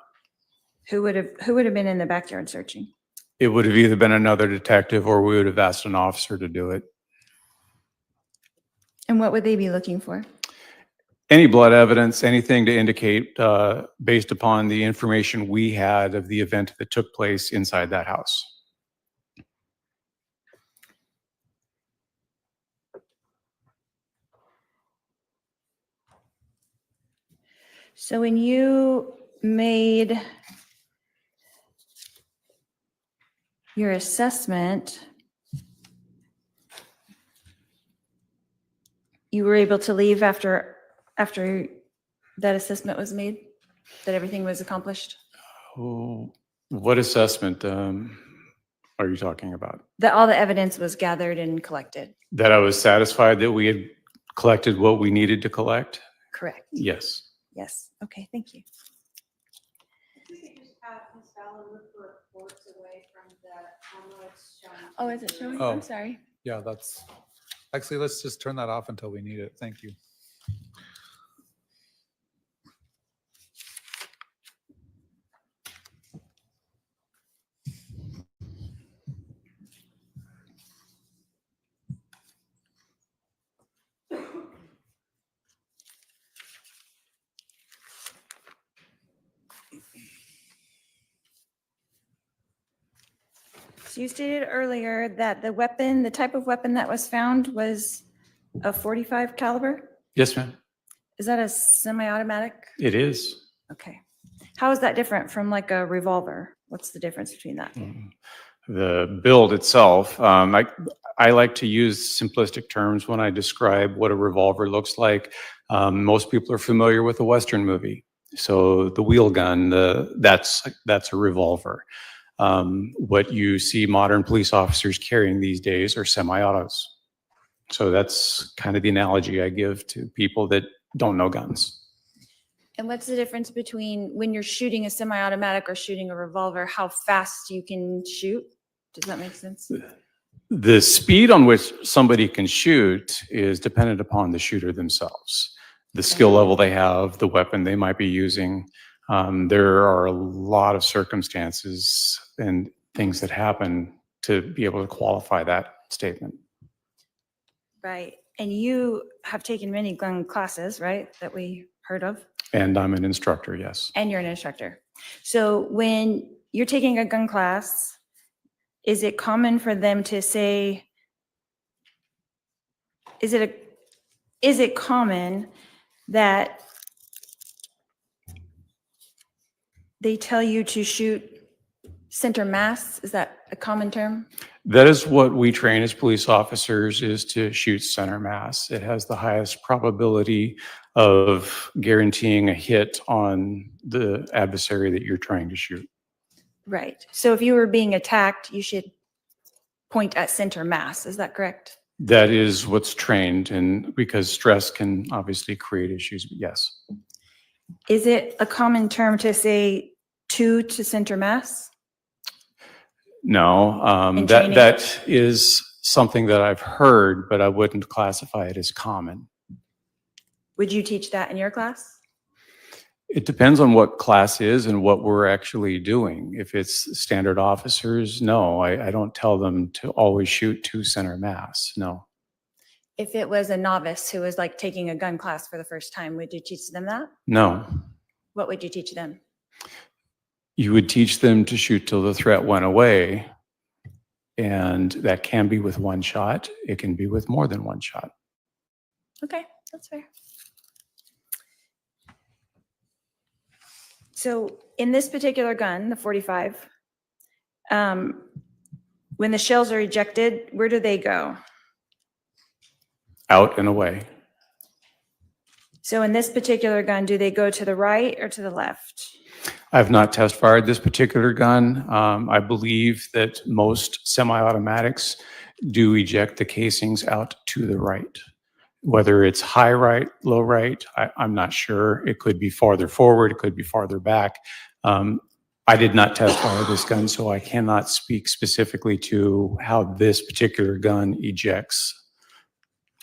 Speaker 3: Who would have been in the backyard searching?
Speaker 7: It would have either been another detective or we would have asked an officer to do it.
Speaker 3: And what would they be looking for?
Speaker 7: Any blood evidence, anything to indicate, based upon the information we had of the event that took place inside that house.
Speaker 3: So when you made your assessment, you were able to leave after that assessment was made, that everything was accomplished?
Speaker 7: Oh, what assessment are you talking about?
Speaker 3: That all the evidence was gathered and collected?
Speaker 7: That I was satisfied that we had collected what we needed to collect?
Speaker 3: Correct.
Speaker 7: Yes.
Speaker 3: Yes. Okay, thank you. Oh, is it showing?
Speaker 5: Oh.
Speaker 3: I'm sorry.
Speaker 5: Yeah, that's, actually, let's just turn that off until we need it. Thank you.
Speaker 3: So you stated earlier that the weapon, the type of weapon that was found was a .45 caliber?
Speaker 7: Yes, ma'am.
Speaker 3: Is that a semi-automatic?
Speaker 7: It is.
Speaker 3: Okay. How is that different from like a revolver? What's the difference between that?
Speaker 7: The build itself, I like to use simplistic terms when I describe what a revolver looks like. Most people are familiar with a Western movie. So the wheel gun, that's a revolver. What you see modern police officers carrying these days are semi-autos. So that's kind of the analogy I give to people that don't know guns.
Speaker 3: And what's the difference between when you're shooting a semi-automatic or shooting a revolver, how fast you can shoot? Does that make sense?
Speaker 7: The speed on which somebody can shoot is dependent upon the shooter themselves. The skill level they have, the weapon they might be using. There are a lot of circumstances and things that happen to be able to qualify that statement.
Speaker 3: Right. And you have taken many gun classes, right, that we heard of?
Speaker 7: And I'm an instructor, yes.
Speaker 3: And you're an instructor. So when you're taking a gun class, is it common for them to say, is it common that they tell you to shoot center mass? Is that a common term?
Speaker 7: That is what we train as police officers, is to shoot center mass. It has the highest probability of guaranteeing a hit on the adversary that you're trying to shoot.
Speaker 3: Right. So if you were being attacked, you should point at center mass. Is that correct?
Speaker 7: That is what's trained, and because stress can obviously create issues, but yes.
Speaker 3: Is it a common term to say to center mass?
Speaker 7: No,
Speaker 3: In training?
Speaker 7: that is something that I've heard, but I wouldn't classify it as common.
Speaker 3: Would you teach that in your class?
Speaker 7: It depends on what class is and what we're actually doing. If it's standard officers, no, I don't tell them to always shoot to center mass, no.
Speaker 3: If it was a novice who was like taking a gun class for the first time, would you teach them that?
Speaker 7: No.
Speaker 3: What would you teach them?
Speaker 7: You would teach them to shoot till the threat went away. And that can be with one shot. It can be with more than one shot.
Speaker 3: Okay, that's fair. So in this particular gun, the .45, When the shells are ejected, where do they go?
Speaker 7: Out and away.
Speaker 3: So in this particular gun, do they go to the right or to the left?
Speaker 7: I have not test fired this particular gun. I believe that most semi-automatics do eject the casings out to the right. Whether it's high right, low right, I'm not sure. It could be farther forward, it could be farther back. I did not test fire this gun, so I cannot speak specifically to how this particular gun ejects,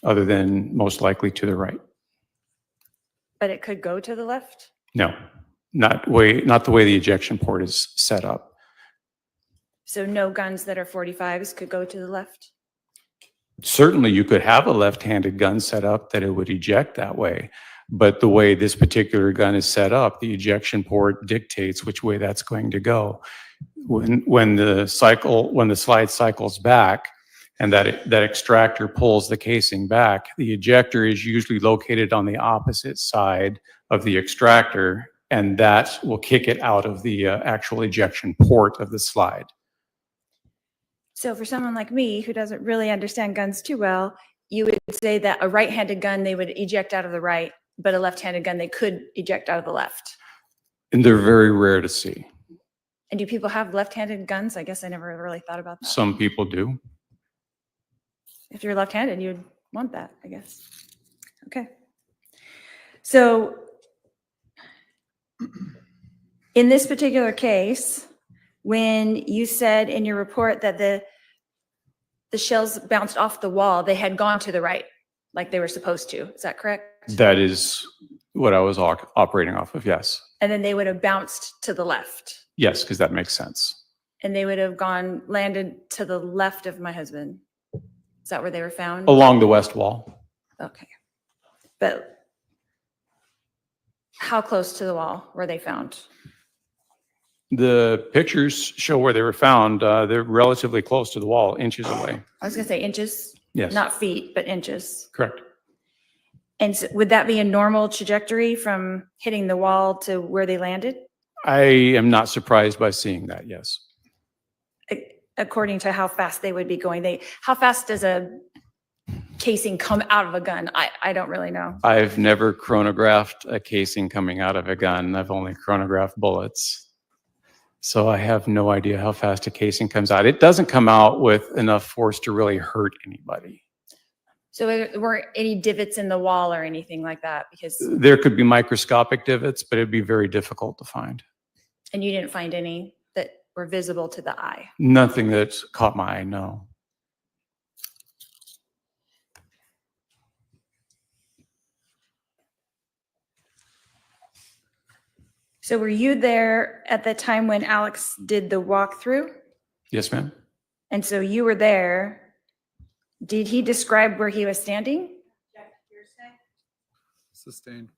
Speaker 7: other than most likely to the right.
Speaker 3: But it could go to the left?
Speaker 7: No, not the way the ejection port is set up.
Speaker 3: So no guns that are 45s could go to the left?
Speaker 7: Certainly, you could have a left-handed gun set up that it would eject that way. But the way this particular gun is set up, the ejection port dictates which way that's going to go. When the slide cycles back and that extractor pulls the casing back, the ejector is usually located on the opposite side of the extractor, and that will kick it out of the actual ejection port of the slide.
Speaker 3: So for someone like me who doesn't really understand guns too well, you would say that a right-handed gun, they would eject out of the right, but a left-handed gun, they could eject out of the left.
Speaker 7: And they're very rare to see.
Speaker 3: And do people have left-handed guns? I guess I never really thought about that.
Speaker 7: Some people do.
Speaker 3: If you're left-handed, you'd want that, I guess. Okay. So in this particular case, when you said in your report that the shells bounced off the wall, they had gone to the right, like they were supposed to. Is that correct?
Speaker 7: That is what I was operating off of, yes.
Speaker 3: And then they would have bounced to the left.
Speaker 7: Yes, because that makes sense.
Speaker 3: And they would have landed to the left of my husband. Is that where they were found?
Speaker 7: Along the west wall.
Speaker 3: Okay. But how close to the wall were they found?
Speaker 7: The pictures show where they were found. They're relatively close to the wall, inches away.
Speaker 3: I was gonna say inches,
Speaker 7: Yes,
Speaker 3: not feet, but inches.
Speaker 7: correct.
Speaker 3: And so would that be a normal trajectory from hitting the wall to where they landed?
Speaker 7: I am not surprised by seeing that, yes.
Speaker 3: According to how fast they would be going, how fast does a casing come out of a gun? I don't really know.
Speaker 7: I've never chronographed a casing coming out of a gun. I've only chronographed bullets. So I have no idea how fast a casing comes out. It doesn't come out with enough force to really hurt anybody.
Speaker 3: So there weren't any divots in the wall or anything like that because,
Speaker 7: There could be microscopic divots, but it'd be very difficult to find.
Speaker 3: and you didn't find any that were visible to the eye.
Speaker 7: Nothing that caught my eye, no.
Speaker 3: So were you there at the time when Alex did the walkthrough?
Speaker 7: Yes, ma'am.
Speaker 3: And so you were there. Did he describe where he was standing?
Speaker 5: Sustained.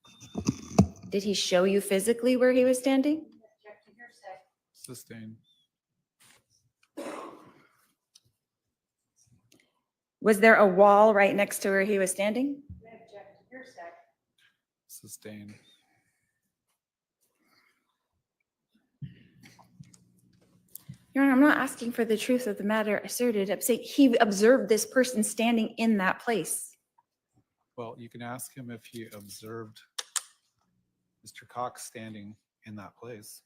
Speaker 3: Did he show you physically where he was standing?
Speaker 5: Sustained.
Speaker 3: Was there a wall right next to where he was standing?
Speaker 5: Sustained.
Speaker 3: Your Honor, I'm not asking for the truth of the matter asserted. I'm saying he observed this person standing in that place.
Speaker 5: Well, you can ask him if he observed Mr. Cox standing in that place.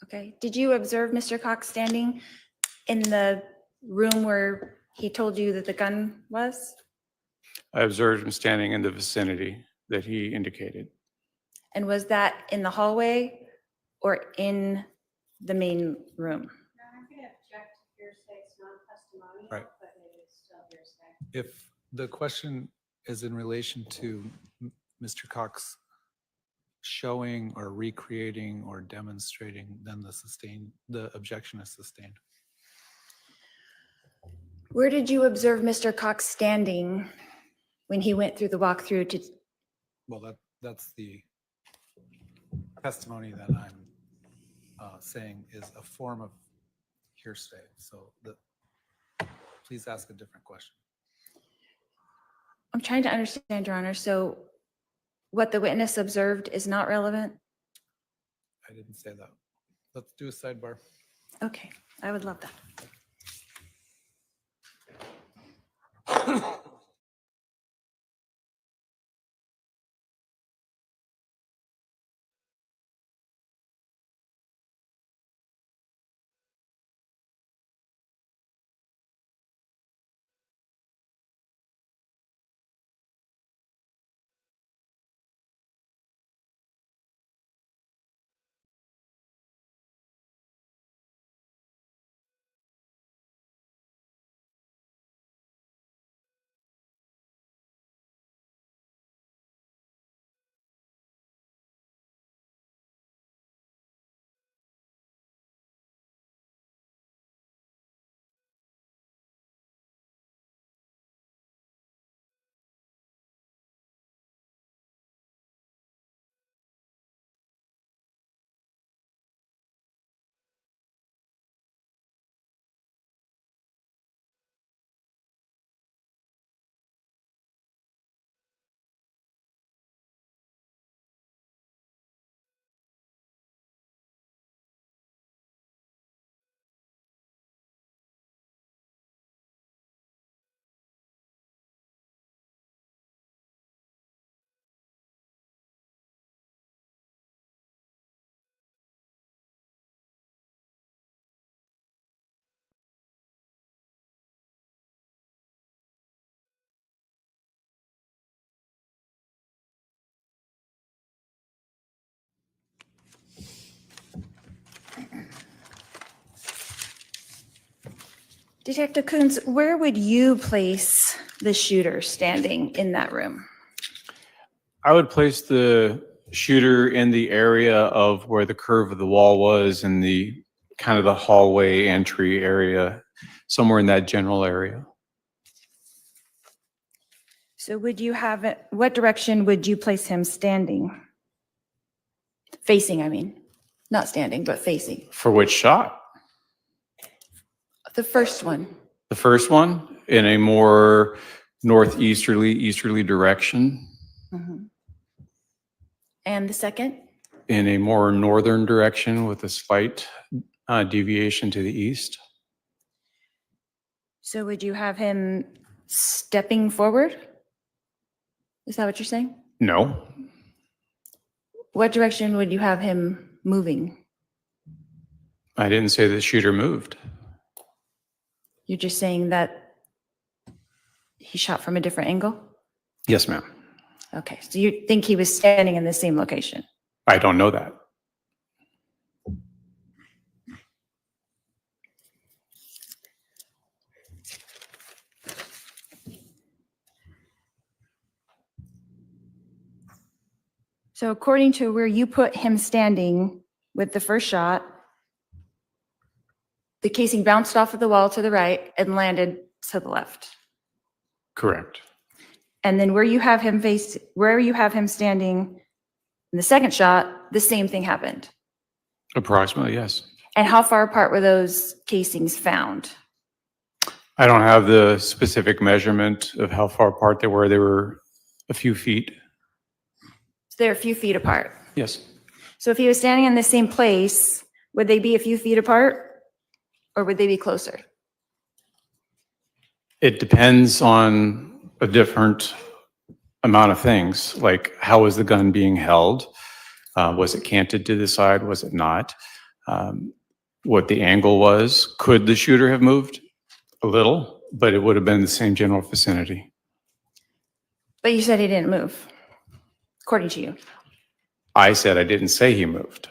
Speaker 3: Okay. Did you observe Mr. Cox standing in the room where he told you that the gun was?
Speaker 7: I observed him standing in the vicinity that he indicated.
Speaker 3: And was that in the hallway or in the main room?
Speaker 4: I'm going to object to hearsay. It's non-testimonial,
Speaker 5: Right.
Speaker 4: but it is still hearsay.
Speaker 5: If the question is in relation to Mr. Cox showing or recreating or demonstrating, then the objection is sustained.
Speaker 3: Where did you observe Mr. Cox standing when he went through the walkthrough to?
Speaker 5: Well, that's the testimony that I'm saying is a form of hearsay. So please ask a different question.
Speaker 3: I'm trying to understand, Your Honor. So what the witness observed is not relevant?
Speaker 5: I didn't say that. Let's do a sidebar.
Speaker 3: Okay, I would love that. Detective Coons, where would you place the shooter standing in that room?
Speaker 7: I would place the shooter in the area of where the curve of the wall was in the kind of the hallway entry area, somewhere in that general area.
Speaker 3: So would you have it, what direction would you place him standing? Facing, I mean, not standing, but facing.
Speaker 7: For which shot?
Speaker 3: The first one.
Speaker 7: The first one in a more northeasterly direction,
Speaker 3: Mhm. And the second?
Speaker 7: in a more northern direction with a slight deviation to the east.
Speaker 3: So would you have him stepping forward? Is that what you're saying?
Speaker 7: No,
Speaker 3: What direction would you have him moving?
Speaker 7: I didn't say the shooter moved.
Speaker 3: You're just saying that he shot from a different angle?
Speaker 7: Yes, ma'am.
Speaker 3: Okay, so you think he was standing in the same location?
Speaker 7: I don't know that.
Speaker 3: So according to where you put him standing with the first shot, the casing bounced off of the wall to the right and landed to the left.
Speaker 7: Correct.
Speaker 3: And then where you have him standing in the second shot, the same thing happened.
Speaker 7: Approximately, yes.
Speaker 3: And how far apart were those casings found?
Speaker 7: I don't have the specific measurement of how far apart they were. They were a few feet.
Speaker 3: So they're a few feet apart.
Speaker 7: Yes.
Speaker 3: So if he was standing in the same place, would they be a few feet apart or would they be closer?
Speaker 7: It depends on a different amount of things, like how was the gun being held? Was it canted to the side? Was it not? What the angle was. Could the shooter have moved? A little, but it would have been the same general vicinity.
Speaker 3: But you said he didn't move, according to you.
Speaker 7: I said I didn't say he moved.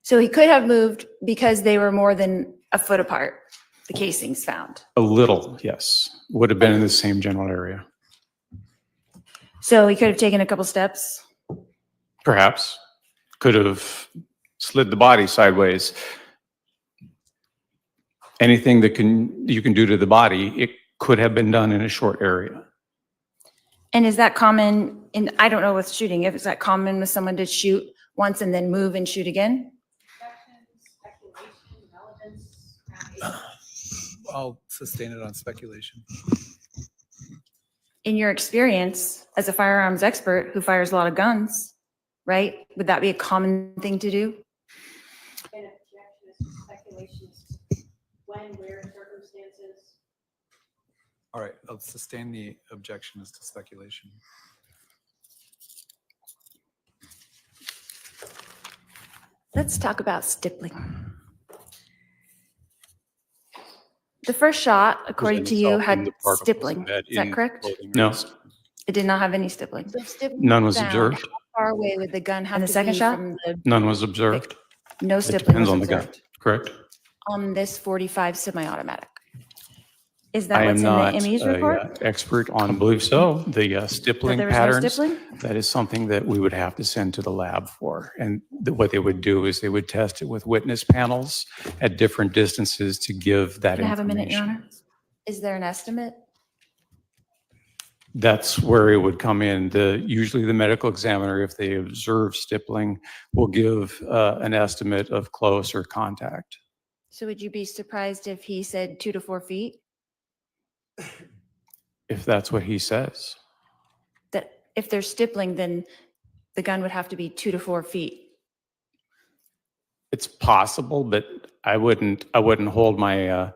Speaker 3: So he could have moved because they were more than a foot apart, the casings found.
Speaker 7: A little, yes. Would have been in the same general area.
Speaker 3: So he could have taken a couple steps.
Speaker 7: Perhaps. Could have slid the body sideways. Anything that you can do to the body, it could have been done in a short area.
Speaker 3: And is that common in, I don't know with shooting, if it's that common with someone to shoot once and then move and shoot again?
Speaker 5: I'll sustain it on speculation.
Speaker 3: In your experience as a firearms expert who fires a lot of guns, right? Would that be a common thing to do?
Speaker 4: And objection is speculations, when, where, circumstances.
Speaker 5: All right, I'll sustain the objection as to speculation.
Speaker 3: Let's talk about stippling. The first shot, according to you, had stippling. Is that correct?
Speaker 7: No,
Speaker 3: It did not have any stippling.
Speaker 7: none was observed.
Speaker 8: How far away would the gun have
Speaker 3: And the
Speaker 8: to
Speaker 3: second
Speaker 8: be
Speaker 3: shot?
Speaker 8: from the?
Speaker 7: None was observed.
Speaker 3: No
Speaker 7: It
Speaker 3: stippling
Speaker 7: depends
Speaker 3: was
Speaker 7: on the gun,
Speaker 3: observed
Speaker 7: correct?
Speaker 3: on this 45 semi-automatic. Is that
Speaker 7: I am
Speaker 3: what's in
Speaker 7: not
Speaker 3: the ME's
Speaker 7: a
Speaker 3: report?
Speaker 7: expert on, I believe so, the stippling
Speaker 3: That there was no
Speaker 7: patterns.
Speaker 3: stippling?
Speaker 7: That is something that we would have to send to the lab for. And what they would do is they would test it with witness panels at different distances to give that
Speaker 3: Can I have a minute, Your
Speaker 7: information.
Speaker 3: Honor?
Speaker 8: Is there an estimate?
Speaker 7: That's where it would come in. Usually the medical examiner, if they observe stippling, will give an estimate of close or contact.
Speaker 3: So would you be surprised if he said 2 to 4 feet?
Speaker 7: If that's what he says.
Speaker 3: That if there's stippling, then the gun would have to be 2 to 4 feet.
Speaker 7: It's possible, but I wouldn't hold my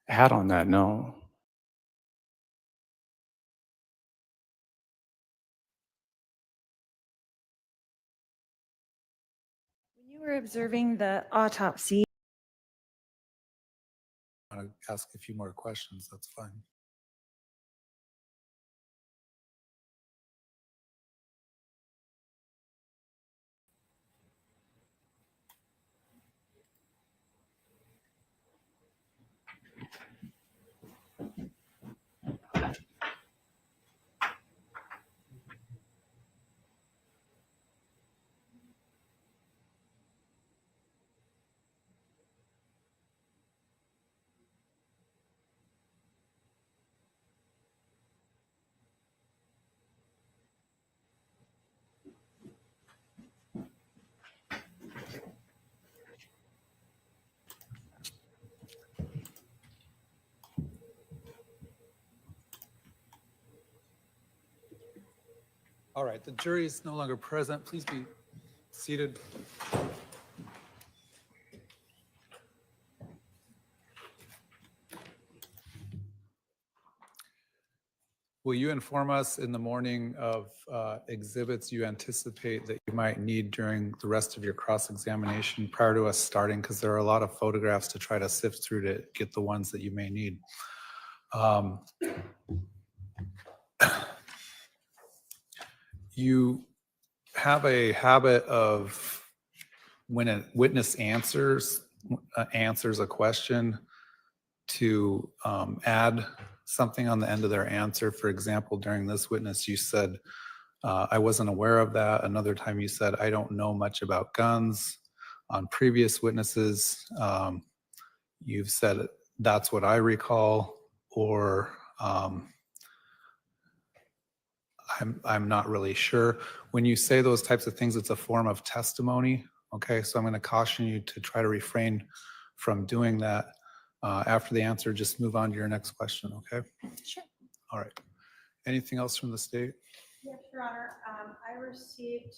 Speaker 7: hat on that, no.
Speaker 3: When you were observing the autopsy,
Speaker 5: I want to ask a few more questions, that's fine. All right, the jury is no longer present. Please be seated. Will you inform us in the morning of exhibits you anticipate that you might need during the rest of your cross-examination prior to us starting? Because there are a lot of photographs to try to sift through to get the ones that you may need. You have a habit of when a witness answers a question to add something on the end of their answer. For example, during this witness, you said, I wasn't aware of that. Another time you said, I don't know much about guns. On previous witnesses, you've said, that's what I recall, or I'm not really sure. When you say those types of things, it's a form of testimony. Okay, so I'm going to caution you to try to refrain from doing that. After the answer, just move on to your next question, okay?
Speaker 3: Sure.
Speaker 5: All right. Anything else from the state?
Speaker 4: Yes, Your Honor. I received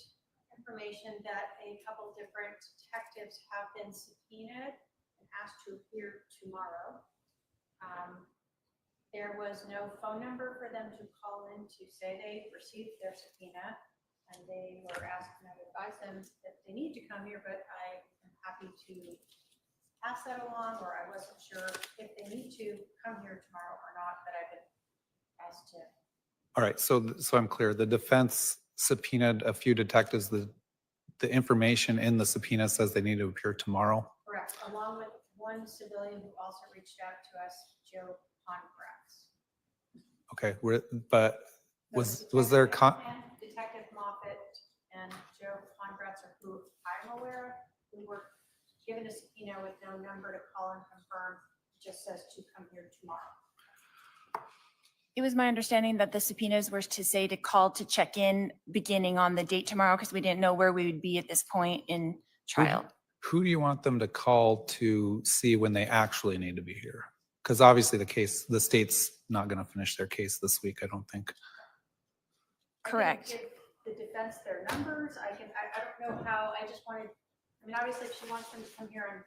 Speaker 4: information that a couple different detectives have been subpoenaed and asked to appear tomorrow. There was no phone number for them to call in to say they received their subpoena, and they were asked, and I would advise them that they need to come here, but I am happy to pass that along, or I wasn't sure if they need to come here tomorrow or not, but I've been asked to.
Speaker 5: All right, so I'm clear. The defense subpoenaed a few detectives. The information in the subpoena says they need to appear tomorrow.
Speaker 4: Correct, along with one civilian who also reached out to us, Joe Pongratz.
Speaker 5: Okay, but was there
Speaker 4: Detective Moffett and Joe Pongratz are who I'm aware of, who were given a subpoena with no number to call and confirm, just says to come here tomorrow.
Speaker 3: it was my understanding that the subpoenas were to say to call to check in beginning on the date tomorrow because we didn't know where we would be at this point in trial.
Speaker 5: Who do you want them to call to see when they actually need to be here? Because obviously the state's not going to finish their case this week, I don't think.
Speaker 3: Correct.
Speaker 4: I can give the defense their numbers. I don't know how, I just wanted, I mean, obviously if she wants them to come here and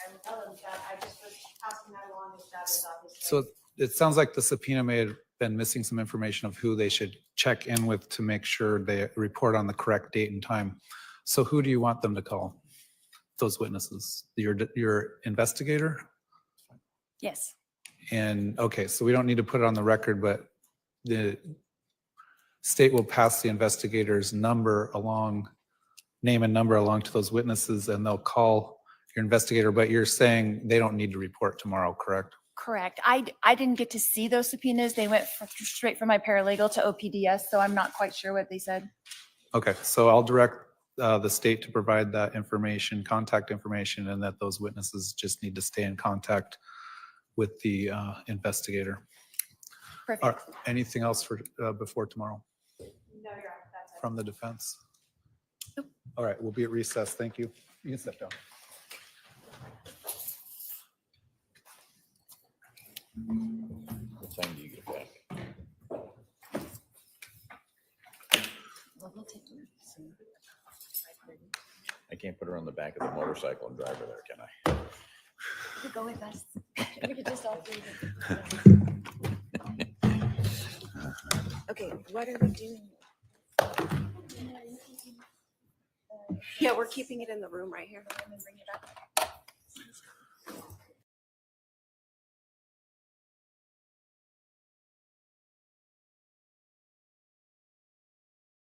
Speaker 3: I will tell him that. I just was passing that along as that is obviously.
Speaker 5: So it sounds like the subpoena may have been missing some information of who they should check in with to make sure they report on the correct date and time. So who do you want them to call? Those witnesses? Your investigator?
Speaker 3: Yes.
Speaker 5: And, okay, so we don't need to put it on the record, but the state will pass the investigator's number along, name and number along to those witnesses, and they'll call your investigator, but you're saying they don't need to report tomorrow, correct?
Speaker 3: Correct. I didn't get to see those subpoenas. They went straight from my paralegal to OPDS, so I'm not quite sure what they said.
Speaker 5: Okay, so I'll direct the state to provide that information, contact information, and that those witnesses just need to stay in contact with the investigator.
Speaker 3: Perfect.
Speaker 5: All right, anything else for before tomorrow
Speaker 3: No, you're right. That's it.
Speaker 5: from the defense?
Speaker 3: Nope.
Speaker 5: All right, we'll be at recess. Thank you. You can sit down.
Speaker 1: What time do you get back? I can't put her on the back of the motorcycle and drive her there, can I?
Speaker 8: You could go with us. We could just all three. Okay, what are we doing?
Speaker 3: Yeah, we're keeping it in the room right here.
Speaker 8: Bring it back.